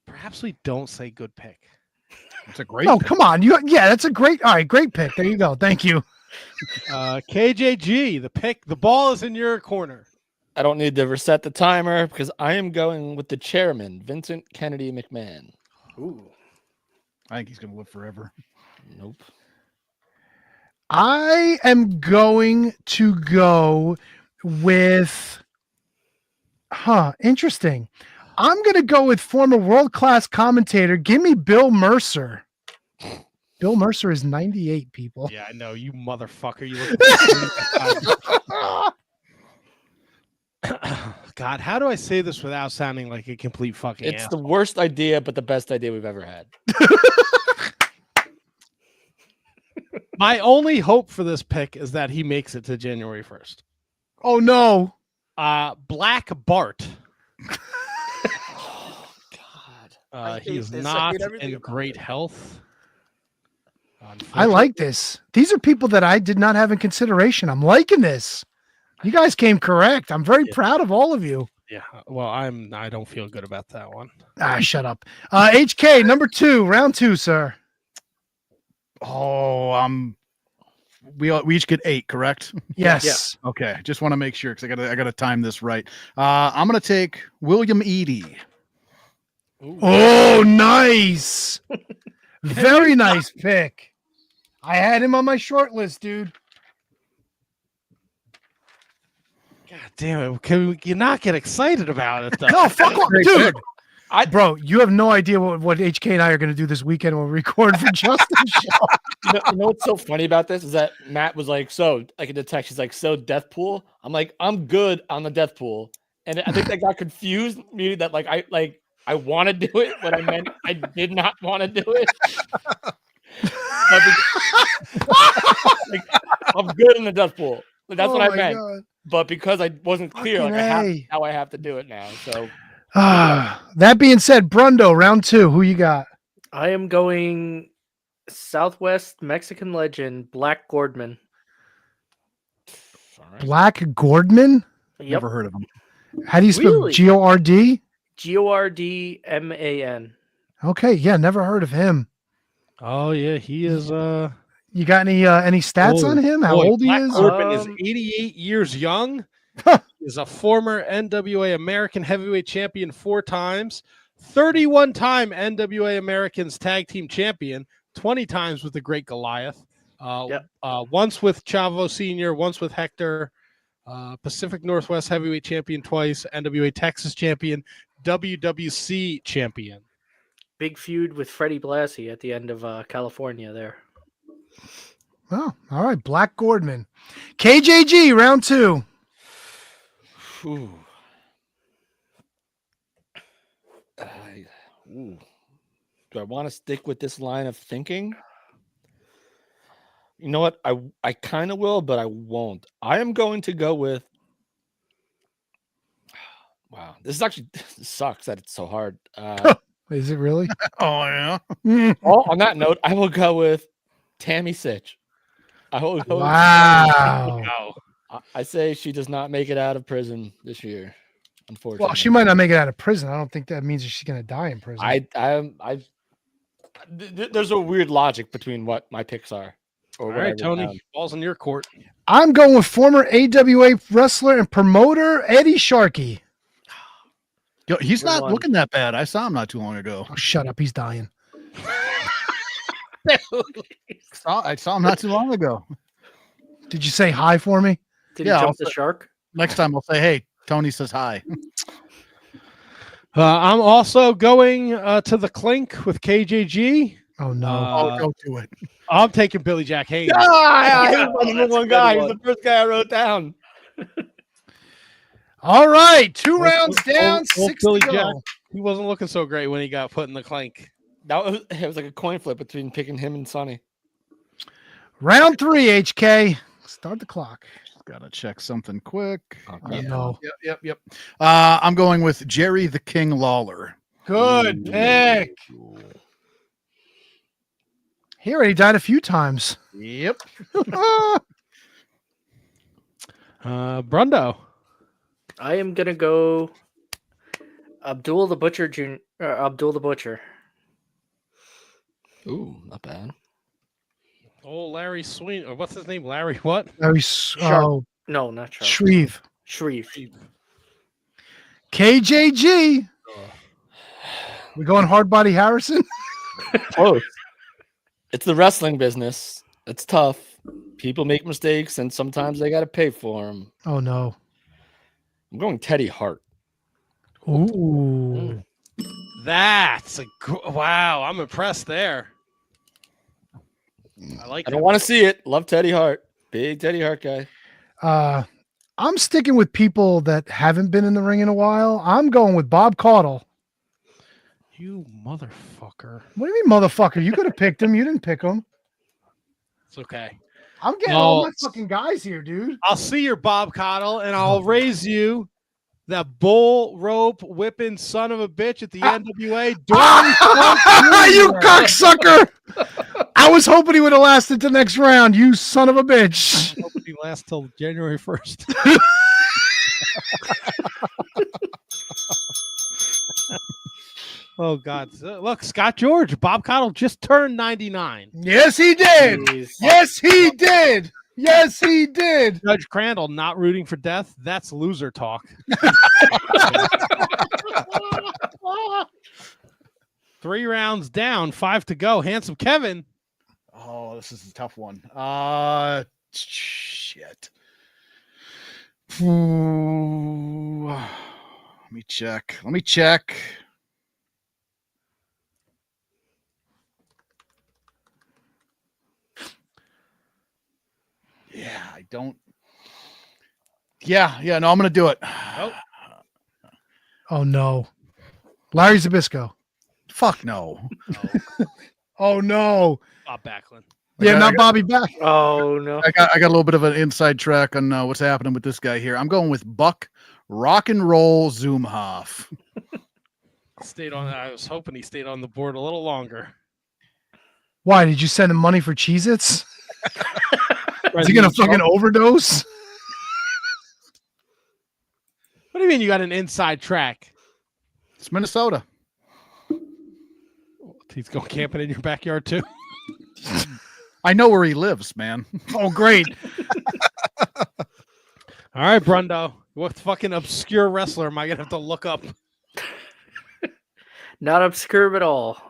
Perhaps we don't say good pick. It's a great Oh, pick. come on. That's a great. All right, great pick. There you go. Thank you. KJG, the ball is in your corner. I don't need to reset the timer because I am going with the chairman, Vincent Kennedy McMahon. Ooh. I think he's going to live forever. Nope. I am going to go with. Interesting. I'm going to go with former world-class commentator. Give me Bill Mercer. Bill Mercer is 98, people. Yeah, I know. You motherfucker. You look God, how do I say this without sounding like a complete fucking It's ass? the worst idea, but the best idea we've ever had. My only hope for this pick is that he makes it to January 1st. Oh no. Black Bart. Oh, God. I He hate is this. I not hate everything in about great it. health. I like this. These are people that I did not have in consideration. I'm liking this. You guys came correct. I'm very proud of all of you. Yeah. Well, I don't feel good about that one. Shut up. HK number 2, round 2, sir. Oh, we each get 8, correct? Yes. Okay, just want to make sure because I gotta time this right. I'm gonna take William Eady. Oh, nice. Very nice pick. I had him on my short list, dude. God damn it. Can you not get excited about it, though? No, fuck off, dude. pick. Bro, you have no idea what HK and I are going to do this weekend when we record for Justin's show. You know what's so funny about this is that Matt was like, so like in the text, he's like, so death pool. I'm like, I'm good on the death pool, and I think that got confused me that I want to do it, but I meant I did not want to do it. Like, I'm good in the death pool. Like, that's what I meant. God. But because I wasn't clear, like Fucking A. I have to do it now. So That being said, Brundo, round 2. Who you got? I am going Southwest Mexican legend Black Gordman. Black Gordman? Yep. Never heard of him. How do you spell Really? Gord? Gordman. Okay, yeah, never heard of him. Oh, yeah. He is. You got any stats on him? How old he Black is? Corbin is 88 years young. Is a former NWA American Heavyweight Champion 4 times, 31-time NWA Americans Tag Team Champion, 20 times with the Great Goliath. Once with Chavo Sr., once with Hector. Pacific Northwest Heavyweight Champion twice, NWA Texas Champion, WWC Champion. Big feud with Freddie Blassie at the end of California there. Oh, all right. Black Gordman. KJG, round 2. Ooh. Do I want to stick with this line of thinking? You know what? I kind of will, but I won't. I am going to go with. Wow, this sucks that it's so hard. Is it really? Oh yeah. On that note, I will go with Tammy Sitch. I will go. Wow. I say she does not make it out of prison this year. Unfortunately, Well, she might not make it out of prison. I don't think that means she's going to die in prison. There's a weird logic between what my picks are. All right, Tony, ball's in your court. I'm going with former AWA wrestler and promoter Eddie Sharkey. Yo, he's not looking that bad. I saw him not too long ago. Oh, shut up. He's dying. I saw him not too long ago. Did you say hi for me? Did he jump the shark? Next time I'll say, hey, Tony says hi. I'm also going to the Clink with KJG. Oh, no. Don't do it. I'm taking Billy Jack Haynes. He was the number one guy. He was the first guy I wrote down. All right. 2 rounds down, 6 Billy to go. Jack. He wasn't looking so great when he got put in the Clink. It was like a coin flip between picking him and Sonny. Round 3, HK. Start the clock. Gotta check something quick. No. Yep. I'm going with Jerry the King Lawler. Good pick. He already died a few times. Yep. Brundo. I am gonna go Abdul the Butcher Jr. Abdul the Butcher. Ooh, not bad. Oh, Larry Sweeney. Or what's his name? Larry what? Larry No, not Sharp. Shreve. Shreve. KJG. We going hard body Harrison? Close. It's the wrestling business. It's tough. People make mistakes, and sometimes they got to pay for them. Oh, no. I'm going Teddy Hart. Ooh. That's wow. I'm impressed there. I like I don't want to see it. Love Teddy Hart. Big Teddy Hart guy. I'm sticking with people that haven't been in the ring in a while. I'm going with Bob Caudle. You motherfucker. What do you mean, motherfucker? You could have picked him. You didn't pick him. It's okay. I'm getting all my fucking guys here, dude. I'll see your Bob Caudle, and I'll raise you that bull rope whipping son of a bitch at the NWA. You cocksucker! I was hoping he would have lasted to next round. You son of a bitch. I hope he lasts till January 1st. Oh God! Look, Scott George, Bob Caudle just turned 99. Yes, he did. Jeez. Yes, he did. Yes, he did. Judge Crandall not rooting for death. That's loser talk. 3 rounds down, 5 to go. Handsome Kevin. Oh, this is a tough one. Shit. Ooh. Let me check. Yeah, I don't. Yeah, no, I'm gonna do it. Oh no, Larry Zbyszko. Fuck no. Oh no. Bob Backlund. Yeah, I not got- Bobby Back. Oh no. I got a little bit of an inside track on what's happening with this guy here. I'm going with Buck Rock and Roll Zoomhoff. Stayed on. I was hoping he stayed on the board a little longer. Why did you send him money for Cheez-Its? Is he gonna fucking overdose? What do you mean you got an inside track? It's Minnesota. He's going camping in your backyard too. I know where he lives, man. Oh, great. All right, Brundo. What fucking obscure wrestler am I gonna have to look up? Not obscure at all.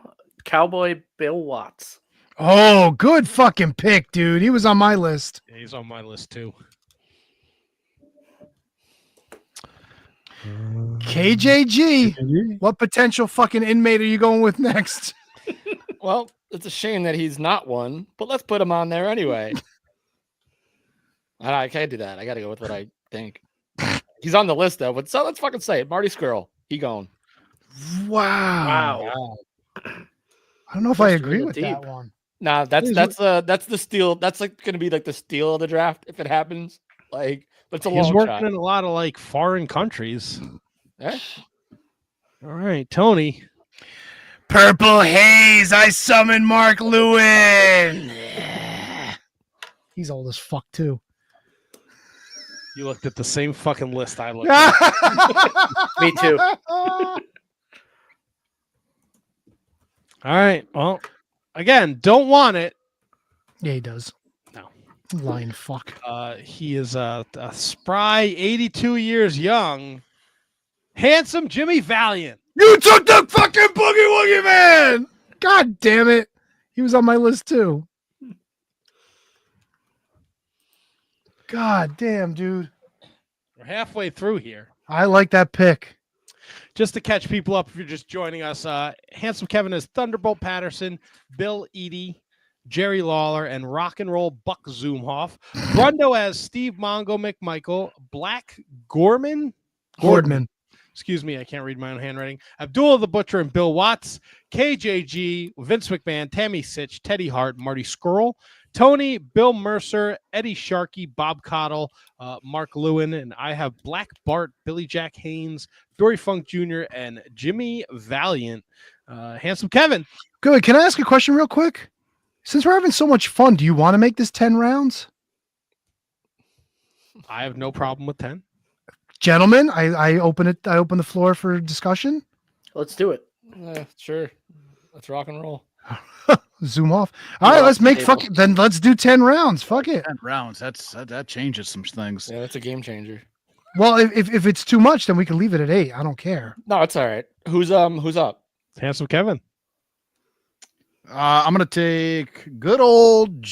Cowboy Bill Watts. Oh, good fucking pick, dude. He was on my list. Yeah, he's on my list too. KJG. What potential fucking inmate are you going with next? Well, it's a shame that he's not one, but let's put him on there anyway. I can't do that. I got to go with what I think. He's on the list though, but so let's fucking say it. Marty Skrull. He going. Wow. I don't know if I agree real with deep. that one. Nah, that's the steal. That's like going to be like the steal of the draft if it happens. Like, but it's a He's long working shot. in a lot of like foreign countries. Eh? All right, Tony. Purple Haze, I summon Mark Lewin. He's old as fuck too. You looked at the same fucking list I looked at. Me too. All right. Well, again, don't want it. Yeah, he does. No. Lying fuck. He is a spry 82 years young, handsome Jimmy Valiant. You took the fucking Boogie Woogie Man. God damn it. He was on my list too. God damn, dude. We're halfway through here. I like that pick. Just to catch people up if you're just joining us, Handsome Kevin is Thunderbolt Patterson, Bill Eadie, Jerry Lawler, and Rock and Roll Buck Zoomhoff. Brundo as Steve Mongo McMichael, Black Gorman. Gordman. Excuse me, I can't read my own handwriting. Abdullah the Butcher and Bill Watts, KJG, Vince McMahon, Tammy Sitch, Teddy Hart, Marty Skrull, Tony, Bill Mercer, Eddie Sharkey, Bob Caudle, Mark Lewin, and I have Black Bart, Billy Jack Haynes, Dory Funk Jr., and Jimmy Valiant. Handsome Kevin. Good. Can I ask a question real quick? Since we're having so much fun, do you want to make this 10 rounds? I have no problem with 10. Gentlemen, I open it. I open the floor for discussion. Let's do it. Sure. Let's rock and roll. Zoom off. All right, let's make Table. then let's do 10 rounds. Fuck it. 10 rounds. That changes some things. Yeah, that's a game changer. Well, if it's too much, then we can leave it at 8. I don't care. No, it's all right. Who's up? Handsome Kevin. I'm gonna take good old JR.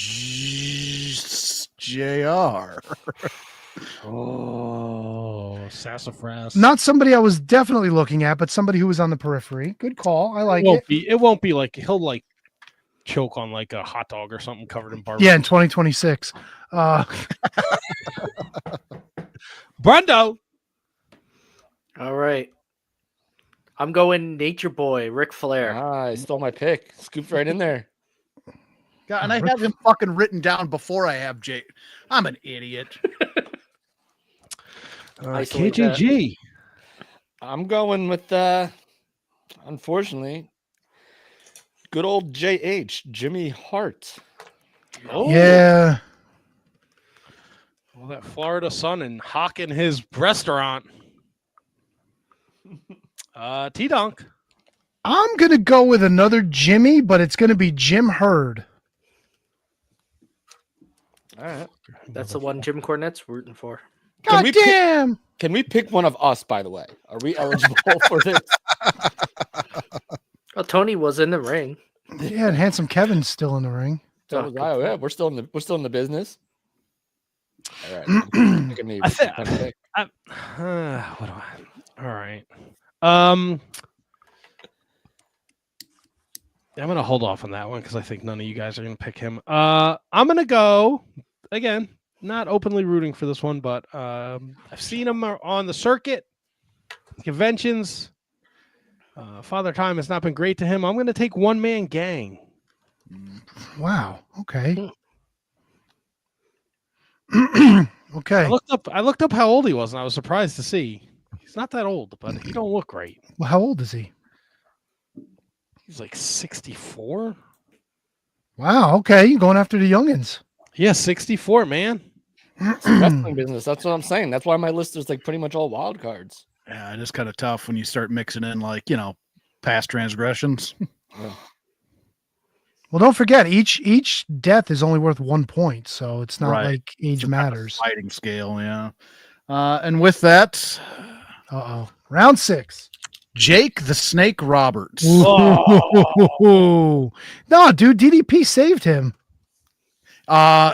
Oh, sassafras. Not somebody I was definitely looking at, but somebody who was on the periphery. Good call. I like it. It won't be like he'll like choke on like a hot dog or something covered in barbecue. Yeah, in 2026. Brundo. All right. I'm going Nature Boy, Ric Flair. I stole my pick. Scooped right in there. God, and I have him fucking written down before I have Jay. I'm an idiot. Isolate that. KJG. I'm going with unfortunately, good old JH, Jimmy Hart. Oh, Yeah. Well, that Florida sun and hawking his restaurant. T-Donk. I'm going to go with another Jimmy, but it's going to be Jim Hurd. All right. That's the one Jim Cornette's rooting for. God damn. Can we pick one of us, by the way? Are we eligible for this? Oh, Tony was in the ring. Yeah, and Handsome Kevin's still in the ring. So was I. Yeah, we're still in the business. All right. Look at me. I think. What do I? All right. I'm gonna hold off on that one because I think none of you guys are gonna pick him. I'm gonna go again. Not openly rooting for this one, but I've seen him on the circuit, conventions. Father Time has not been great to him. I'm going to take One Man Gang. Wow. Okay. Okay. I looked up how old he was, and I was surprised to see he's not that old, but he don't look great. Well, how old is he? He's like 64. Wow. Okay. You're going after the youngins. Yeah, 64, man. It's the wrestling business. That's what I'm saying. That's why my list is like pretty much all wild cards. Yeah, it is kind of tough when you start mixing in past transgressions. Yeah. Well, don't forget each death is only worth 1 point, so it's not Right. like age matters. Fighting scale, yeah. And with that, round 6. Jake the Snake Roberts. Oh. No, dude, DDP saved him.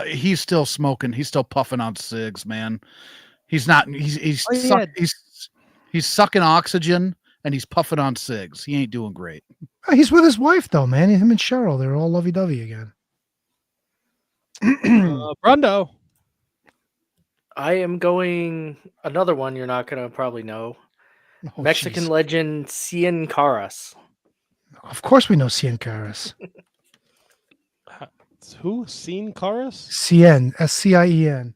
He's still smoking. He's still puffing on cigs, man. He's not. He's sucking oxygen and he's puffing on cigs. He ain't doing great. He's with his wife though, man. Him and Cheryl, they're all lovey-dovey again. Brundo. I am going another one you're not going to probably know. Oh, Mexican geez. legend Cien Caras. Of course we know Cien Caras. Who? Cien Caras? Cien, Scien.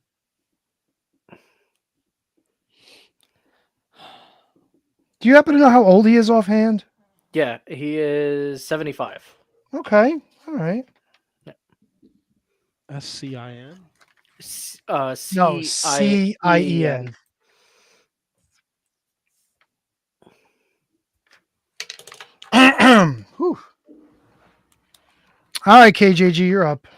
Do you happen to know how old he is offhand? Yeah, he is 75. Okay, all right. SCIN? No, Cien. Cien. Whew. All right, KJG, you're up.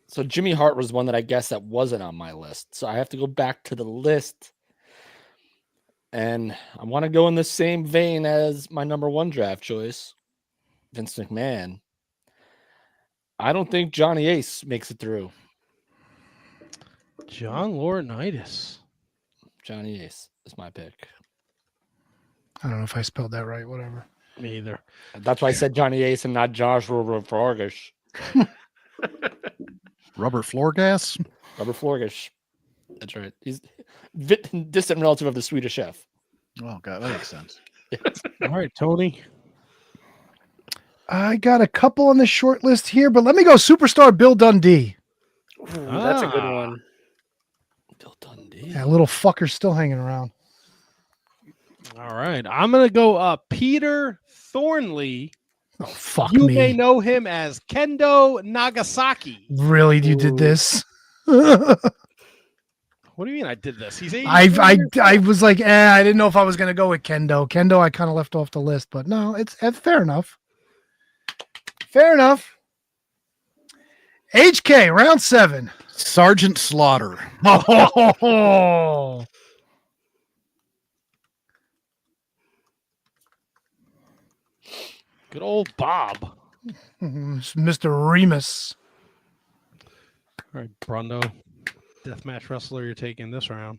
So Jimmy Hart was one that I guess that wasn't on my list. So I have to go back to the list. And I want to go in the same vein as my number one draft choice, Vince McMahon. I don't think Johnny Ace makes it through. John Laurinaitis. Johnny Ace is my pick. I don't know if I spelled that right. Whatever. Me either. That's why I said Johnny Ace and not Joshua Vargas. Rubber floor gas. Robert Florgish. That's right. He's distant relative of the Swedish chef. Oh god, that makes sense. All right, Tony. I got a couple on the short list here, but let me go superstar Bill Dundee. Ooh, that's a good one. Bill Dundee. That little fucker's still hanging around. All right. I'm going to go Peter Thornley. Oh, fuck You me. may know him as Kendo Nagasaki. Really, you did this? I What do you mean I did this? He's 80. I was like, I didn't know if I was gonna go with Kendo. Kendo, I kind of left off the list, but no, it's fair enough. Fair enough. HK round 7. Sergeant Slaughter. Oh, Good old Bob. Mr. Remus. All right, Brundo. Deathmatch wrestler you're taking this round.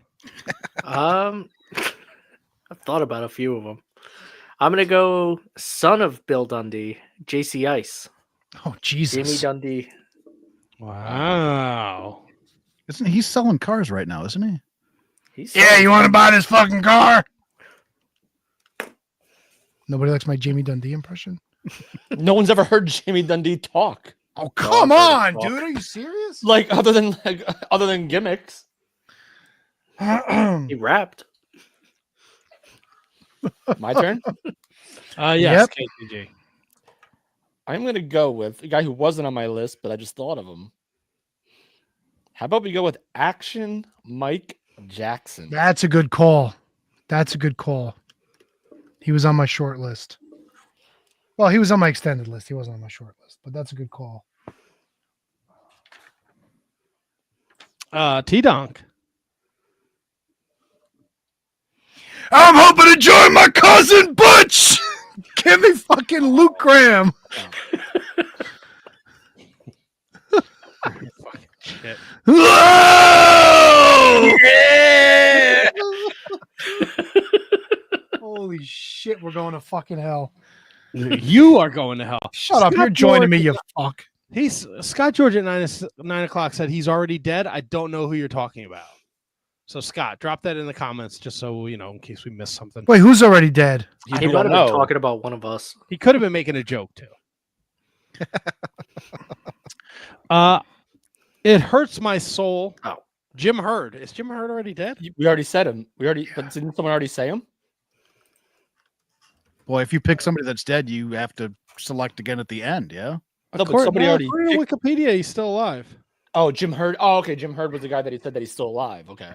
I've thought about a few of them. I'm gonna go son of Bill Dundee, JC Ice, Oh Jesus. Jamie Dundee. Wow. Isn't he's selling cars right now, isn't he? Yeah, you want to buy this fucking car? Nobody likes my Jamie Dundee impression. No one's ever heard Jamie Dundee talk. Oh, come on, dude. Are you serious? Like other than gimmicks. He rapped. My turn. Yes, KTG. I'm gonna go with a guy who wasn't on my list, but I just thought of him. How about we go with Action Mike Jackson? That's a good call. That's a good call. He was on my short list. Well, he was on my extended list. He wasn't on my short list, but that's a good call. T-Donk. I'm hoping to join my cousin Butch. Give me fucking Luke Graham. Shit. Whoa! Yeah! Holy shit, we're going to fucking hell. You are going to hell. Shut up. You're joining me, you fuck. He's Scott George at 9 o'clock said he's already dead. I don't know who you're talking about. So Scott, drop that in the comments just so you know in case we missed something. Wait, who's already dead? He might have been talking about one of us. He could have been making a joke too. It hurts my soul. Oh. Jim Hurd. Is Jim Hurd already dead? We already said him. But didn't someone already say him? Boy, if you pick somebody that's dead, you have to select again at the end, yeah? No, but somebody already. According to Wikipedia, he's still alive. Oh, Jim Hurd. Oh, okay. Jim Hurd was the guy that he said that he's still alive. Okay.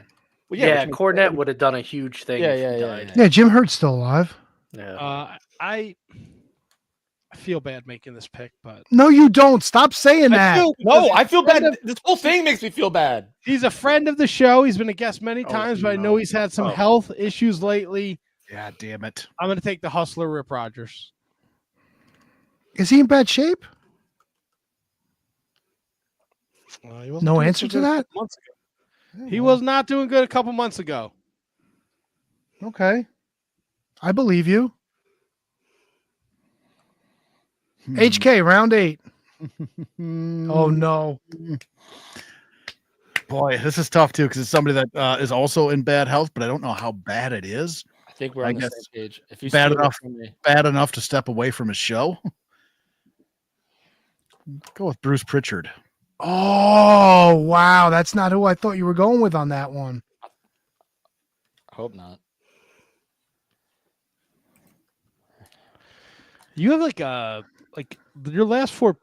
Well, Yeah, Cornette would have done a huge thing. Yeah, if he yeah, died. Yeah, Jim Hurt's still alive. Yeah. I feel bad making this pick, but No, you don't. Stop saying that. I feel bad. This whole thing makes me feel bad. He's a friend of the show. He's been a guest many times, but I know he's had some health issues lately. Yeah, damn it. I'm going to take the hustler, Rip Rogers. Is he in bad shape? He wasn't No doing answer so to good a that? couple months ago. He was not doing good a couple months ago. Okay. I believe you. HK, round 8. Oh, no. Boy, this is tough, too, because it's somebody that is also in bad health, but I don't know how bad it is. I think we're on the same page. If you bad steal it enough, from me- bad enough to step away from his show. Go with Bruce Pritchard. Oh, wow. That's not who I thought you were going with on that one. I hope not. You have like your last 4.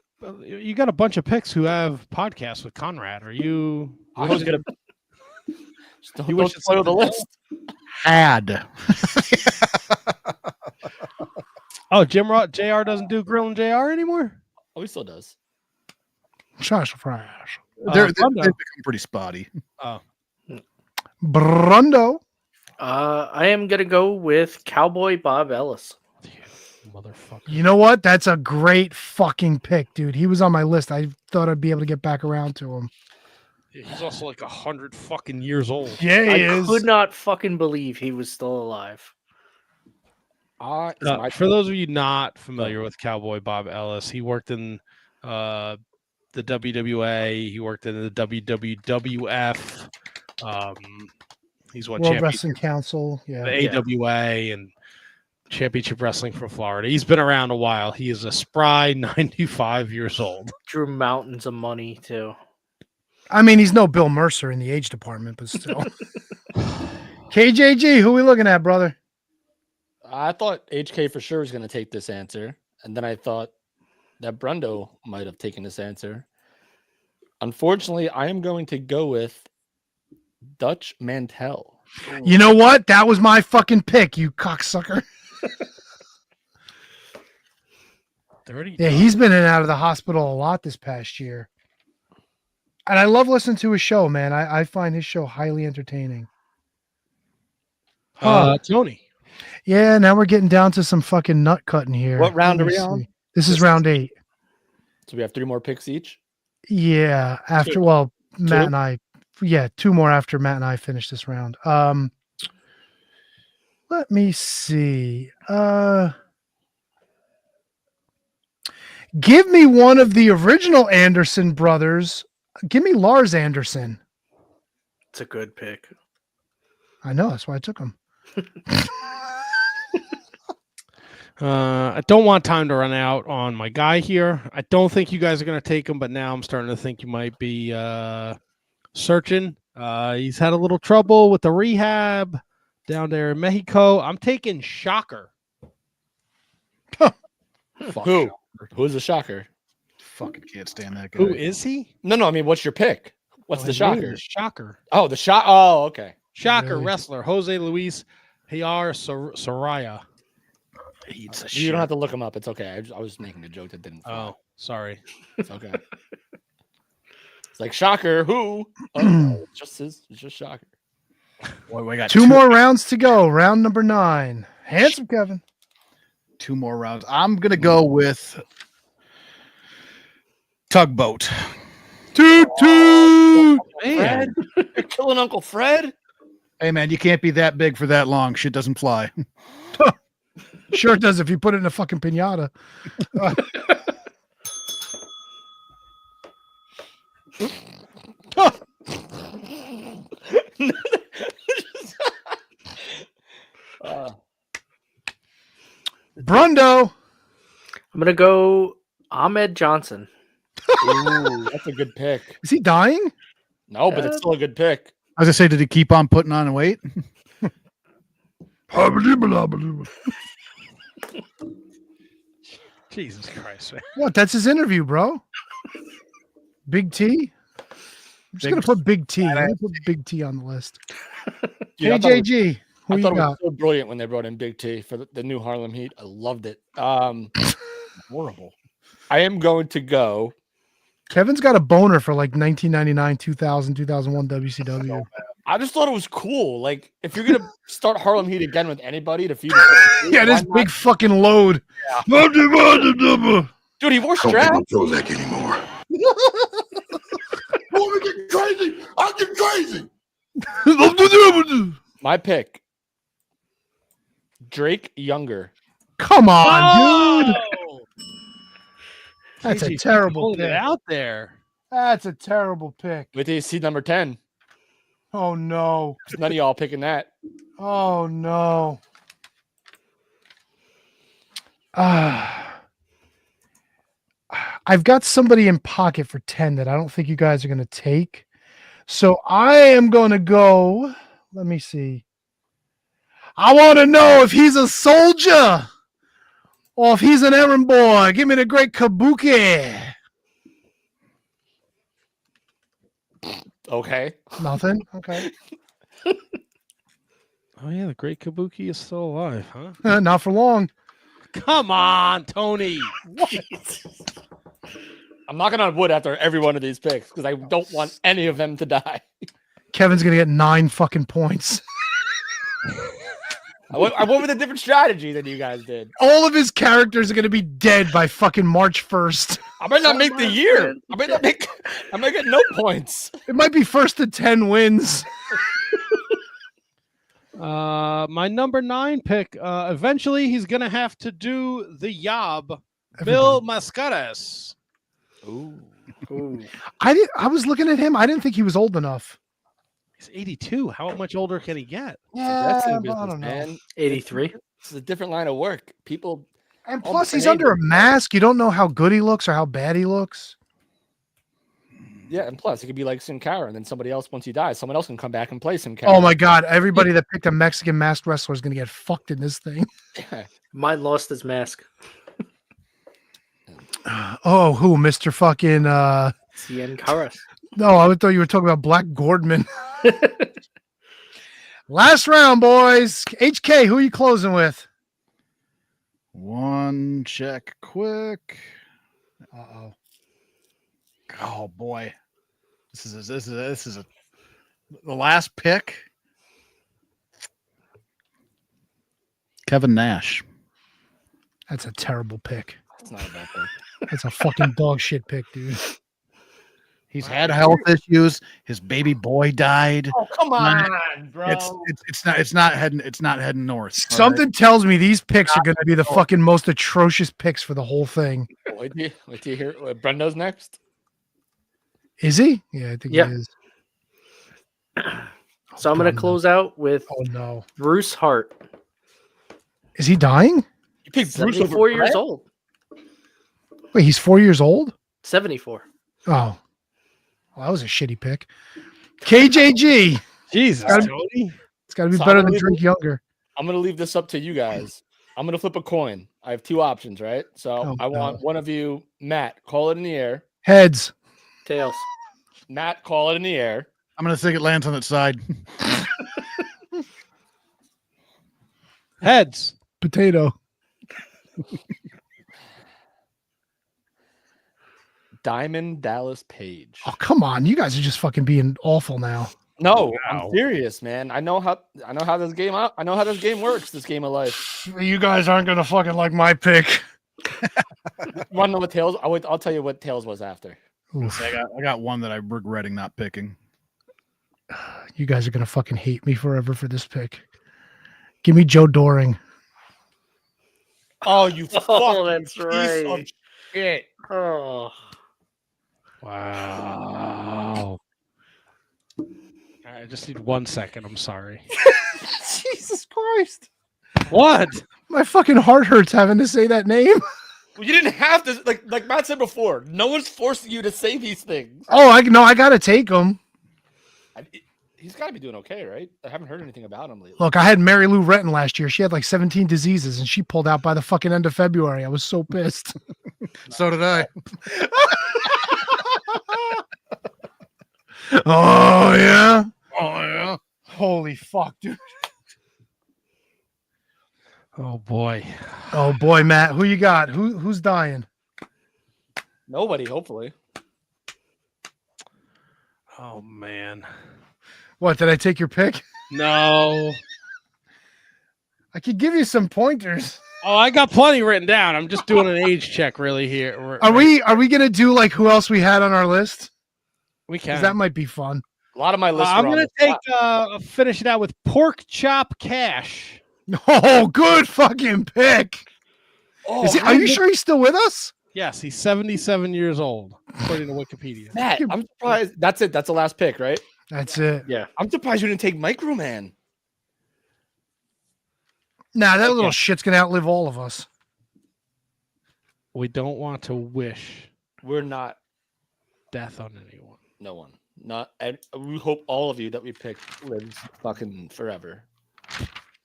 You got a bunch of picks who have podcasts with Conrad. Are you? I was gonna. Just You don't wish spoil the list. Had. Oh, JR doesn't do Grill and JR anymore? Oh, he still does. Josh Fresh. They've become pretty spotty. Oh. Brundo. I am going to go with Cowboy Bob Ellis. Motherfucker. You know what? That's a great fucking pick, dude. He was on my list. I thought I'd be able to get back around to him. He's also like 100 fucking years old. Yeah, he I is. could not fucking believe he was still alive. For those of you not familiar with Cowboy Bob Ellis, he worked in the WWA. He worked in the WWF. He's won World Wrestling Council. the Yeah. AWA and Championship Wrestling from Florida. He's been around a while. He is a spry 95 years old. Drew mountains of money, too. I mean, he's no Bill Mercer in the age department, but still. KJG, who we looking at, brother? I thought HK for sure was going to take this answer, and then I thought that Brundo might have taken this answer. Unfortunately, I am going to go with Dutch Mantel. You know what? That was my fucking pick, you cocksucker. Yeah, he's been in and out of the hospital a lot this past year. And I love listening to his show, man. I find his show highly entertaining. Tony. Yeah, now we're getting down to some fucking nut cutting here. What round Let are me we on? see. This is round 8. So we have 3 more picks each. Yeah, after 2. well, Matt 2? and I, yeah, 2 more after Matt and I finish this round. Let me see. Give me one of the original Anderson brothers Give me Lars Anderson. It's a good pick. I know. That's why I took him. I don't want time to run out on my guy here. I don't think you guys are going to take him, but now I'm starting to think you might be searching. He's had a little trouble with the rehab down there in Mexico. I'm taking Shocker. Who? Who's the Shocker? Fucking can't stand that guy. Who is he? No. I mean, what's your pick? What's the his name Shocker? is Shocker. Oh, the shot. Oh, okay. Shocker Really? wrestler Jose Luis Hiar Soraya. He's a You don't have to look him up. It's okay. I was making a joke that didn't. Fly. Oh, sorry. It's okay. It's like Shocker. Who? Oh, it's just Shocker. Boy, we got Two more rounds to go. Round number 9. Handsome Kevin. 2 more rounds. I'm gonna go with Tugboat. Toot toot. Man, You're killing Uncle Fred. Hey man, you can't be that big for that long. Shit doesn't fly. Sure it does if you put it in a fucking pinata. Brundo. I'm gonna go Ahmed Johnson. Ooh, that's a good pick. Is he dying? No, but it's still a good pick. I was gonna say, did he keep on putting on weight? Jesus Christ, man. What? That's his interview, bro. Big T. I'm just gonna put Big T. I'm gonna put Big T on the list. Dude, I thought it was- KJG. Who I you thought it got? was so brilliant when they brought in Big T for the new Harlem Heat. I loved it. Horrible. I am going to go. Kevin's got a boner for like 1999, 2000, 2001 WCW. I just thought it was cool. Like, if you're gonna start Harlem Heat again with anybody to feed, Yeah, this big fucking load. dude, he wore straps. Prozac anymore. Want to get crazy? I get crazy. My pick, Drake Younger. Come on, dude. Oh! That's a JG terrible pulling it pick. out there. That's a terrible pick. With his seed number 10. Oh no. None of y'all picking that. Oh no. I've got somebody in pocket for 10 that I don't think you guys are going to take. So I am going to go. Let me see. I want to know if he's a soldier or if he's an errand boy. Give me the great Kabuki. Okay. Nothing. Okay. Oh yeah, the great Kabuki is still alive, huh? Not for long. Come on, Tony. I'm knocking on wood after every one of these picks because I don't want any of them to die. Kevin's going to get 9 fucking points. I went with a different strategy than you guys did. All of his characters are going to be dead by fucking March 1st. I might not make the year. I might get no points. It might be first to 10 wins. My number 9 pick. Eventually, he's gonna have to do the Yob. Bill Mascaras. Ooh. I was looking at him. I didn't think he was old enough. He's 82. How much older can he get? That's in I business, don't know. man. 83. It's a different line of work. People. And All plus, the he's under a behavior. mask. You don't know how good he looks or how bad he looks. Yeah, and plus it could be like Sin Cara, and then somebody else once he dies, someone else can come back and play Sin Cara. Oh my God. Everybody that picked a Mexican masked wrestler is going to get fucked in this thing. Mine lost his mask. Oh, who? Mr. fucking. Cien Caras. No, I thought you were talking about Black Gordman. Last round, boys. HK, who are you closing with? One check quick. Uh-oh. Oh boy. This is the last pick. Kevin Nash. That's a terrible pick. It's not a bad thing. That's a fucking dog shit pick, dude. He's had health issues. His baby boy died. Oh come on, bro. It's not heading north. all Something tells me these picks are going to be the fucking most atrocious picks for the whole thing. Wait till you hear Brendo's next. Is he? Yeah, I think Yep. he is. So I'm going to close out with Oh no. Bruce Hart, Is he dying? You picked Bruce 74 over years Brett? old. Wait, he's 4 years old? 74. Oh. Well, that was a shitty pick. KJG. Jesus, Gotta- Tony. It's got to be So better I'm than gonna Drink Younger. I'm gonna leave this up to you guys. I'm gonna flip a coin. I have two options, right? So Oh, I want one of you, Matt, call it in the air. Heads. Tails. Matt, call it in the air. I'm gonna think it lands on its side. Heads. Potato. Diamond Dallas Page. Oh, come on. You guys are just fucking being awful now. No, Wow. I'm serious, man. I know how this game works. This game of life. You guys aren't going to fucking like my pick. Want to know what Tails? I'll tell you what Tails was after. Oof. I got one that I'm regretting not picking. You guys are going to fucking hate me forever for this pick. Give me Joe Doring. Oh, you Oh, fucking that's piece right. of shit. Oh. Wow. I just need 1 second. I'm sorry. Jesus Christ. What? My fucking heart hurts having to say that name. You didn't have to, like Matt said before. No one's forcing you to say these things. Oh, I got to take him. He's got to be doing okay, right? I haven't heard anything about him lately. Look, I had Mary Lou Retton last year. She had like 17 diseases and she pulled out by the fucking end of February. I was so pissed. So did I. Oh, yeah. Oh yeah. Holy fuck, dude. Oh boy. Oh, boy, Matt. Who you got? Who's dying? Nobody, hopefully. Oh man. What, did I take your pick? No. I could give you some pointers. Oh, I got plenty written down. I'm just doing an age check really here. Are we going to do like who else we had on our list? We 'Cause can. that might be fun. A lot of my lists. I'm were on gonna the take spot. finish it out with pork chop cash. Oh, good fucking pick. Oh, Are you sure he's still with us? Yes, he's 77 years old, according to Wikipedia. Matt, I'm surprised. That's it. That's the last pick, right? That's it. Yeah. I'm surprised you didn't take Microman. Nah, that little shit's going to outlive all of us. We don't want to wish We're not. death on anyone. No one. Not. And we hope all of you that we picked lives fucking forever.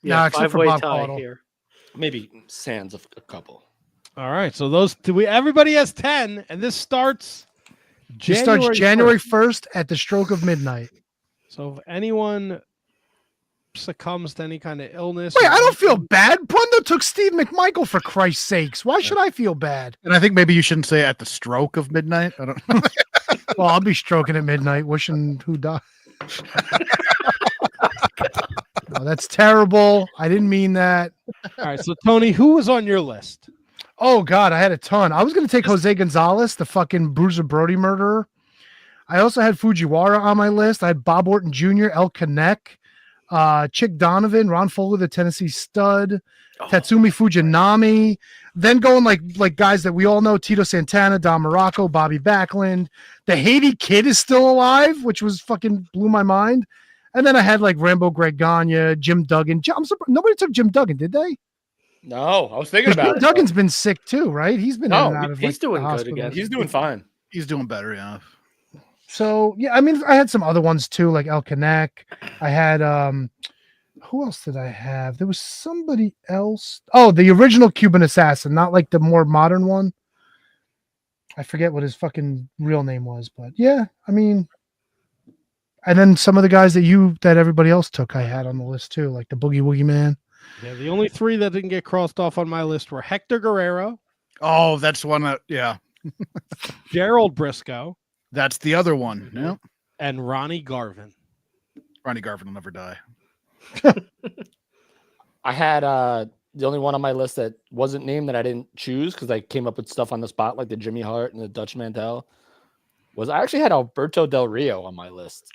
Nah, except for five-way Bob tie Caudle. here. Maybe sans of a couple. All right, so everybody has 10, and this starts It starts January 1st. 1st at the stroke of midnight. So if anyone succumbs to any kind of illness, Wait, or I don't feel anything- bad. Brundo took Steve McMichael for Christ's sakes. Why should I feel bad? And I think maybe you shouldn't say at the stroke of midnight. I don't know. Well, I'll be stroking at midnight, wishing who died. No, that's terrible. I didn't mean that. All right, so Tony, who was on your list? Oh God, I had a ton. I was going to take Jose Gonzalez, the fucking Bruiser Brody murderer. I also had Fujiwara on my list. I had Bob Orton Jr., El Kanek, Chick Donovan, Ron Fuller, the Tennessee Stud, Tatsumi Fujinami. Then going like guys that we all know: Tito Santana, Don Morocco, Bobby Backlund. The Haiti Kid is still alive, which was fucking blew my mind. And then I had like Rambo Greg Gagne, Jim Duggan. I'm surprised nobody took Jim Duggan, did they? No, I was thinking Jim about it. Duggan's been sick too, right? He's been in and out of he's like, the doing good hospital. again. He's doing fine. He's doing better, yeah. So yeah, I mean, I had some other ones too, like El Kanek. I had who else did I have? There was somebody else. Oh, the original Cuban assassin, not like the more modern one. I forget what his fucking real name was, but yeah, I mean, and then some of the guys that everybody else took, I had on the list too, like the Boogie Woogie Man. Yeah, the only three that didn't get crossed off on my list were Hector Guerrero, Oh, that's one that, yeah. Gerald Briscoe, That's the other one. Yeah. and Ronnie Garvin. Ronnie Garvin will never die. I had the only one on my list that wasn't named that I didn't choose because I came up with stuff on the spot like the Jimmy Hart and the Dutch Mantel. I actually had Alberto Del Rio on my list.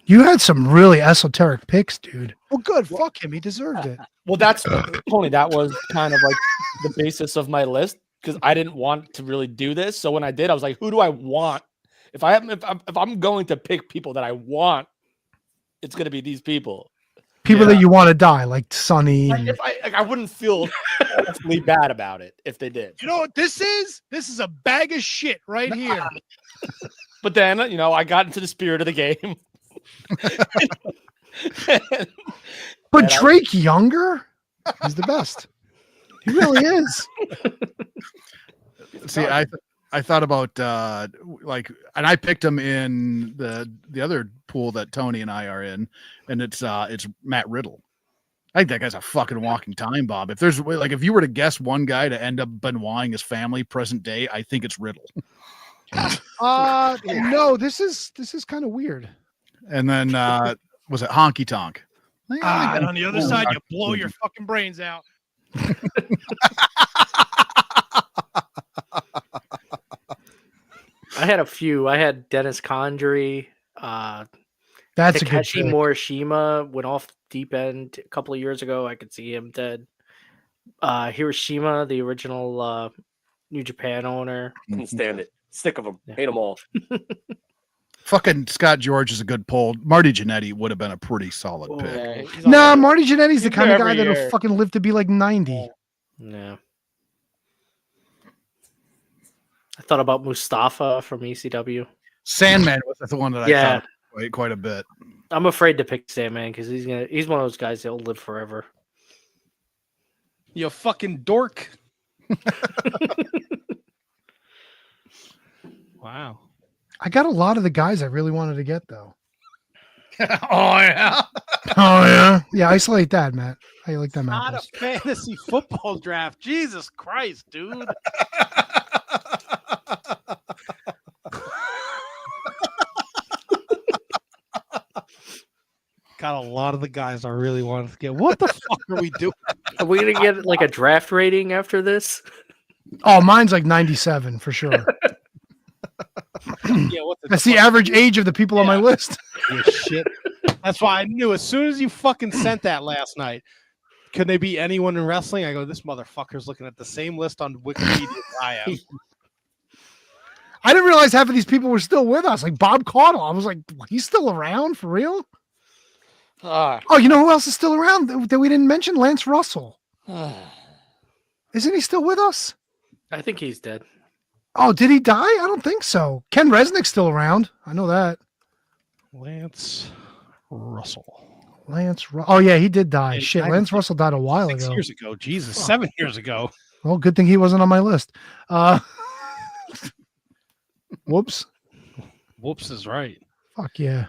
You had some really esoteric picks, dude. Well, good. Fuck him. He deserved it. Well, that's Tony. That was kind of like the basis of my list because I didn't want to really do this. So when I did, I was like, who do I want If I'm going to pick people that I want, it's going to be these people. People that you want to die, like Sonny. Like, if I wouldn't feel awfully bad about it if they did. You know what this is? This is a bag of shit right here. But then, I got into the spirit of the game. But Drake Younger, he's the best. He really is. See, I thought about and I picked him in the other pool that Tony and I are in, and it's Matt Riddle. I think that guy's a fucking walking time bomb. If you were to guess one guy to end up Benoiting his family present day, I think it's Riddle. No, this is kind of weird. And then was it Honky Tonk? And on the other side, you blow your fucking brains out. I had a few. I had Dennis Condrey. That's a good Takeshi Morishima went off deep end a couple of years ago. I could see him dead. Hiroshima, the original New Japan owner. Couldn't stand it. Sick of them. Hate them all. Fucking Scott George is a good pull. Marty Jannetty would have been a pretty solid pick. Nah, Marty Jannetty's the kind of guy that'll fucking live to be like 90. Yeah. I thought about Mustafa from ECW. Sandman was the one that I thought quite a bit. I'm afraid to pick Sandman because he's one of those guys that'll live forever. You fucking dork. Wow. I got a lot of the guys I really wanted to get though. Oh yeah. Oh yeah. Yeah, isolate that, Matt. How you like that, Matt? Not a fantasy football draft. Jesus Christ, dude. Got a lot of the guys I really wanted to get. What the fuck are we doing? Are we gonna get like a draft rating after this? Oh, mine's like 97 for sure. That's the average age of the people on my list. Yeah, shit. That's why I knew as soon as you fucking sent that last night. Could they be anyone in wrestling? I go, this motherfucker's looking at the same list on Wikipedia as I am. I didn't realize half of these people were still with us. Like Bob Caudle. I was like, he's still around for real? Oh, you know who else is still around that we didn't mention? Lance Russell. Isn't he still with us? I think he's dead. Oh, did he die? I don't think so. Ken Resnick's still around. I know that. Lance Russell. Oh, yeah, he did die. Yeah, Shit, Lance Russell died a while 6 ago. years ago. Jesus, 7 years ago. Well, good thing he wasn't on my list. Whoops. Whoops is right. Fuck yeah.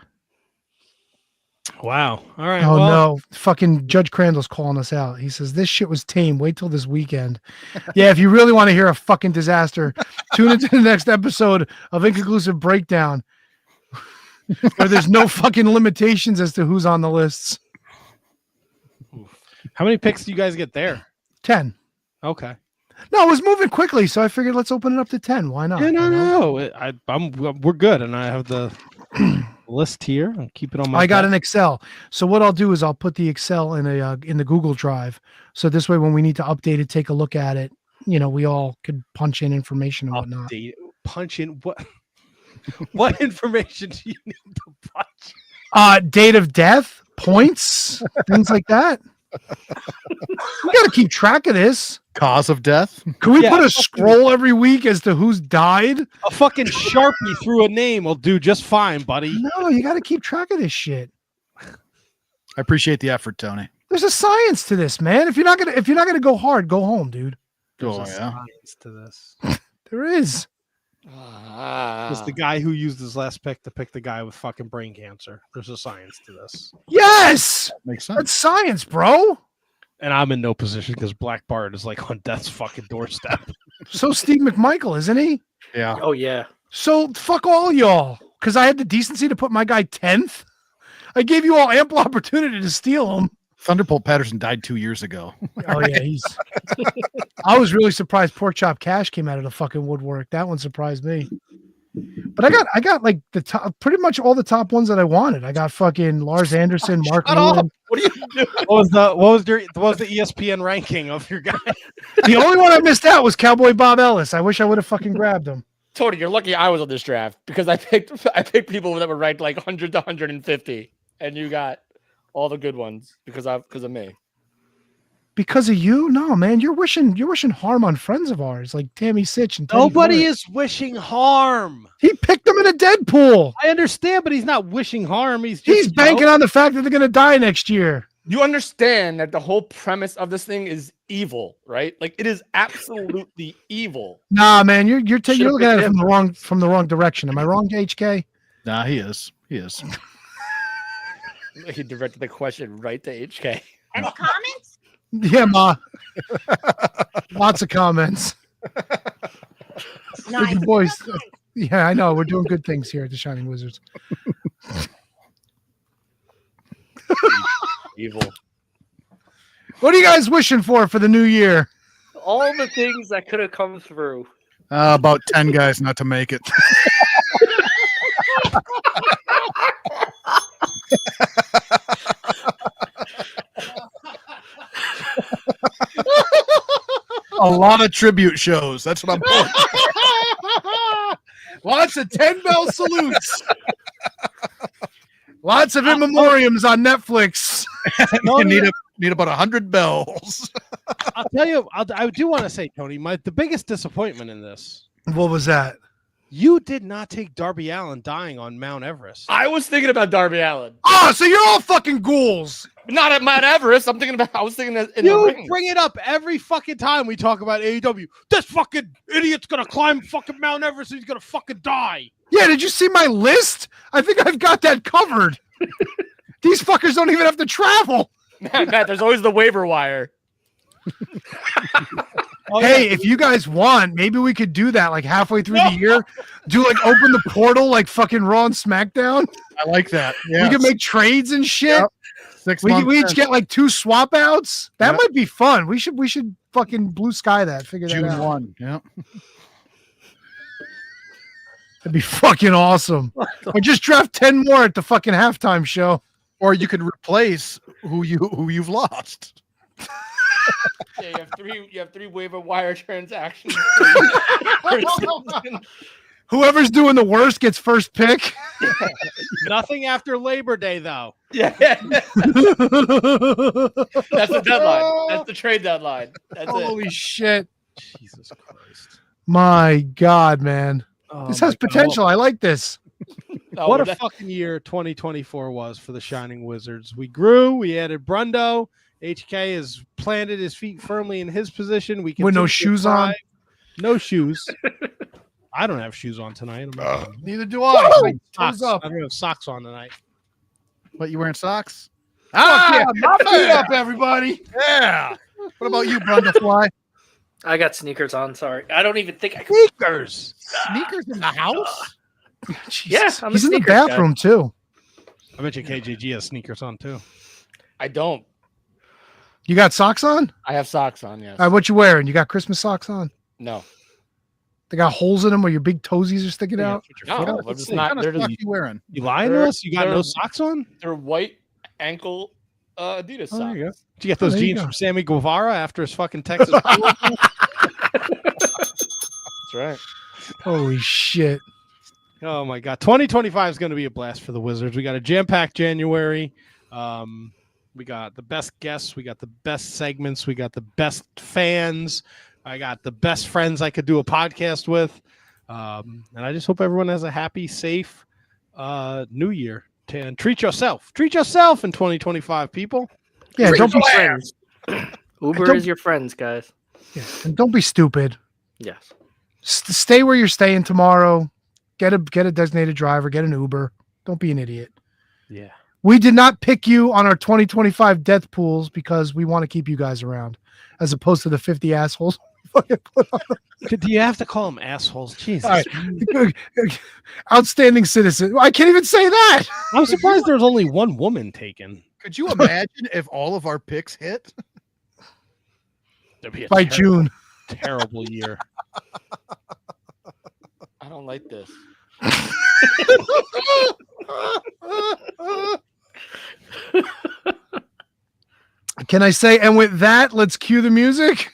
Wow. All right. Oh, no. Fucking Judge Crandall's calling us out. He says, this shit was tame. Wait till this weekend. Yeah, if you really want to hear a fucking disaster, tune into the next episode of Inconclusive Breakdown, where there's no fucking limitations as to who's on the lists. How many picks do you guys get there? 10. Okay. No, it was moving quickly, so I figured let's open it up to 10. Why not? Yeah, no. We're good, and I have the list here. I'll keep it on my. I got an Excel. So what I'll do is I'll put the Excel in the Google Drive. So this way, when we need to update it, take a look at it. We all could punch in information and whatnot. Punch in what? What information do you need to punch? Date of death, points, things like that. We got to keep track of this. Cause of death. Can we put a scroll every week as to who's died? A fucking Sharpie through a name will do just fine, buddy. No, you got to keep track of this shit. I appreciate the effort, Tony. There's a science to this, man. If you're not gonna go hard, go home, dude. There's a science to this. There is. It's the guy who used his last pick to pick the guy with fucking brain cancer. There's a science to this. Yes, makes sense. That's science, bro. And I'm in no position because Black Bart is like on death's fucking doorstep. So Steve McMichael, isn't he? Yeah. Oh yeah. So fuck all y'all, because I had the decency to put my guy 10th. I gave you all ample opportunity to steal him. Thunderbolt Patterson died 2 years ago. Oh yeah, I was really surprised Pork Chop Cash came out of the fucking woodwork. That one surprised me. But I got like the top, pretty much all the top ones that I wanted. I got fucking Lars Anderson, Mark Lewin. What are you doing? What was the ESPN ranking of your guy? The only one I missed out was Cowboy Bob Ellis. I wish I would have fucking grabbed him. Tony, you're lucky I was on this draft because I picked people that were ranked like 100 to 150, and you got all the good ones because of me. Because of you? No, man. You're wishing harm on friends of ours like Tammy Sitch and Teddy Nobody Flynn. is wishing harm. He picked them in a Deadpool. I understand, but he's not wishing harm. He's banking on the fact that they're gonna die next year. You understand that the whole premise of this thing is evil, right? Like it is absolutely evil. Nah, man. You're looking at it from the wrong direction. Am I wrong, HK? Nah, he is. He is. He directed the question right to HK. Any comments? Yeah, Ma. Lots of comments. Nice. Good boys. Yeah, I know. We're doing good things here at the Shining Wizards. Evil. What are you guys wishing for the new year? All the things that could have come through. About 10 guys not to make it. A lot of tribute shows. That's what I'm pulling. Lots of 10-bell salutes. Lots of in memoriams on Netflix. You need about 100 bells. I'll tell you, I do want to say, Tony, the biggest disappointment in this. What was that? You did not take Darby Allin dying on Mount Everest. I was thinking about Darby Allin. Oh, so you're all fucking ghouls. Not at Mount Everest. I was thinking that in the You ring. bring it up every fucking time we talk about AEW. This fucking idiot's gonna climb fucking Mount Everest and he's gonna fucking die. Yeah, did you see my list? I think I've got that covered. These fuckers don't even have to travel. Matt, there's always the waiver wire. Hey, if you guys want, maybe we could do that like halfway through the year. Do like open the portal like fucking Raw and SmackDown. I like that. We can make trades and shit. Yep. 6 We months. each get like 2 swap outs. That Yep. might be fun. We should fucking blue sky that. Figure that June out. 1. Yeah. That'd be fucking awesome. Or just draft 10 more at the fucking halftime show. Or you could replace who you've lost. Yeah, you have three waiver wire transactions. Whoever's doing the worst gets first pick. Nothing after Labor Day, though. Yeah. That's the deadline. That's the trade deadline. That's Holy shit. Jesus Christ. My God, man. Oh This my has God. potential. I like this. Oh, What a that- fucking year 2024 was for the Shining Wizards. We grew. We added Brundo. HK has planted his feet firmly in his position. We With no continue to shoes on? thrive. No shoes. I don't have shoes on tonight. Neither do I. Socks. Toes up. I don't have socks on tonight. What, you wearing socks? Ah, my feet up, everybody. Yeah. What about you, Brundlefly? I got sneakers on. Sorry, I don't even think I can. Sneakers. Sneakers in the house? Yes, I'm a He's in the sneakers guy. bathroom too. I bet you KJG has sneakers on too. I don't. You got socks on? I have socks on, yes. All right, what you wearing? You got Christmas socks on? No. They got holes in them where your big toesies are sticking Yeah, out? put your foot No, up. but it's What not. kind of They're, socks just, you wearing? You lying to us? You got no they're- socks on? they're white ankle Adidas Oh, socks. there you go. Did you get those there you jeans go. from Sammy Guevara after his fucking Texas? That's right. Holy shit. Oh my God. 2025 is going to be a blast for the Wizards. We got a jam-packed January. We got the best guests. We got the best segments. We got the best fans. I got the best friends I could do a podcast with. And I just hope everyone has a happy, safe new year. And treat yourself. Treat yourself in 2025, people. Yeah, don't be friends. Uber Don't- is your friends, guys. and don't be stupid. Yes. Stay where you're staying tomorrow. Get a designated driver. Get an Uber. Don't be an idiot. Yeah. We did not pick you on our 2025 death pools because we want to keep you guys around, as opposed to the 50 assholes. we fucking put on. Do you have to call them assholes? Jesus. All right. Outstanding citizen. I can't even say that. I'm surprised there's only one woman taken. Could you imagine if all of our picks hit? That'd be a By terrible, June. terrible year. I don't like this. Can I say, and with that, let's cue the music?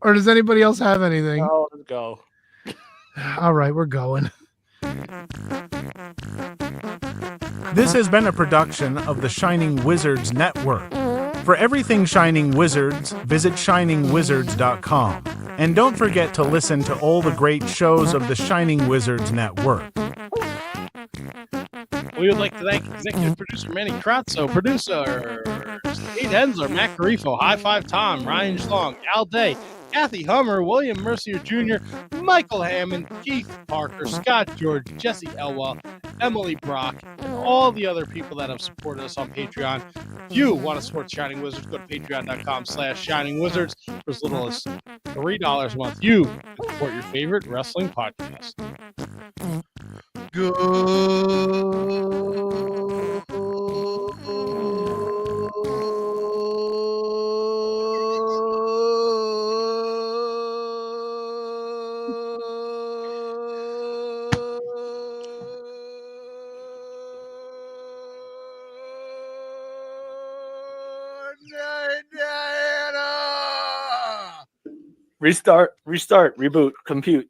Or does anybody else have anything? Oh, let's go. All right, we're going. This has been a production of the Shining Wizards Network. For everything Shining Wizards, visit shiningwizards.com. And don't forget to listen to all the great shows of the Shining Wizards Network. We would like to thank executive producer Manny Kratzo, producer Kate Hensler, Matt Garifo, High Five Tom, Ryan Schlong, Al Day, Kathy Hummer, William Mercier Jr., Michael Hammond, Keith Parker, Scott George, Jesse Elwell, Emily Brock, and all the other people that have supported us on Patreon. If you want to support Shining Wizards, go to patreon.com/Shining Wizards for as little as $3 a month. You can support your favorite wrestling podcast. Restart, reboot, compute.